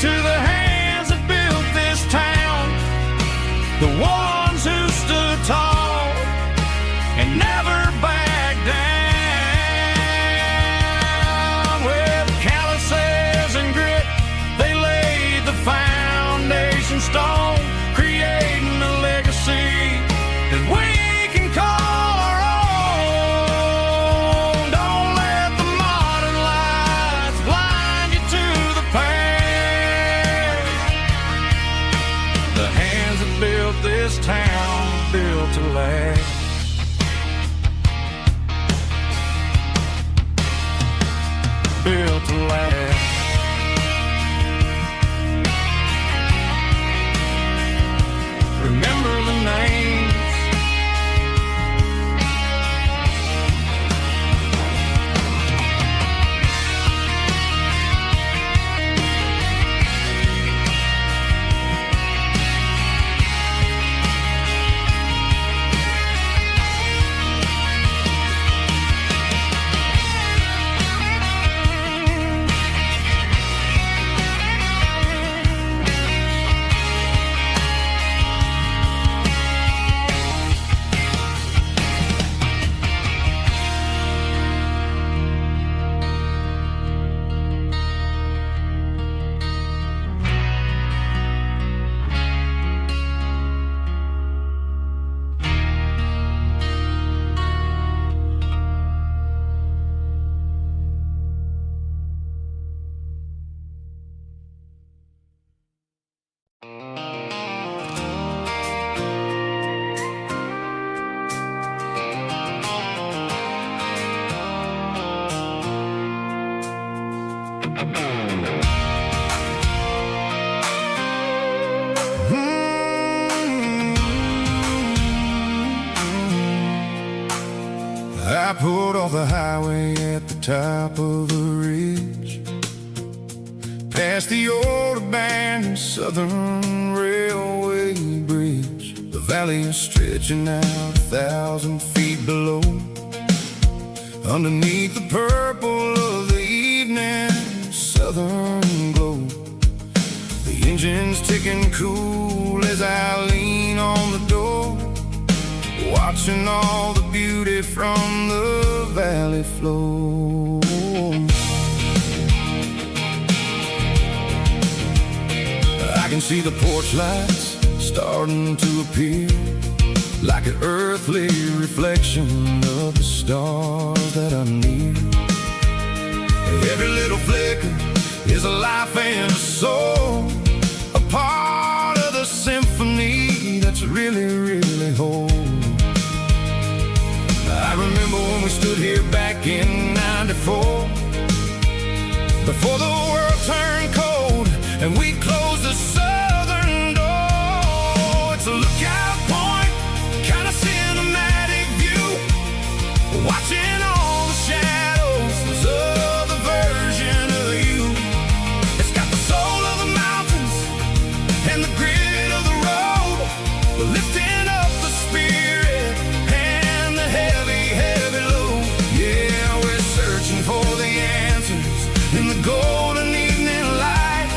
to the hands that built this town, the ones who stood tall and never backed down. With calluses and grit, they laid the foundation stone, creating a legacy that we can call our own. Don't let the modern lights blind you to the past. The hands that built this town built to last. Built to last. Remember the names. I pulled off the highway at the top of the ridge, past the old abandoned Southern Railway bridge. The valley is stretching out 1,000 feet below, underneath the purple of the evening southern glow. The engine's ticking cool as I lean on the door, watching all the beauty from the valley flow. I can see the porch lights starting to appear, like an earthly reflection of the stars that are near. Every little flicker is a life and a soul, a part of the symphony that's really, really whole. I remember when we stood here back in '94, before the world turned cold and we closed the southern door. It's a lookout point, kind of cinematic view, watching all the shadows of the version of you. It's got the soul of the mountains and the grit of the road, lifting up the spirit and the heavy, heavy load. Yeah, we're searching for the answers in the golden evening light,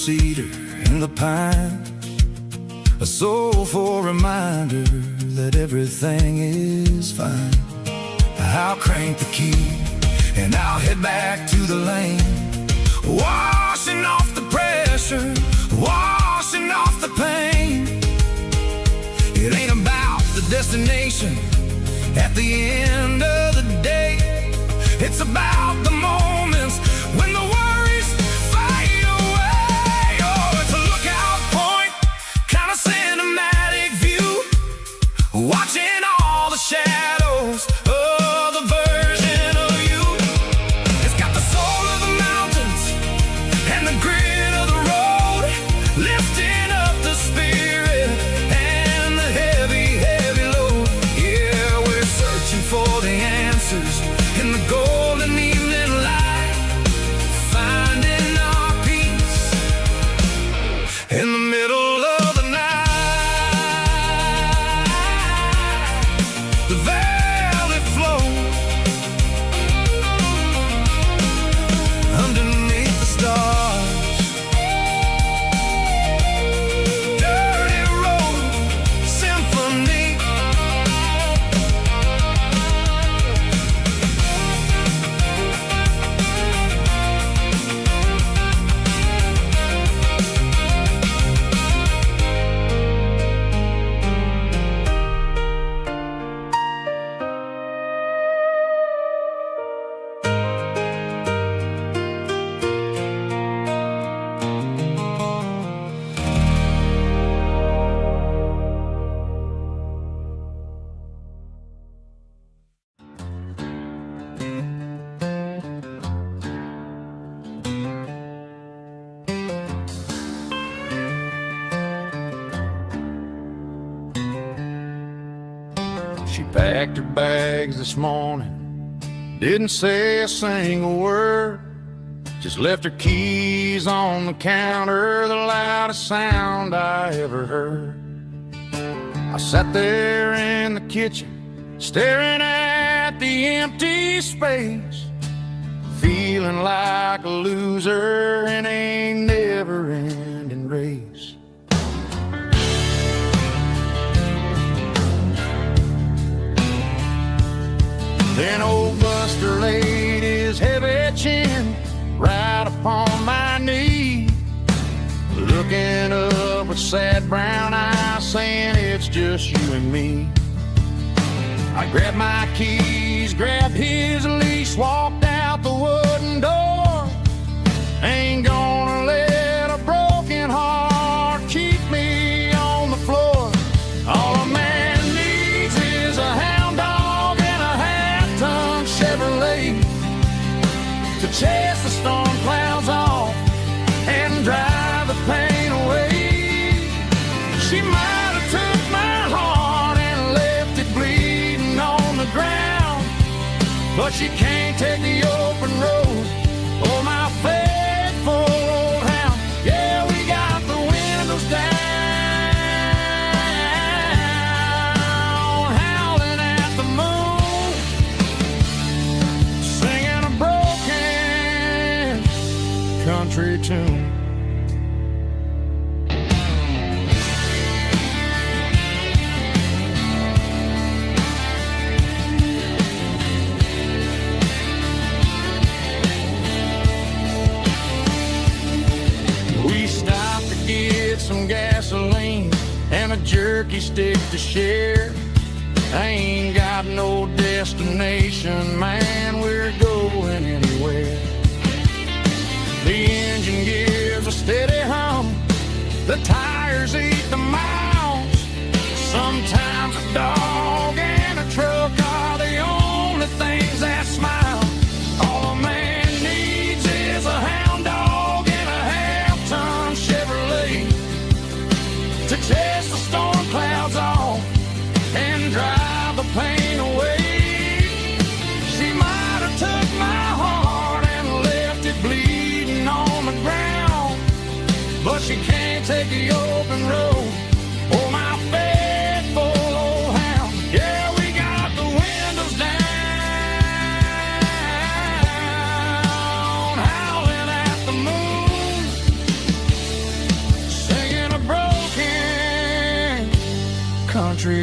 cedar and the pine, a soulful reminder that everything is fine. I'll crank the key and I'll head back to the lane, washing off the pressure, washing off the pain. It ain't about the destination at the end of the day. It's about the moments when the worries fade away. Oh, it's a lookout point, kind of cinematic view, watching all the shadows of the version of you. It's got the soul of the mountains and the grit of the road, lifting up the spirit and the heavy, heavy load. Yeah, we're searching for the answers in the golden evening light, finding our peace in the middle of the night. The velvet flow underneath the stars, dirty road symphony. She packed her bags this morning, didn't say a single word, just left her keys on the counter, the loudest sound I ever heard. I sat there in the kitchen, staring at the empty space, feeling like a loser in a never-ending race. Then old Buster laid his heavy chin right upon my knee, looking up with sad brown eyes, saying it's just you and me. I grabbed my keys, grabbed his leash, walked out the wooden door. Ain't gonna let a broken heart keep me on the floor. All a man needs is a hound dog and a half-ton Chevrolet to chase the storm clouds off and drive the pain away. She might have took my heart and left it bleeding on the ground, but she can't take the open road or my faithful old hound. Yeah, we got the windows down, howling at the moon, singing a broken country tune. We stopped to get some gasoline and a jerky stick to share. I ain't got no destination, man, we're going anywhere. The engine gives a steady hum, the tires eat the miles. Sometimes a dog and a truck are the only things that smile. All a man needs is a hound dog and a half-ton Chevrolet to chase the storm clouds off and drive the pain away. She might have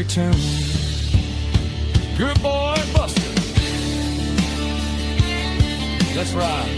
very tune. Good boy, Buster. Let's ride.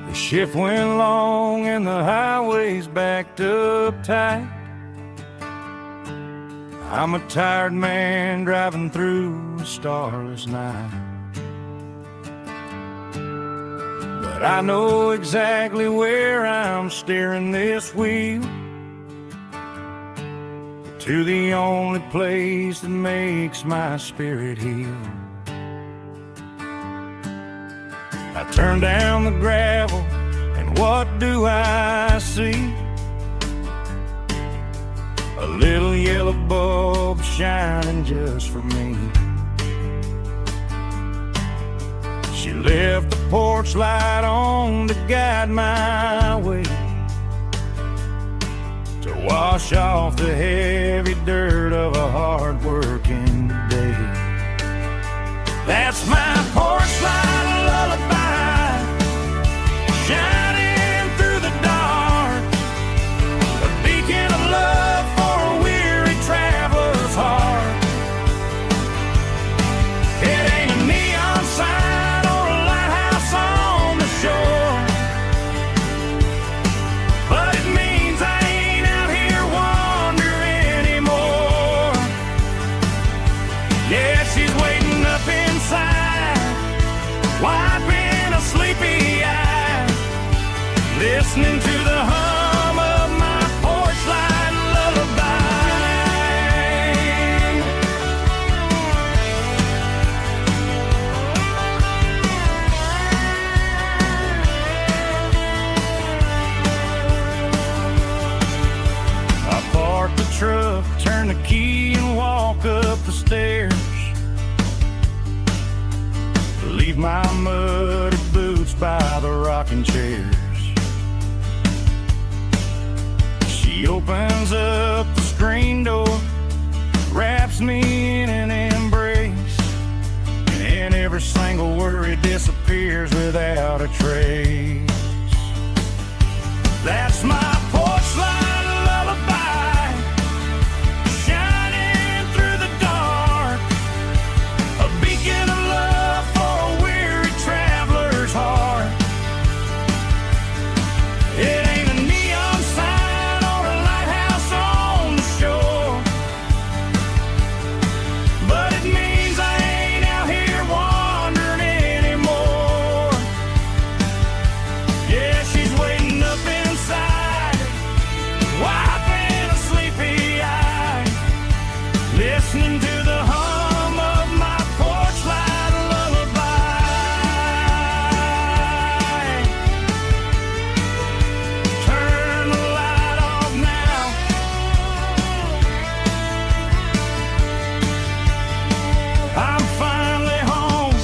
The shift went long and the highway's backed up tight. I'm a tired man driving through a starless night. But I know exactly where I'm steering this wheel, to the only place that makes my spirit heal. I turn down the gravel, and what do I see? A little yellow bulb shining just for me. She left the porch light on to guide my way, to wash off the heavy dirt of a hard-working day. That's my porch light lullaby, shining through the dark, a beacon of love for a weary traveler's heart. It ain't a neon sign or a lighthouse on the shore, but it means I ain't out here wandering anymore. Yeah, she's waiting up inside, wiping a sleepy eye, listening to the hum of my porch light lullaby. I park the truck, turn the key and walk up the stairs, leave my muddy boots by the rocking chairs. She opens up the screen door, wraps me in an embrace, and every single worry disappears without a trace. That's my porch light lullaby, shining through the dark, a beacon of love for a weary traveler's heart. It ain't a neon sign or a lighthouse on the shore, but it means I ain't out here wandering anymore. Yeah, she's waiting up inside, wiping a sleepy eye, listening to the hum of my porch light lullaby. Turn the light off now, I'm finally home.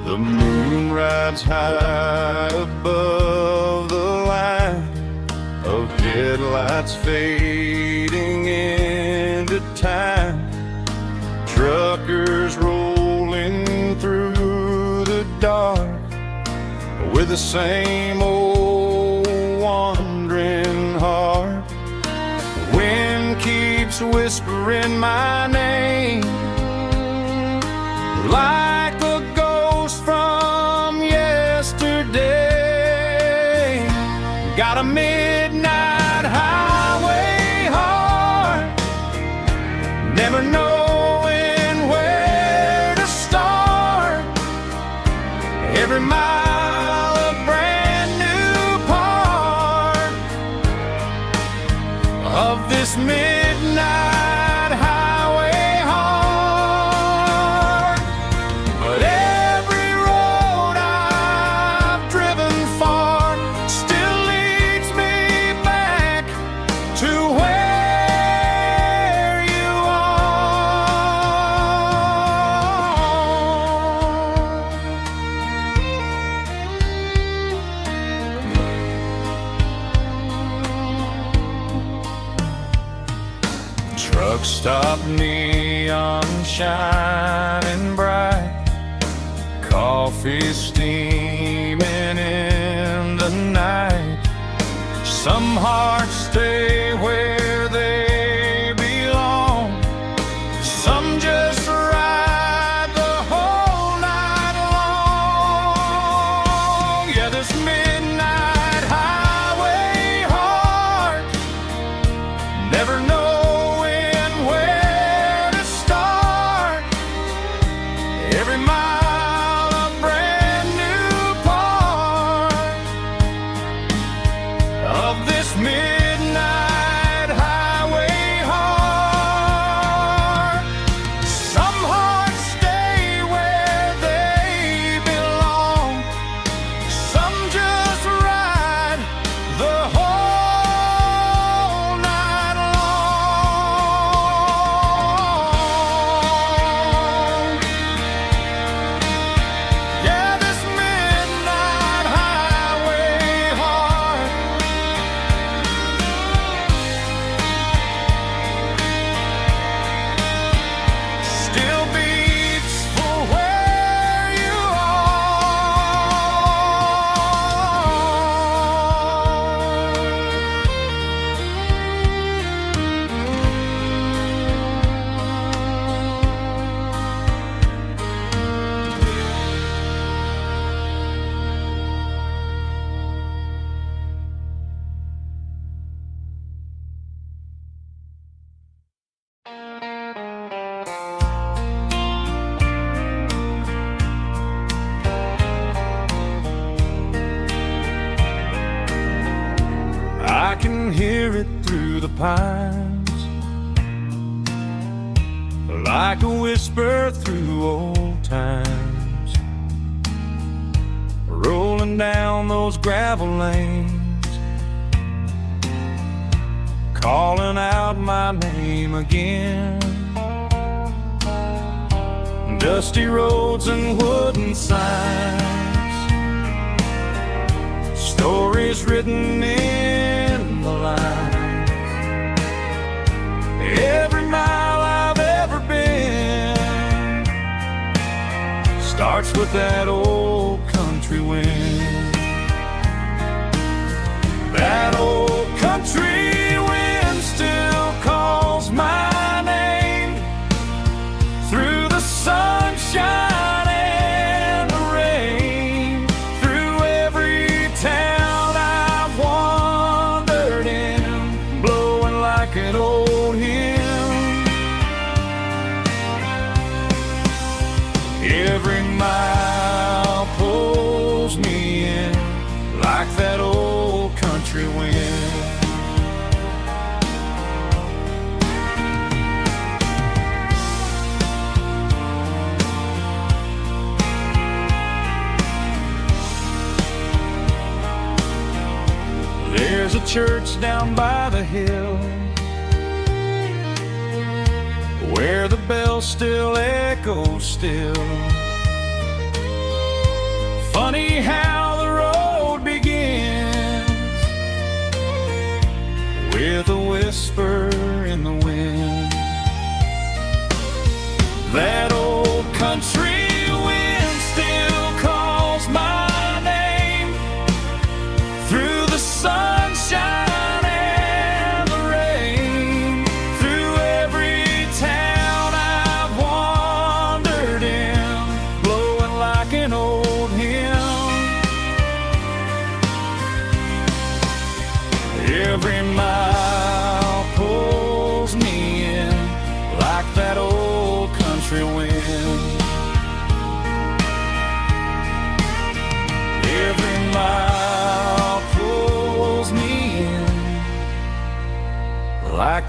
The moon rides high above the line of headlights fading into time. Truckers rolling through the dark with the same old wandering heart. The wind keeps whispering my name like a ghost from yesterday. this midnight highway heart. But every road I've driven far still leads me back to where you are. Truck stop, neon shining bright, coffee steaming in the night. Some hearts stay where they belong, some just ride the whole night long. Yeah, this midnight highway heart, never knowing where to start. Every mile a brand new part of this midnight highway heart. Some hearts stay where they belong, some just ride the whole night long. Yeah, this midnight highway heart still beats for where you I can hear it through the pines, like a whisper through old times, rolling down those gravel lanes, calling out my name again. Dusty roads and wooden signs, stories written in the lines. Every mile I've ever been starts with that old country wind. That old country wind still calls my name through the sunshine and the rain, through every town I've wandered in, blowing like an old hymn. Every mile pulls me in like that old country wind. There's a church down by the hill where the bells still echo still. Funny how the road begins with a whisper in the wind. That old country wind still calls my name through the sunshine and the rain, through every town I've wandered in, blowing like an old hymn. Every mile pulls me in like that old country wind.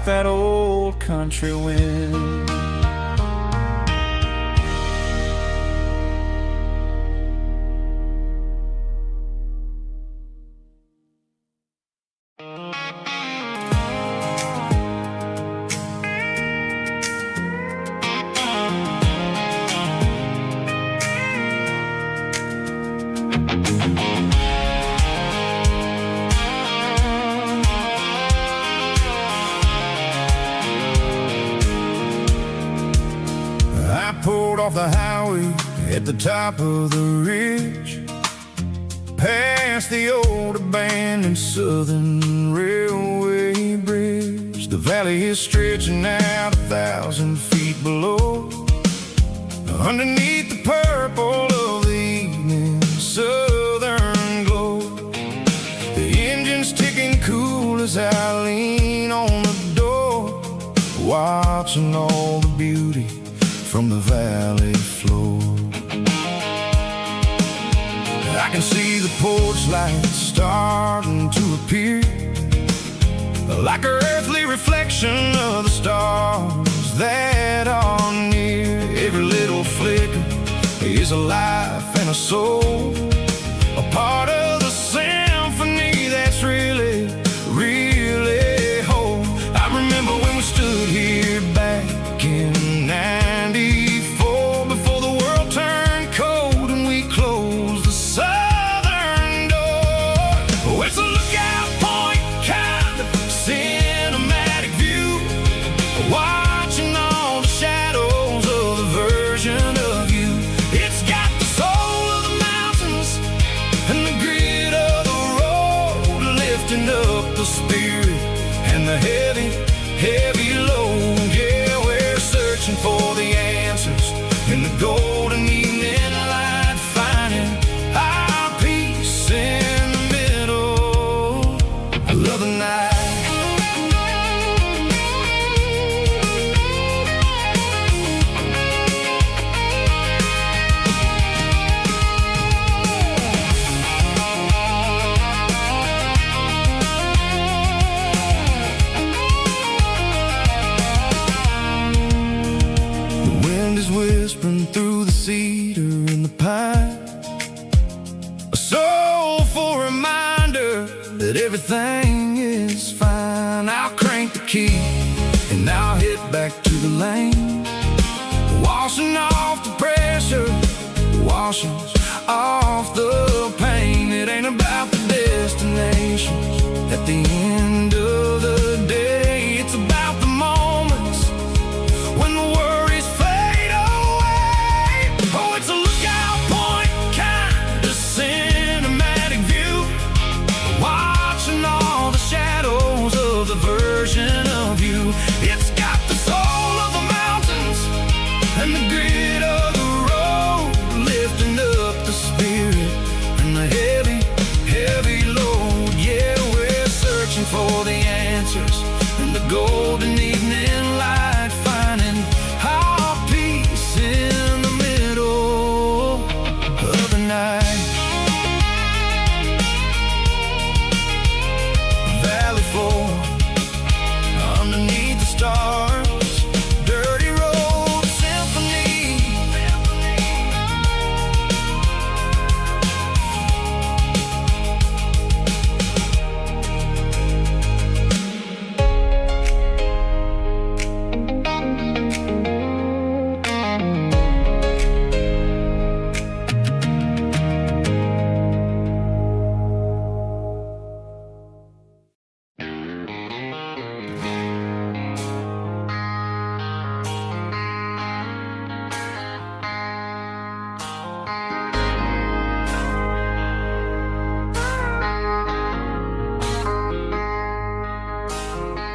that old country wind. Pulled off the highway at the top of the ridge, past the old abandoned Southern Railway bridge. The valley is stretching out 1,000 feet below, underneath the purple of the evening southern glow. The engine's ticking cool as I lean on the door, watching all the beauty from the valley floor. I can see the porch lights starting to appear, like an earthly reflection of the stars that are near. Every little flicker is a life and a soul, a part of the symphony that's really, really whole. I remember when we stood here back in '94, before the world turned cold and we closed the southern door. Oh, it's a lookout point, kind of cinematic view, watching all the shadows of the version of you. It's got the soul of the mountains and the grit of the road, lifting up the spirit and the heavy, heavy load. Yeah, we're searching for the answers in the golden evening light, finding our peace in the middle of the night. The wind is whispering through the cedar and the pine, a soulful reminder that everything is fine. I'll crank the key and I'll hit back to the lane, washing off the pressure, washing off the pain. It ain't about the destinations at the end of the day, it's about the moments when the worries fade away. Oh, it's a lookout point, kind of cinematic view, watching all the shadows of the version of you. It's got the soul of the mountains and the grit of the road, lifting up the spirit and the heavy, heavy load. Yeah, we're searching for the answers in the golden evening light, finding our peace in the middle of the night. Valley floor, underneath the stars, dirty road symphony.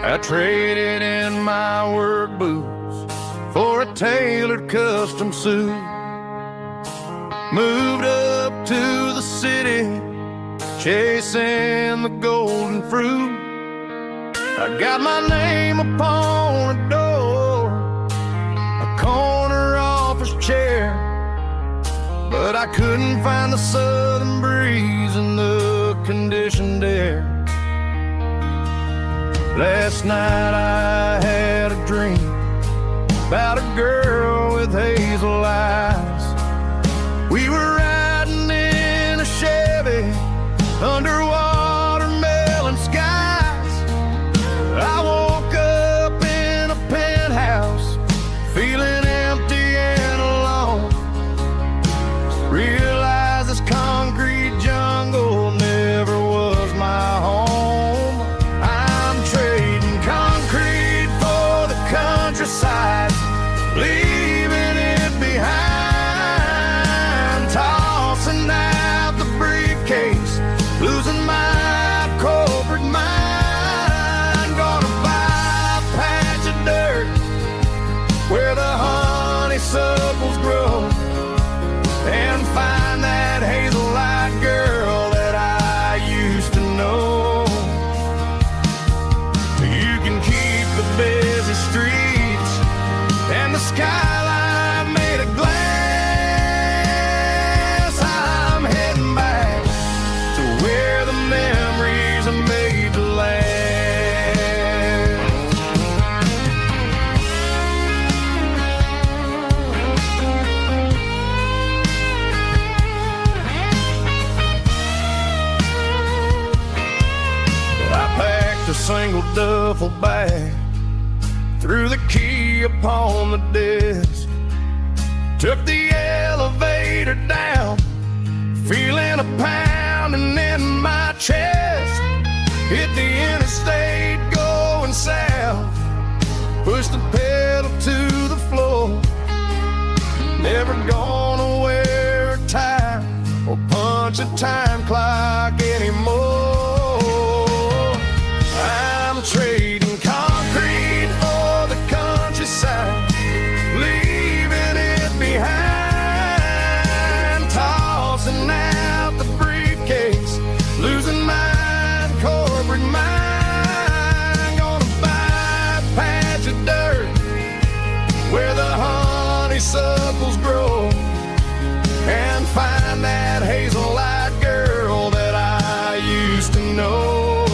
I traded in my work boots for a tailored custom suit, moved up to the city, chasing the golden fruit. I got my name upon a door, a corner office chair, but I couldn't find the southern breeze in the conditioned air. Last night I had a dream about a girl with hazel eyes. We were riding in a Chevy under watermelon skies. I woke up in a penthouse feeling empty and alone. Realized this concrete jungle never was my home. I'm trading concrete for the countryside, leaving it behind, tossing out the briefcase, losing my corporate mind. Gonna buy a patch of dirt where the honeysuckles grow and find that hazel-eyed girl that I used to know. You can keep the busy streets and the skyline made of glass. I'm heading back to where the memories are made to last. I packed a single duffel bag, threw the key upon the desk, took the elevator down, feeling a pounding in my chest. Hit the interstate going south, pushed the pedal to the floor. Never gonna wear a tie or punch a time clock anymore. I'm trading concrete for the countryside, leaving it behind, tossing out the briefcase, losing my corporate mind. Gonna buy a patch of dirt where the honeysuckles grow and find that hazel-eyed girl that I used to know.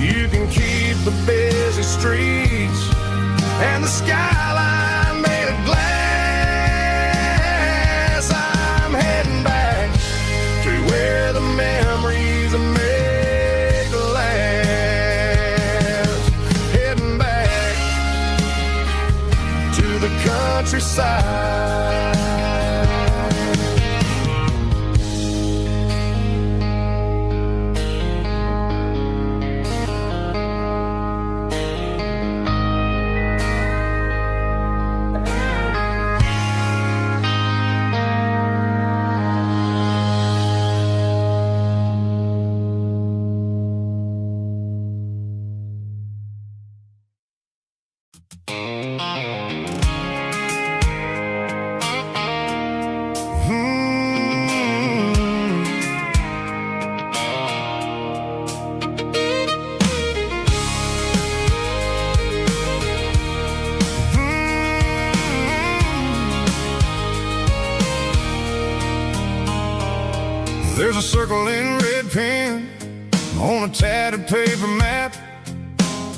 You can keep the busy streets and the skyline made of glass. I'm heading back to where the memories are made to last. Heading back to the countryside. There's a circle in red pen on a tattered paper map,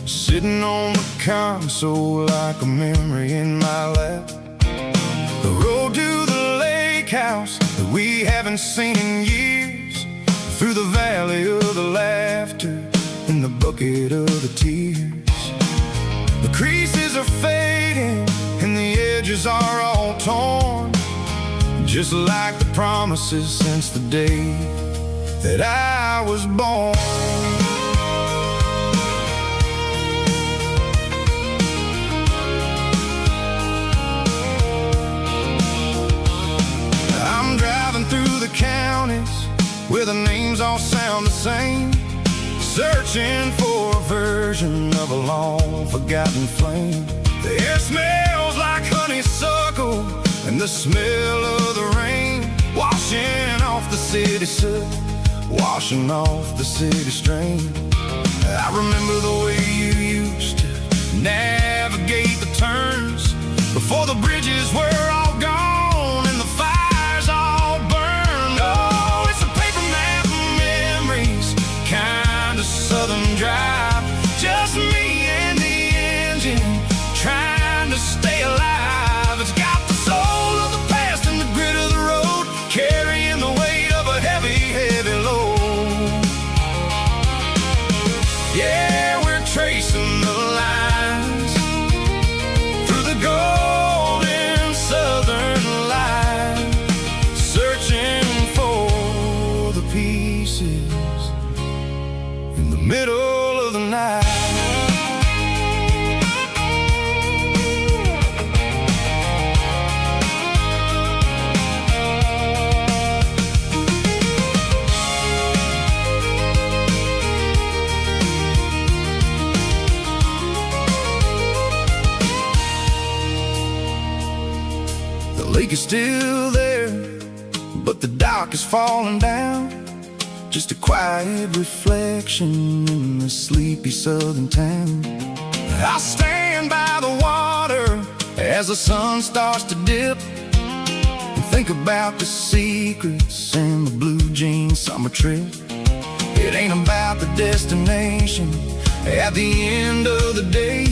sitting on the console like a memory in my lap. The road to the lake house that we haven't seen in years, through the valley of the laughter and the bucket of the tears. The creases are fading and the edges are all torn, just like the promises since the day that I was born. I'm driving through the counties where the names all sound the same, searching for a version of a long forgotten flame. The air smells like honeysuckle and the smell of the rain, washing off the city soot, washing off the city strain. I remember the way you used to navigate the turns before the bridges were all gone and the fires all burned. Oh, it's a paper map of memories, kind of southern dry. lake is still there, but the dock is falling down. Just a quiet reflection in the sleepy southern town. I stand by the water as the sun starts to dip, and think about the secrets and the blue jean summer trip. It ain't about the destination at the end of the day.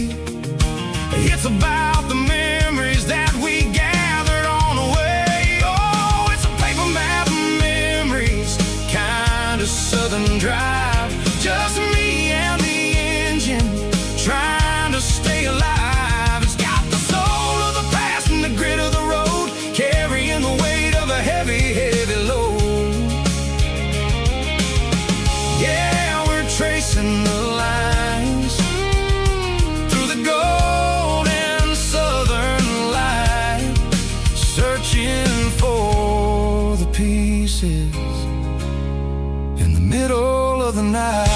It's about the memories that we gathered on the way. Oh, it's a paper map of memories, kind of southern drive. Just me and the engine, trying to stay alive. It's got the soul of the past and the grit of the road, carrying the weight of a heavy, heavy load. Yeah, we're tracing the lines through the golden southern light, searching for the pieces in the middle of the night.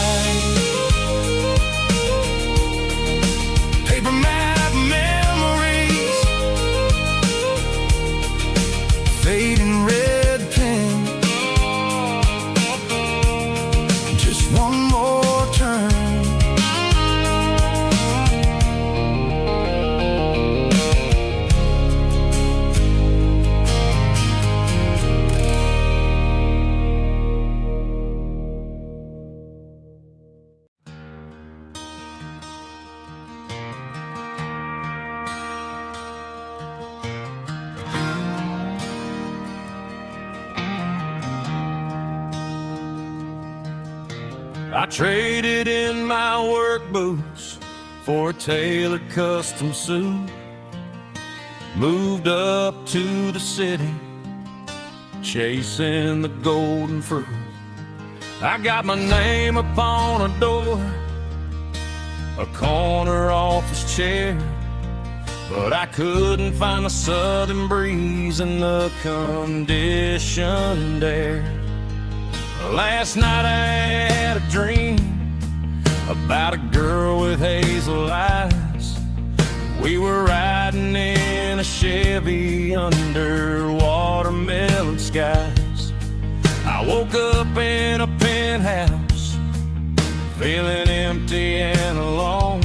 Paper map memories, fading red pen, just one more turn. I traded in my work boots for a tailored custom suit. Moved up to the city, chasing the golden fruit. I got my name upon a door, a corner office chair, but I couldn't find the southern breeze in the conditioned air. Last night I had a dream about a girl with hazel eyes. We were riding in a Chevy under watermelon skies. I woke up in a penthouse, feeling empty and alone.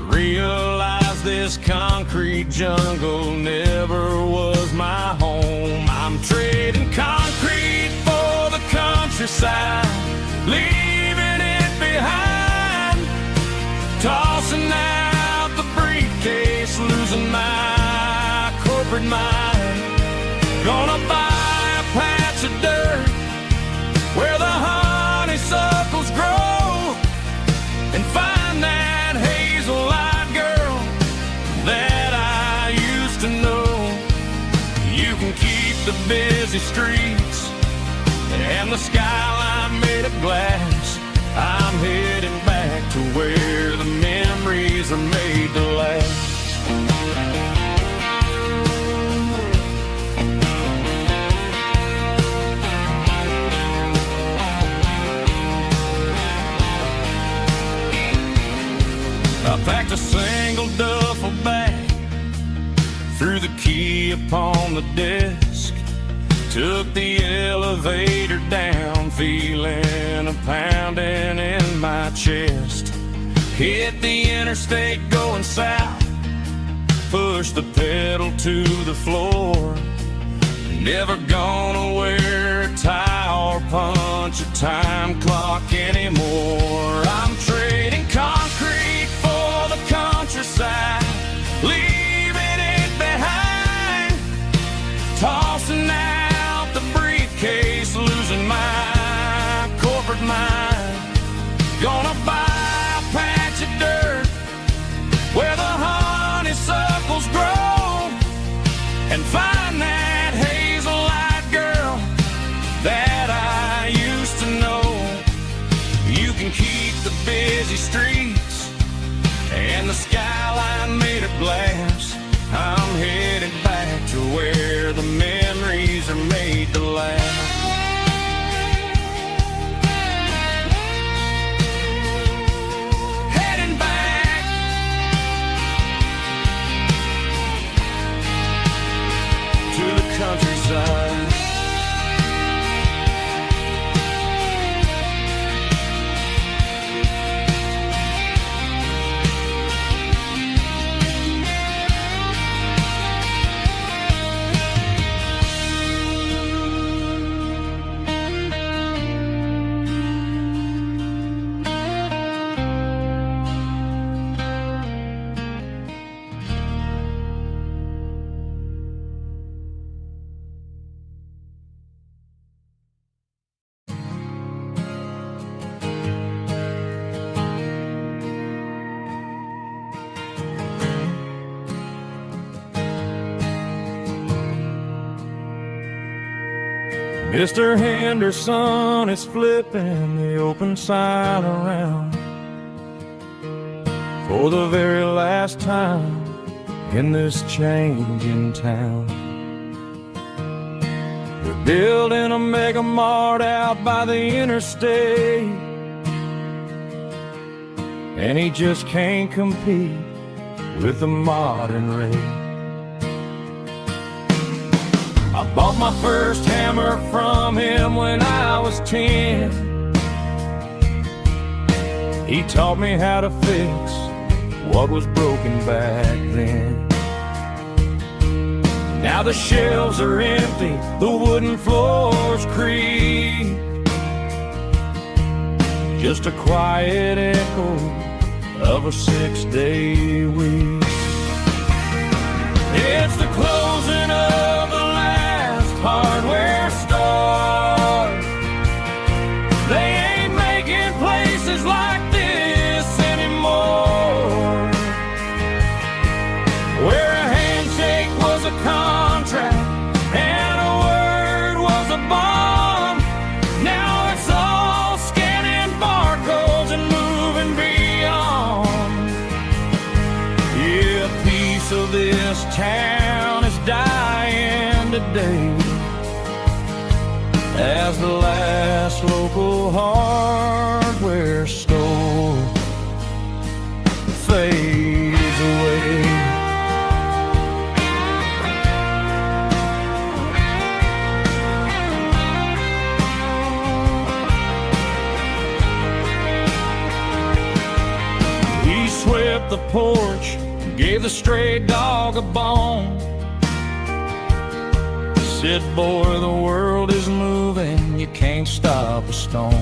Realized this concrete jungle never was my home. I'm trading concrete for the countryside, leaving it behind, tossing out the briefcase, losing my corporate mind. Gonna buy a patch of dirt where the honeysuckles grow, and find that hazel-eyed girl that I used to know. You can keep the busy streets and the skyline made of glass. I'm heading back to where the memories are made to last. I packed a single duffel bag, threw the key upon the desk, took the elevator down, feeling a pounding in my chest. Hit the interstate going south, pushed the pedal to the floor. Never gonna wear a tie or punch a time clock anymore. I'm trading concrete for the countryside, leaving it behind, tossing out the briefcase, losing my corporate mind. Gonna buy a patch of dirt where the honeysuckles grow, and find that hazel-eyed girl that I used to know. You can keep the busy streets and the skyline made of glass. I'm headed back to where the memories are made to last. Mr. Henderson is flipping the open sign around for the very last time in this changing town. They're building a mega mart out by the interstate, and he just can't compete with the modern rate. I bought my first hammer from him when I was 10. He taught me how to fix what was broken back then. Now the shelves are empty, the wooden floors creak, just a quiet echo of a 6-day week. It's the closing of the last hardware store. They ain't making places like this anymore, where a handshake was a contract and a word was a bond. Now it's all scanning barcodes and moving beyond. Yeah, a piece of this town is dying today as the last local hardware store fades away. He swept the porch, gave the stray dog a bone, said, boy, the world is moving, you can't stop a stone.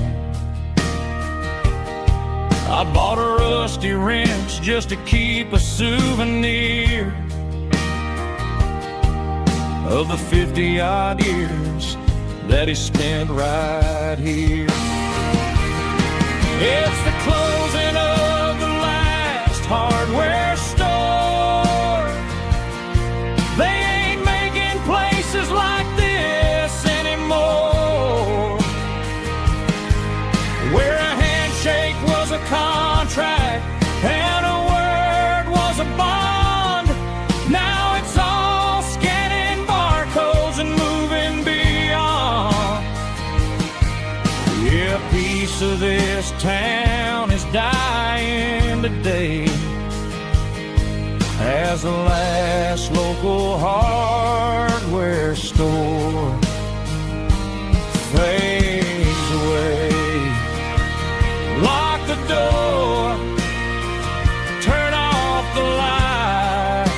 I bought a rusty wrench just to keep a souvenir of the 50-odd years that he spent right here. It's the closing of the last hardware store. They ain't making places like this anymore, where a handshake was a contract and a word was a bond. Now it's all scanning barcodes and moving beyond. Yeah, a piece of this town is dying today as the last local hardware store fades away. Lock the door, turn off the light.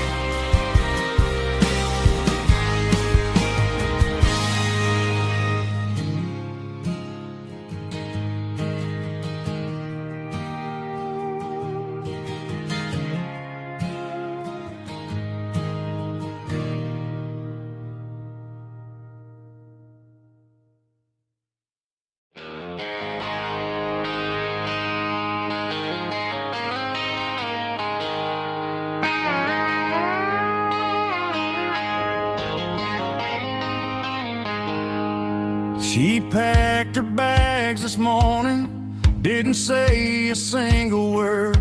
She packed her bags this morning, didn't say a single word,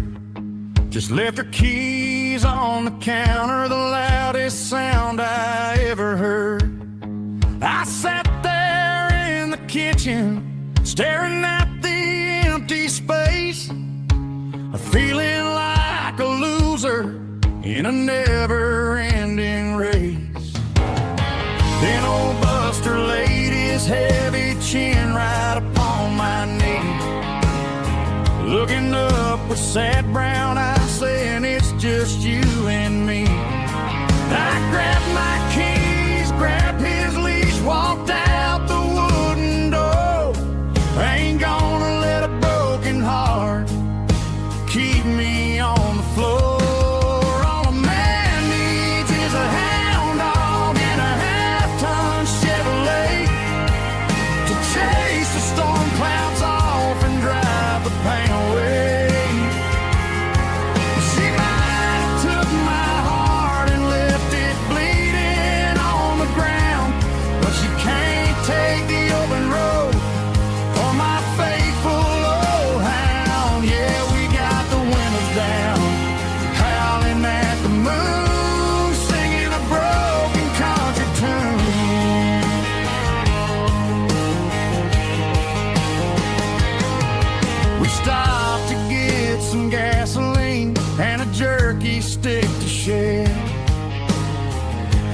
just left her keys on the counter, the loudest sound I ever heard. I sat there in the kitchen, staring at the empty space, feeling like a loser in a never-ending race. Then old Buster laid his heavy chin right upon my knee, looking up with sad brown eyes, saying it's just you and me. I grabbed my keys, grabbed his leash, walked out the wooden door. I ain't gonna let a broken heart keep me on the floor. All a man needs is a hound dog and a half-ton Chevrolet to chase the storm clouds off and drive the pain away. She might have took my heart and left it bleeding. stick to share.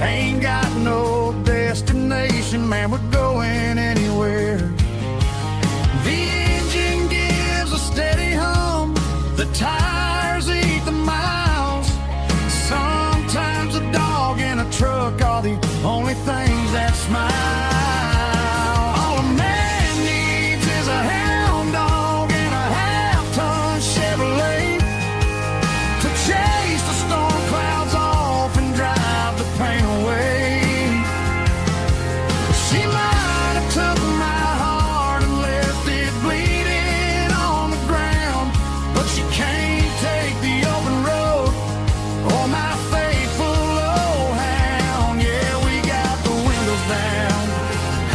Ain't got no destination, man, we're going anywhere. The engine gives a steady hum, the tires eat the miles. Sometimes a dog in a truck are the only things that smile. All a man needs is a hound dog and a half-ton Chevrolet to chase the storm clouds off and drive the pain away. She might have took my heart and left it bleeding on the ground, but she can't take the open road or my faithful old hound. Yeah, we got the windows down,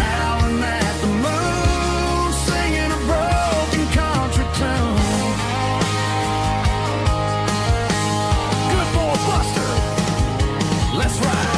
howling at the moon, singing a broken country tune. Good boy Buster, let's ride.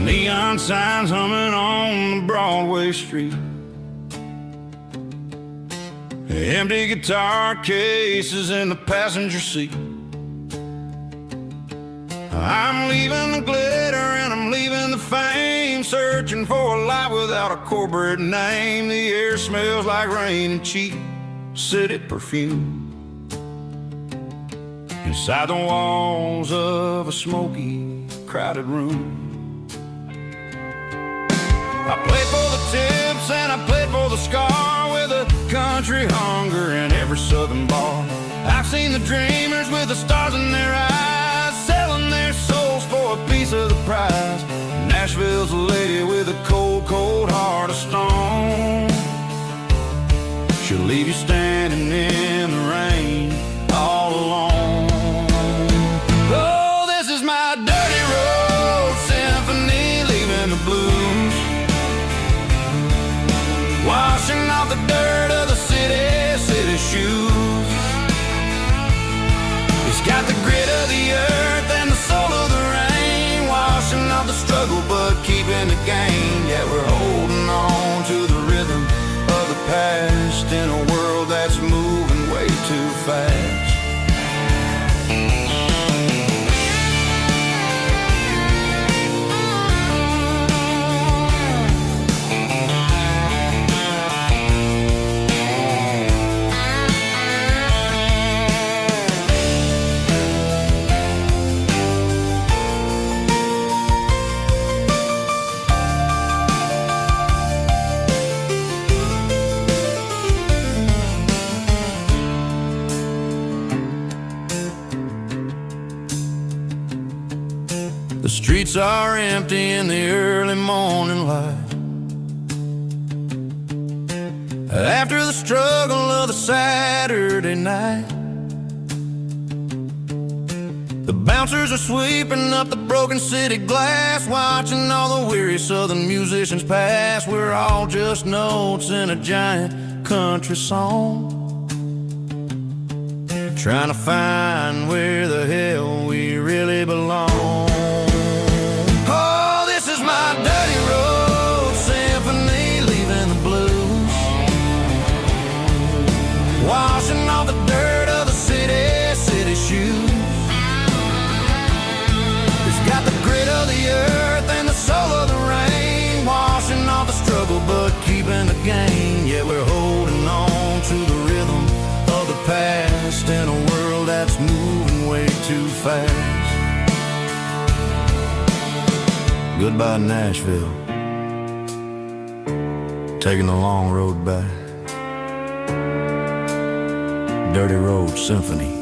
Neon signs humming on the Broadway street, empty guitar cases in the passenger seat. I'm leaving the glitter and I'm leaving the fame, searching for a life without a corporate name. The air smells like rain and cheap city perfume inside the walls of a smoky, crowded room. I played for the tips and I played for the scar, with a country hunger in every southern bar. I've seen the dreamers with the stars in their eyes, selling their souls for a piece of the prize. Nashville's a lady with a cold, cold heart of stone. She'll leave you standing in the rain all alone. Oh, this is my dirty road symphony, leaving the blues, washing off the dirt of the city shoes. It's got the grit of the earth and the soul of the rain, washing off the struggle but keeping the gain. Yeah, we're holding on to the rhythm of the past in a world that's moving way too fast. The streets are empty in the early morning light, after the struggle of the Saturday night. The bouncers are sweeping up the broken city glass, watching all the weary southern musicians pass. We're all just notes in a giant country song, trying to find where the hell we really belong. Washing off the dirt of the city shoes. It's got the grit of the earth and the soul of the rain, washing off the struggle but keeping the gain. Yeah, we're holding on to the rhythm of the past in a world that's moving way too fast. Goodbye, Nashville. taking the long road back. Dirty Road Symphony.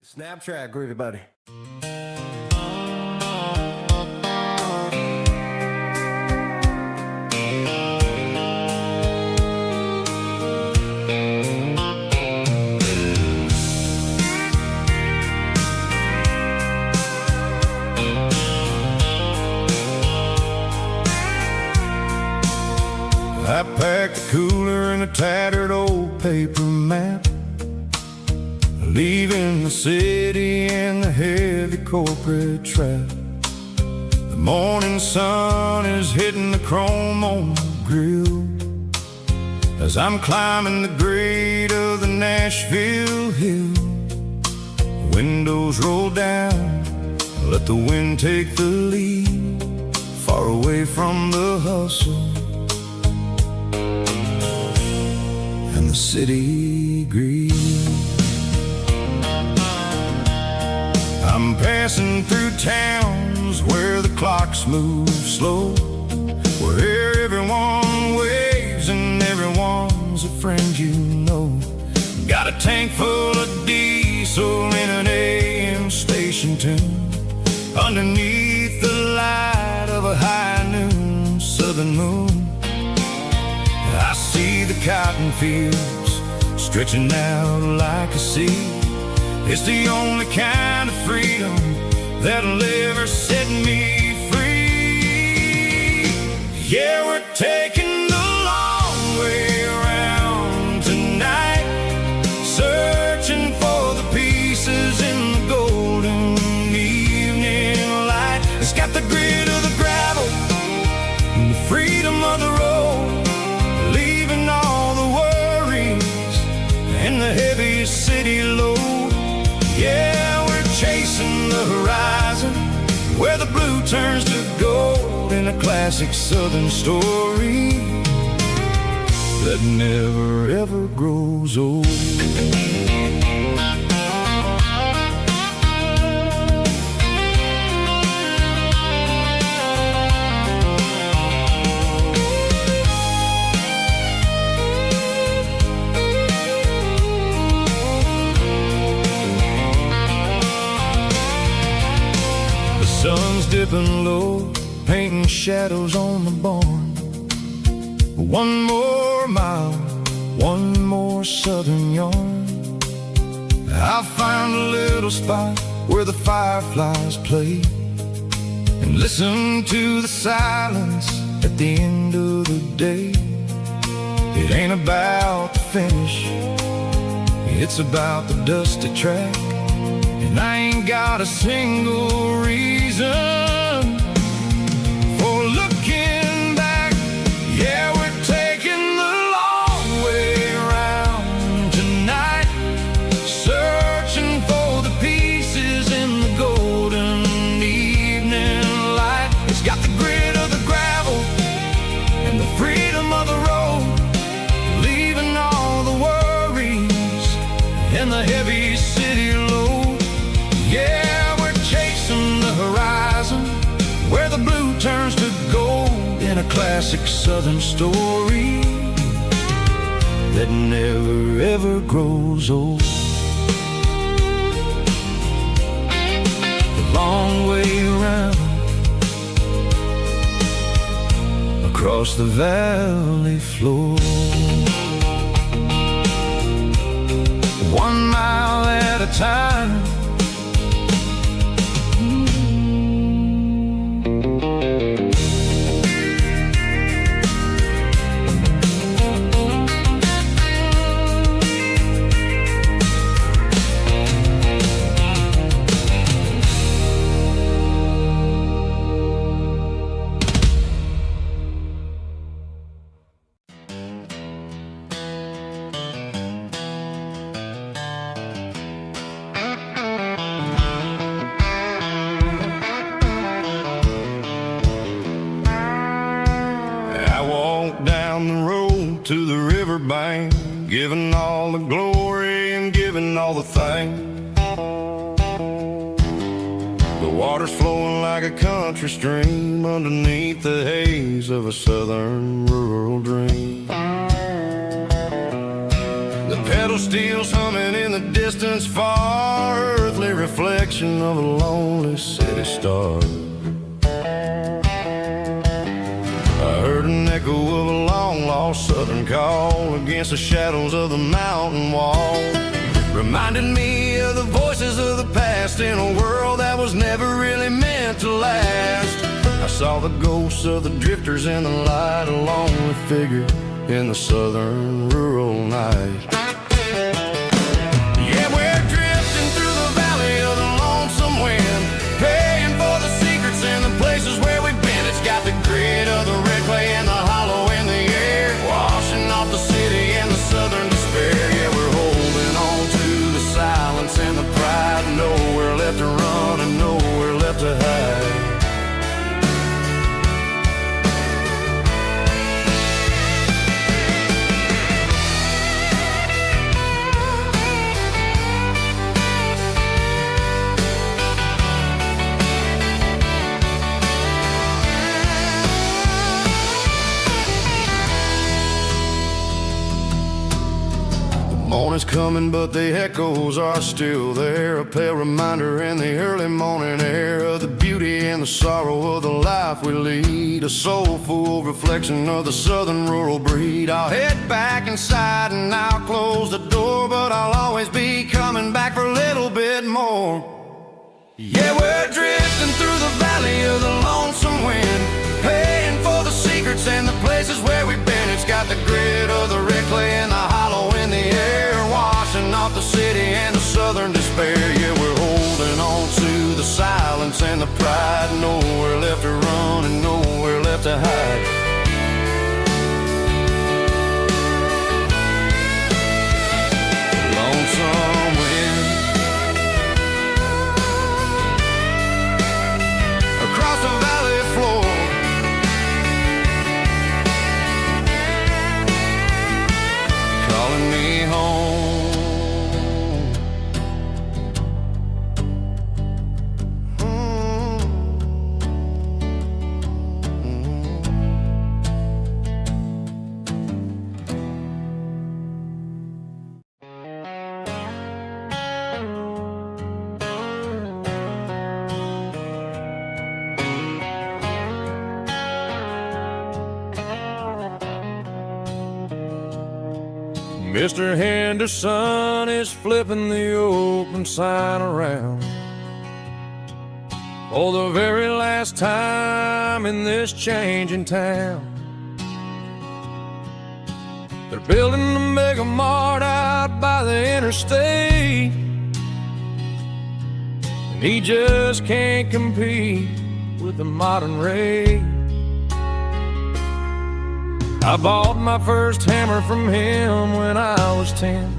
Snap track, groovy buddy. I packed a cooler and a tattered old paper map, leaving the city in the heavy corporate trap. The morning sun is hitting the chrome on the grill as I'm climbing the grade of the Nashville hill. Windows roll down, let the wind take the lead, far away from the hustle and the city greed. I'm passing through towns where the clocks move slow, where everyone waves and everyone's a friend you know. Got a tank full of diesel in an AM station tune, underneath the light of a high noon southern moon. I see the cotton fields stretching out like a sea. It's the only kind of freedom that'll ever set me free. Yeah, we're taking the long way around tonight, searching for the pieces in the golden evening light. It's got the grit of the gravel and the freedom of the road, leaving all the worries and the heavy city load. Yeah, we're chasing the horizon, where the blue turns to gold, in a classic southern story that never ever grows old. Sun's dipping low, painting shadows on the barn. One more mile, one more southern yarn. I'll find a little spot where the fireflies play, and listen to the silence at the end of the day. It ain't about the finish, it's about the dusty track. And I ain't got a single reason for looking back. Yeah, we're taking the long way around tonight, searching for the pieces in the golden evening light. It's got the grit of the gravel and the freedom of the road, leaving all the worries and the heavy city load. Yeah, we're chasing the horizon, where the blue turns to gold, in a classic southern story that never ever grows old. The long way around, across the valley floor, 1 mile at a time. back down the road to the riverbank, giving all the glory and giving all the thanks. The water's flowing like a country stream underneath the haze of a southern rural dream. The pedal steel's humming in the distance far, earthly reflection of a lonely city star. I heard an echo of a long-lost southern call against the shadows of the mountain wall, reminded me of the voices of the past in a world that was never really meant to last. I saw the ghosts of the drifters in the light, a lonely figure in the southern rural night. Yeah, we're drifting through the valley of the lonesome wind, paying for the secrets and the places where we've been. It's got the grit of the red clay and the hollow in the air, washing off the city and the southern despair. Yeah, we're holding on to the silence and the pride, nowhere left to run and nowhere left to hide. Morning's coming, but the echoes are still there, a pale reminder in the early morning air of the beauty and the sorrow of the life we lead, a soulful reflection of the southern rural breed. I'll head back inside and I'll close the door, but I'll always be coming back for a little bit more. Yeah, we're drifting through the valley of the lonesome wind, paying for the secrets and the places where we've been. It's got the grit of the red clay and the hollow in the air, washing off the city and the southern despair. Yeah, we're holding on to the silence and the pride, nowhere left to run and nowhere left to hide. Lonesome wind across the valley floor, calling me home. Mr. Henderson is flipping the open sign around for the very last time in this changing town. They're building a mega mart out by the interstate, and he just can't compete with the modern rate. I bought my first hammer from him when I was 10.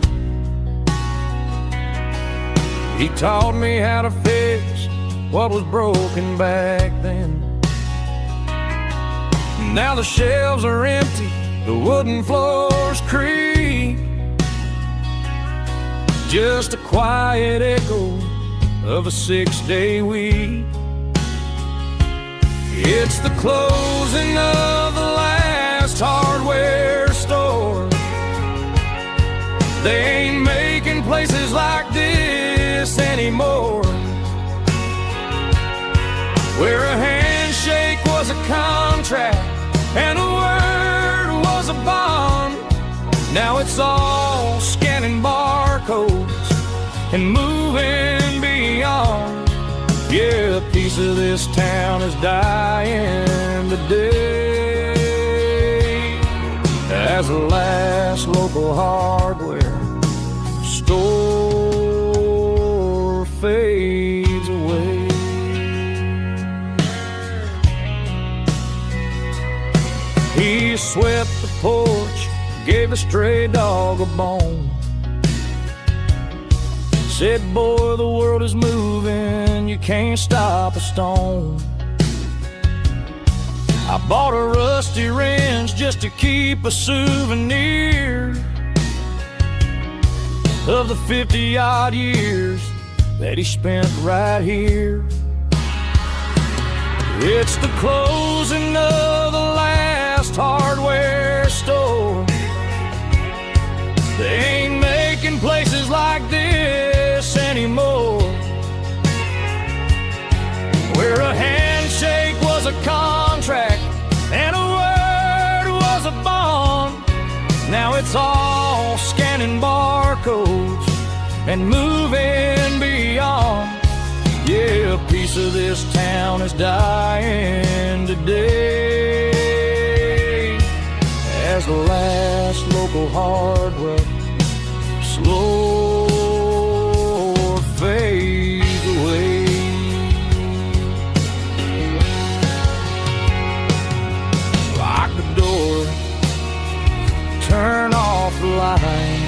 He taught me how to fix what was broken back then. Now the shelves are empty, the wooden floors creak, just a quiet echo of a 6-day week. It's the closing of the last hardware store. They ain't making places like this anymore, where a handshake was a contract and a word was a bond. Now it's all scanning barcodes and moving beyond. Yeah, a piece of this town is dying today as the last local hardware store fades away. He swept the porch, gave a stray dog a bone, said, boy, the world is moving, you can't stop a stone. I bought a rusty wrench just to keep a souvenir of the 50-odd years that he spent right here. It's the closing of the last hardware store. They ain't making places like this anymore, where a handshake was a contract and a word was a bond. Now it's all scanning barcodes and moving beyond. Yeah, a piece of this town is dying today as the last local hardware slow fades away. Lock the door, turn off the light.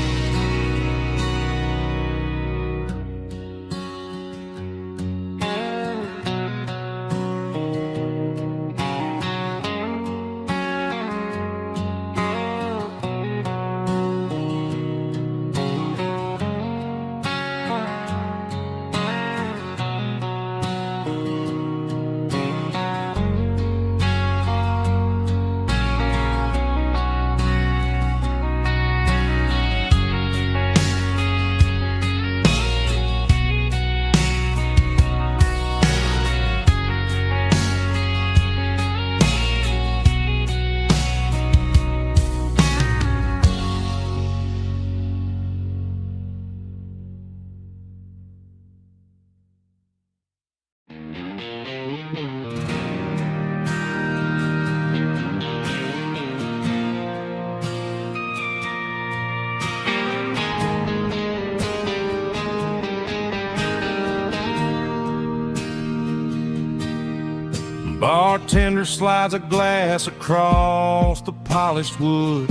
Bartender slides a glass across the polished wood.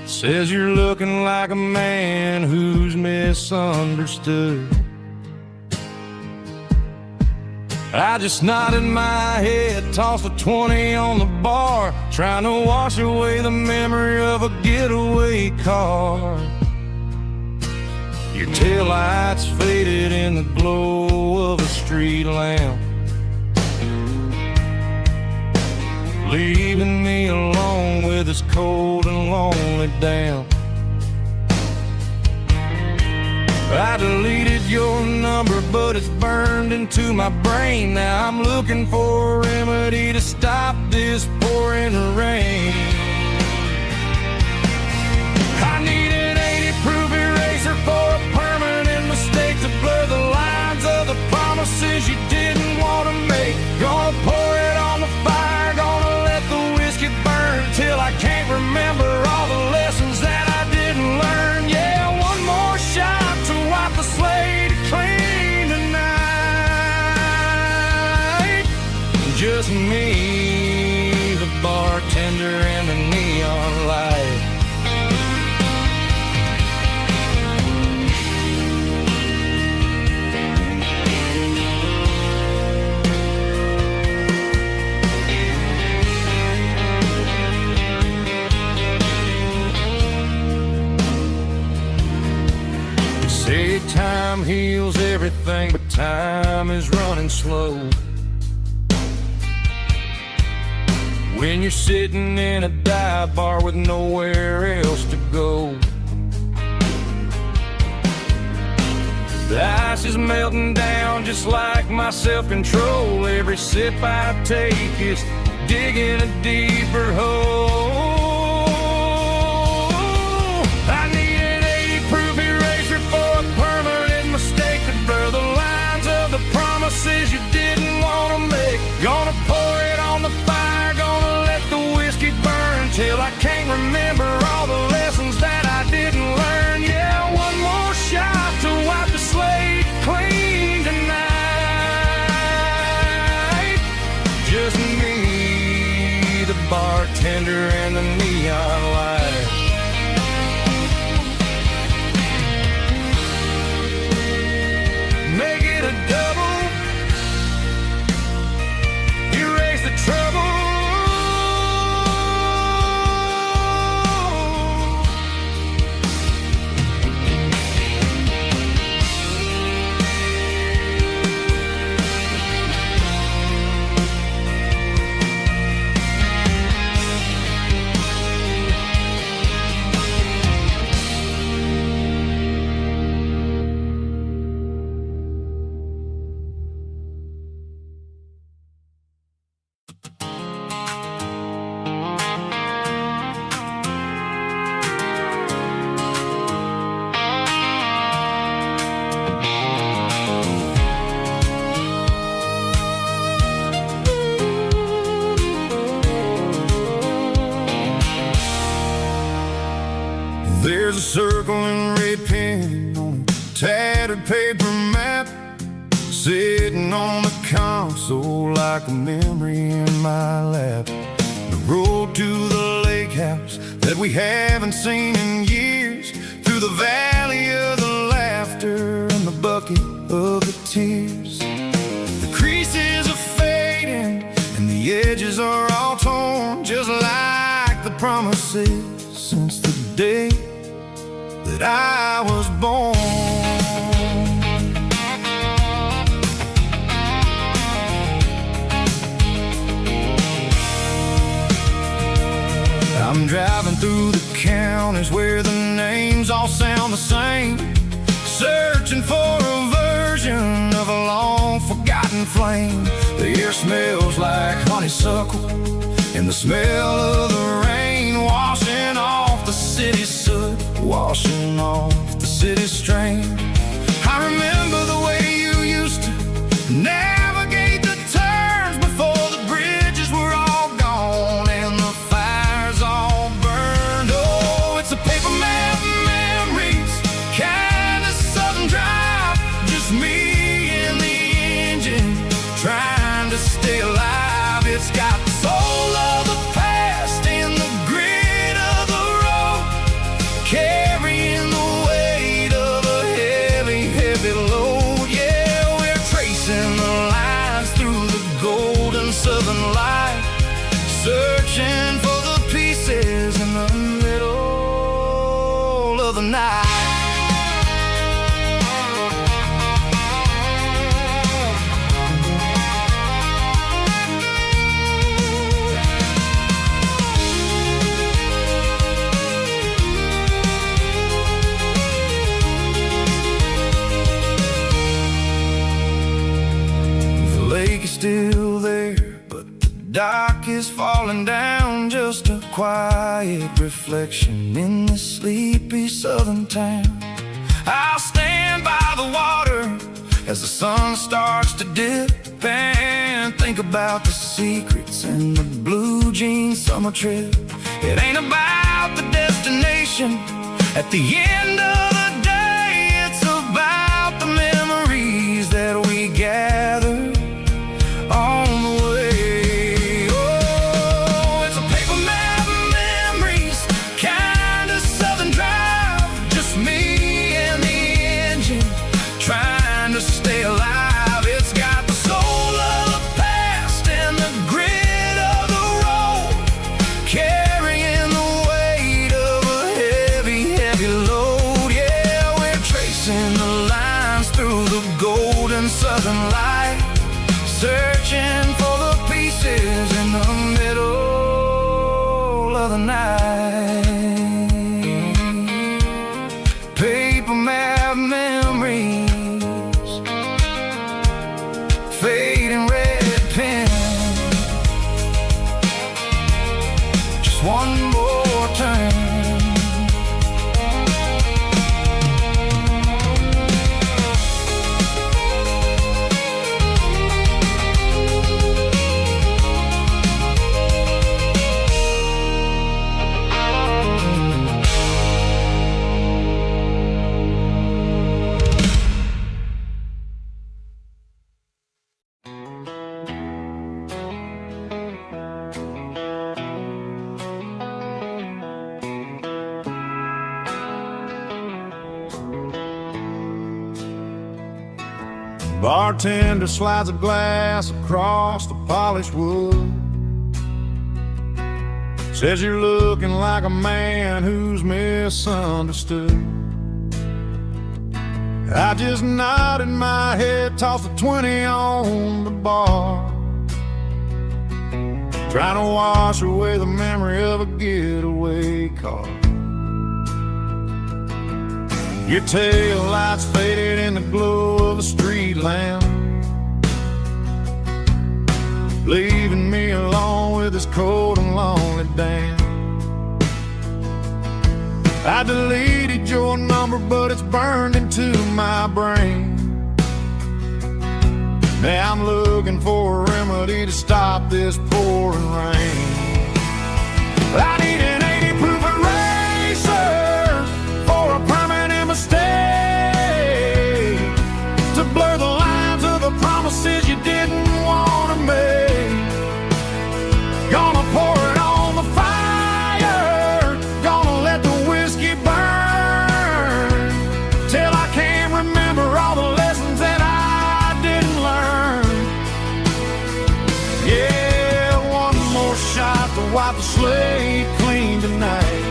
Says you're looking like a man who's misunderstood. I just nodded my head, tossed a 20 on the bar, trying to wash away the memory of a getaway car. Your taillights faded in the glow of a street lamp, leaving me alone with this cold and lonely damp. I deleted your number, but it's burned into my brain. Now I'm looking for a remedy to stop this pouring rain. I need an 80-proof eraser for a permanent mistake to blur the lines of the promises you didn't want to make. Gonna pour it on the fire, gonna let the whiskey burn till I can't remember all the lessons that I didn't learn. Yeah, one more shot to wipe the slate clean tonight. Just me, the bartender, and the neon light. Say time heals everything, but time is running slow. When you're sitting in a dive bar with nowhere else to go, the ice is melting down just like my self-control. Every sip I take is digging a deeper hole. I need an 80-proof eraser for a permanent mistake to blur the lines of the promises you didn't want to make. Gonna pour it on the fire, gonna let the whiskey burn till I can't remember all the lessons that I didn't learn. Yeah, one more shot to wipe the slate clean tonight. Just me, the bartender, and the neon light. Make it a double, There's a circle and red pen on a tattered paper map, sitting on the console like a memory in my lap. The road to the lake house that we haven't seen in years, through the valley of the laughter and the bucket of the tears. The creases are fading and the edges are all torn, just like the promises since the day that I was born. I'm driving through the counties where the names all sound the same, searching for a version of a long forgotten flame. The air smells like honeysuckle and the smell of the rain, washing off the city's soot, washing off the city's strain. I remember the way you used to navigate the turns before the bridges were all gone and the fires all burned. Oh, it's a paper map memories, kind of southern drive, just me and the engine trying to stay alive. It's got the soul of the past and the grit of the road, carrying the weight of a heavy, heavy load. Yeah, we're tracing the lines through the golden southern light, searching for the pieces in the middle of the night. The lake is still there, but the dock is falling down, just a quiet reflection in the sleepy southern town. I'll stand by the water as the sun starts to dip and think about the secrets in the blue jean summer trip. It ain't about the destination at the end of the day, it's about the memories that we gather on the way. Oh, it's a paper map memories, kind of southern drive, just me and the engine trying to stay alive. It's got the soul of the past and the grit of the road, carrying the weight of a heavy, heavy load. Yeah, we're tracing the lines through the golden southern light, searching for the pieces in the middle of the night. Paper map memories, fading red pen, just one more turn. Bartender slides a glass across the polished wood, says you're looking like a man who's misunderstood. I just nodded my head, tossed a 20 on the bar, trying to wash away the memory of a getaway car. Your tail lights faded in the glow of a street lamp, leaving me alone with this cold and lonely damn. I deleted your number, but it's burned into my brain. Now I'm looking for a remedy to stop this pouring rain. I need an 80 proof eraser slate clean tonight.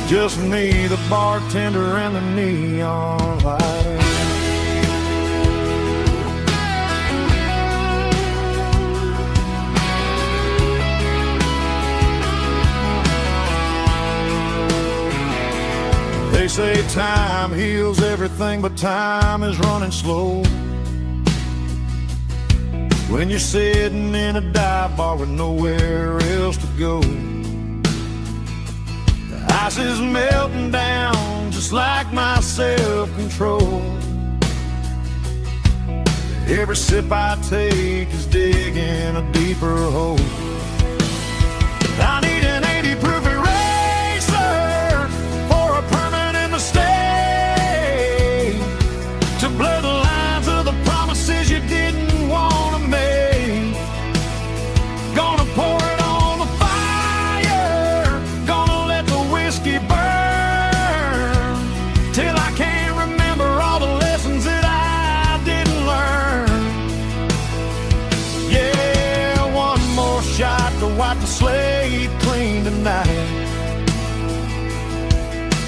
Just me, the bartender, and the neon light. They say time heals everything, but time is running slow. When you're sitting in a dive bar with nowhere else to go, the ice is melting down just like my self-control. Every sip I take is digging a deeper hole. I need an 80 proof eraser for a permanent mistake, to blur the lines of the promises you didn't want to make. Gonna pour it on the fire, gonna let the whiskey burn, till I can't remember all the lessons that I didn't learn. Yeah, one more shot to wipe the slate clean tonight.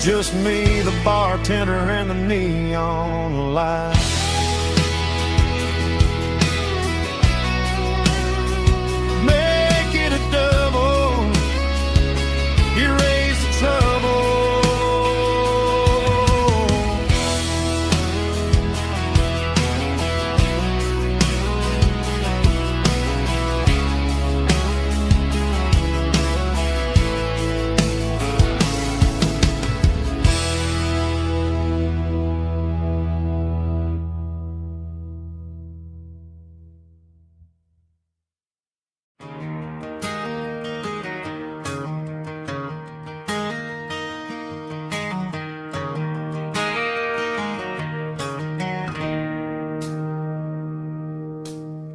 Just me, the bartender, and the neon light. Make it a double, erase the trouble.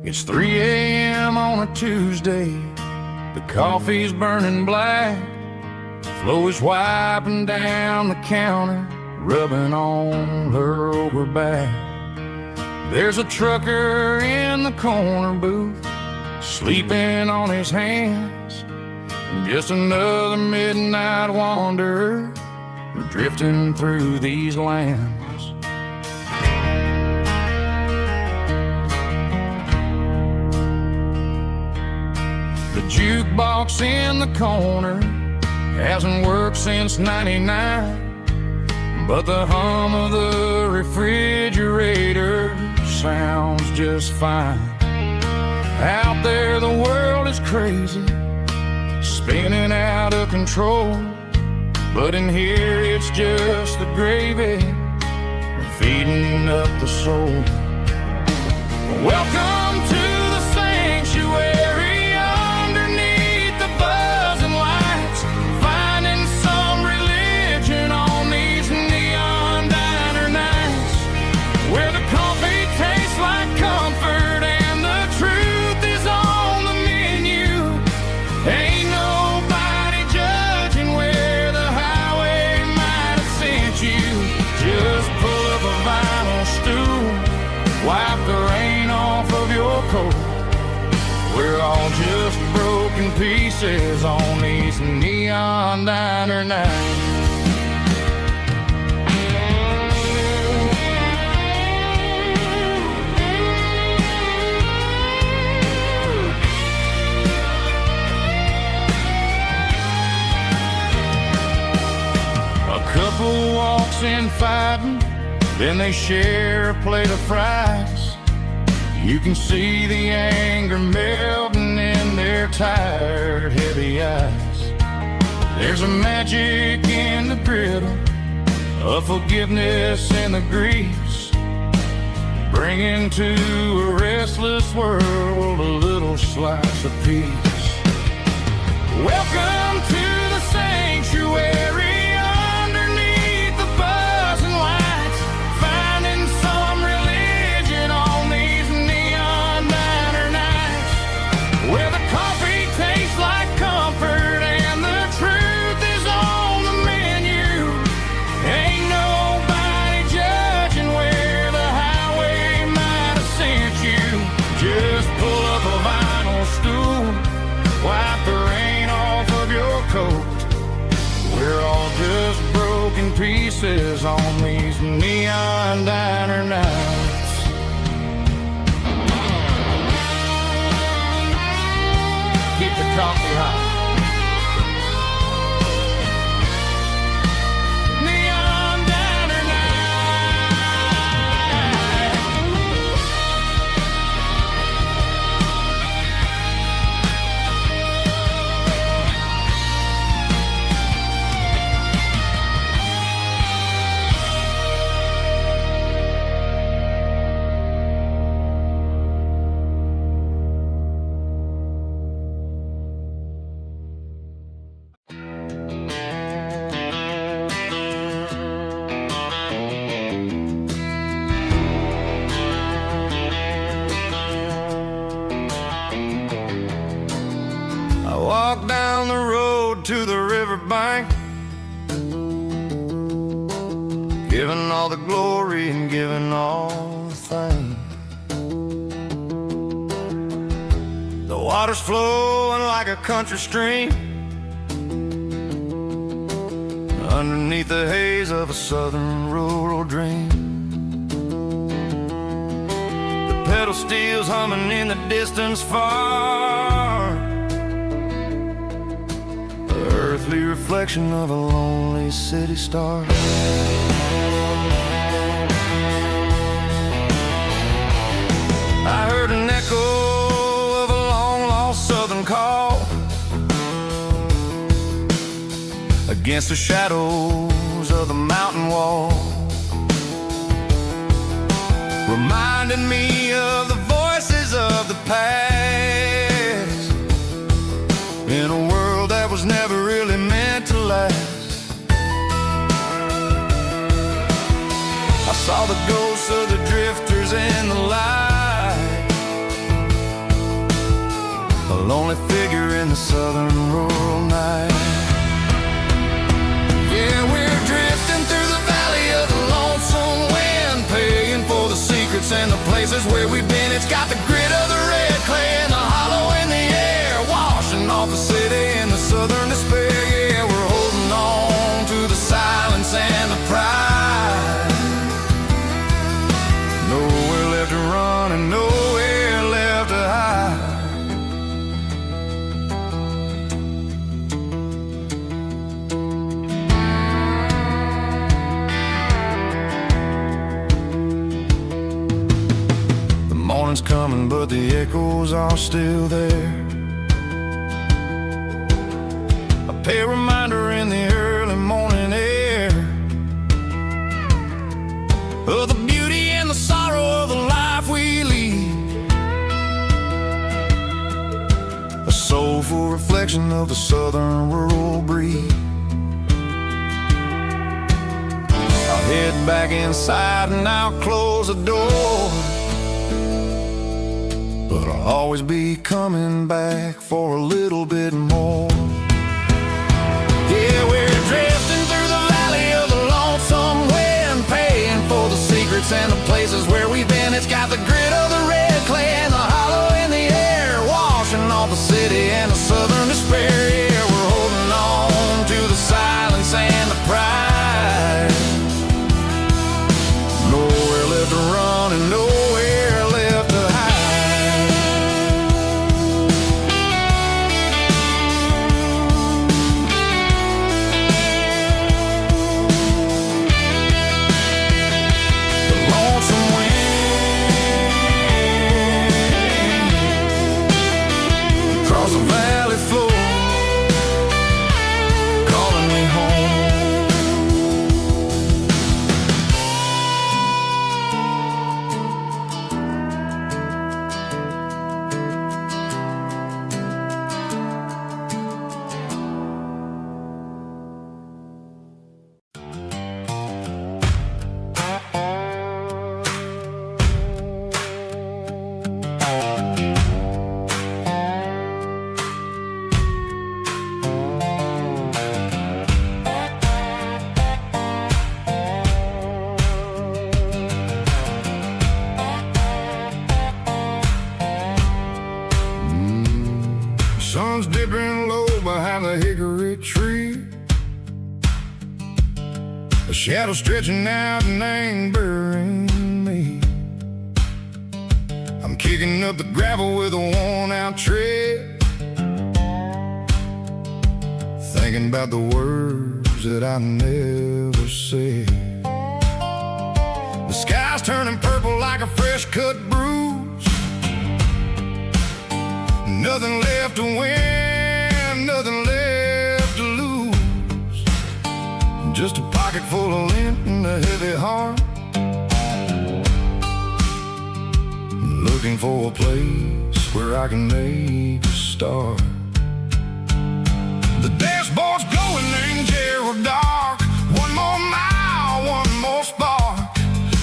It's 3 a.m. on a Tuesday. The coffee's burning black. Flo is wiping down the counter, rubbing on her over back. There's a trucker in the corner booth, sleeping on his hands. Just another midnight wanderer, drifting through these lands. The jukebox in the corner hasn't worked since '99, but the hum of the refrigerator sounds just fine. Out there the world is crazy, spinning out of control, but in here it's just the gravy feeding up the soul. Welcome to the sanctuary, underneath the buzzing lights, finding some religion on these neon diner nights, where the coffee tastes like comfort and the truth is on the menu. Ain't nobody judging where the highway might have sent you. Just pull up a vinyl stool, wipe the rain off of your coat. We're all just broken pieces on these neon diner nights. A couple walks in fighting, then they share a plate of fries. You can see the anger melting in their tired, heavy eyes. There's a magic in the griddle, a forgiveness in the grease, bringing to a restless world a little slice of peace. Welcome to the sanctuary, underneath the buzzing lights, finding some religion on these neon diner nights, where the coffee tastes like comfort and the truth is on the menu. Ain't nobody judging where the highway might have sent you. Just pull up a vinyl stool, wipe pieces on these neon diner nights. Keep the coffee hot. Neon diner night. I walk down the road to the riverbank, giving all the glory and giving all the thanks. The water's flowing like a country stream underneath the haze of a southern rural dream. The pedal steel's humming in the distance far, earthly reflection of a lonely city star. I heard an echo of a long-lost southern call against the shadows of the mountain wall, reminding me of the voices of the past in a world that was never really meant to last. I saw the ghosts of the drifters in the light, a lonely figure in the southern rural night. Yeah, we're drifting through the valley of the lonesome wind, paying for the secrets and the places where we've been. It's got the grit of the red clay and the hollow in the air, washing off the city and the southern despair. Yeah, we're holding on to the silence and the pride. Nowhere left to run and nowhere left to hide. The morning's coming, but the echoes are still there. A pale reminder in the early morning air of the beauty and the sorrow of the life we lead, a soulful reflection of the southern rural breed. I'll head back inside and I'll close the door, but I'll always be coming back for a little bit more. Yeah, we're drifting through the valley of the lonesome wind, paying for the secrets and the places where we've been. It's got the grit of the red clay and the hollow in the air, washing off the city and the southern despair. Yeah, we're holding on to the silence and the pride. Nowhere left to run and nowhere left to hide. Sun's dipping low behind the hickory tree. The shadow stretching out and angering me. I'm kicking up the gravel with a worn-out tread, thinking about the words that I never said. The sky's turning purple like a fresh-cut bruise. Nothing left to win, nothing left to lose. Just a pocket full of lint and a heavy heart, looking for a place where I can make a start. The dashboard's glowing in Gerald dark. One more mile, one more spark.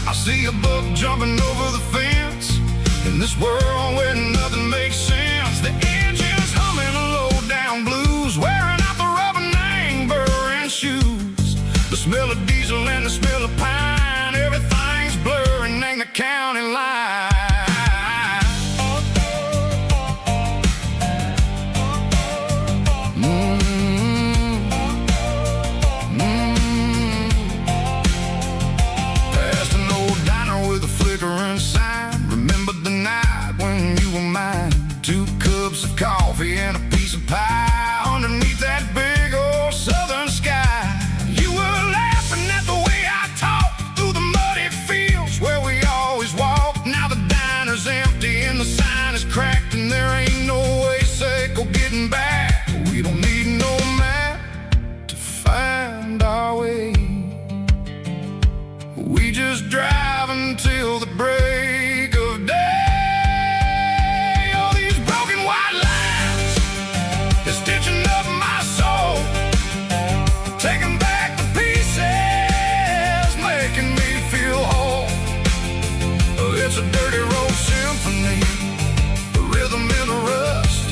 I see a buck jumping over the fence in this world where nothing makes sense. The engine's humming a low-down blues, wearing out the rubber-name burring shoes. The smell of diesel and the smell of pine, everything's blurring in the county line. Remember the night when you were mine? 2 cups of coffee and a piece of pie underneath that big old southern sky. You were laughing at the way I talked through the muddy fields where we always walked. Now the diner's empty and the sign is cracked, and there ain't no way safe or getting back. We don't need no map to find our way. We just drive until the break of day. All these broken white lines is stitching up my soul, taking back the pieces, making me feel whole. It's a dirty road symphony, a rhythm in the rust,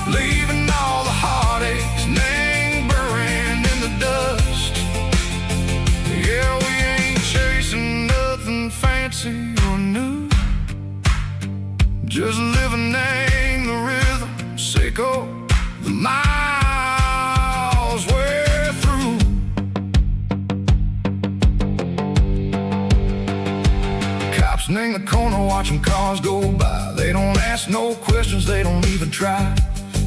leaving all the heartaches, name buried in the dust. Yeah, we ain't chasing nothing fancy or new, just living in the rhythm, sicko, the miles we're through. Cops in the corner watching cars go by. They don't ask no questions, they don't even try.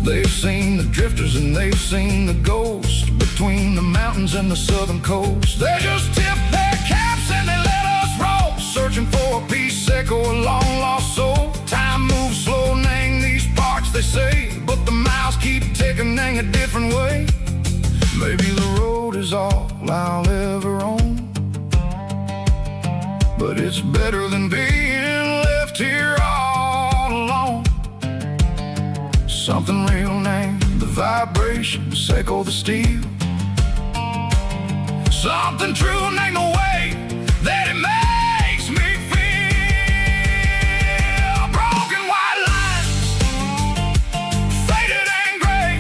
They've seen the drifters and they've seen the ghosts between the mountains and the southern coast. They just tip their caps and they let us roll, searching for a piece sick or a long-lost soul. Time moves slow in these parts, they say, but the miles keep ticking in a different way. Maybe the road is all I'll ever own, but it's better than being left here all alone. Something real named the vibrations echo the steel. Something true named the way that it makes me feel. Broken white lines, faded and gray,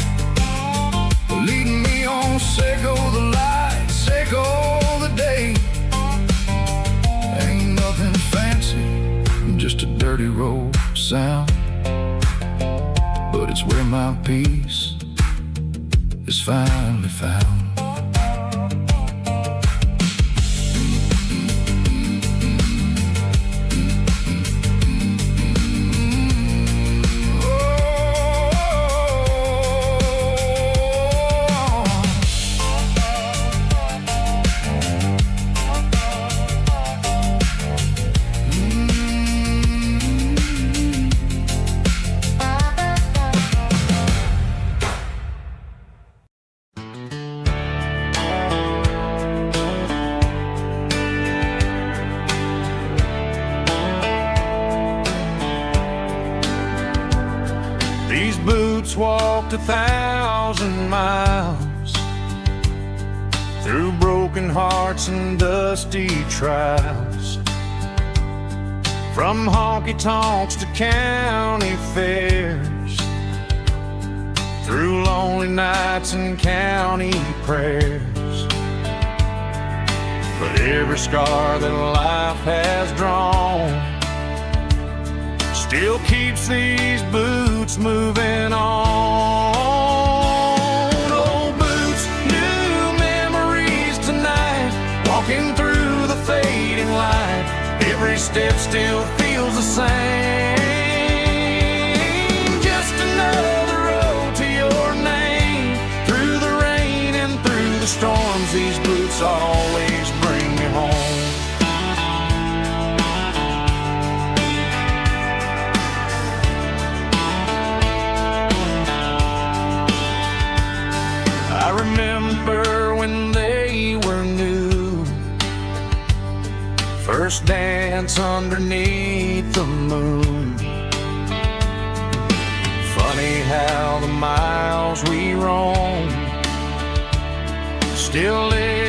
leading me on, sicko the light, sicko the day. Ain't nothing fancy, just a dirty road sound, but it's where my peace is finally found. These boots walked 1,000 miles through broken hearts and dusty trials, from honky-tonks to county fairs, through lonely nights and county prayers. But every scar that life has drawn still keeps these boots moving on. Old boots, new memories tonight. first dance underneath the moon. Funny how the miles we roam still live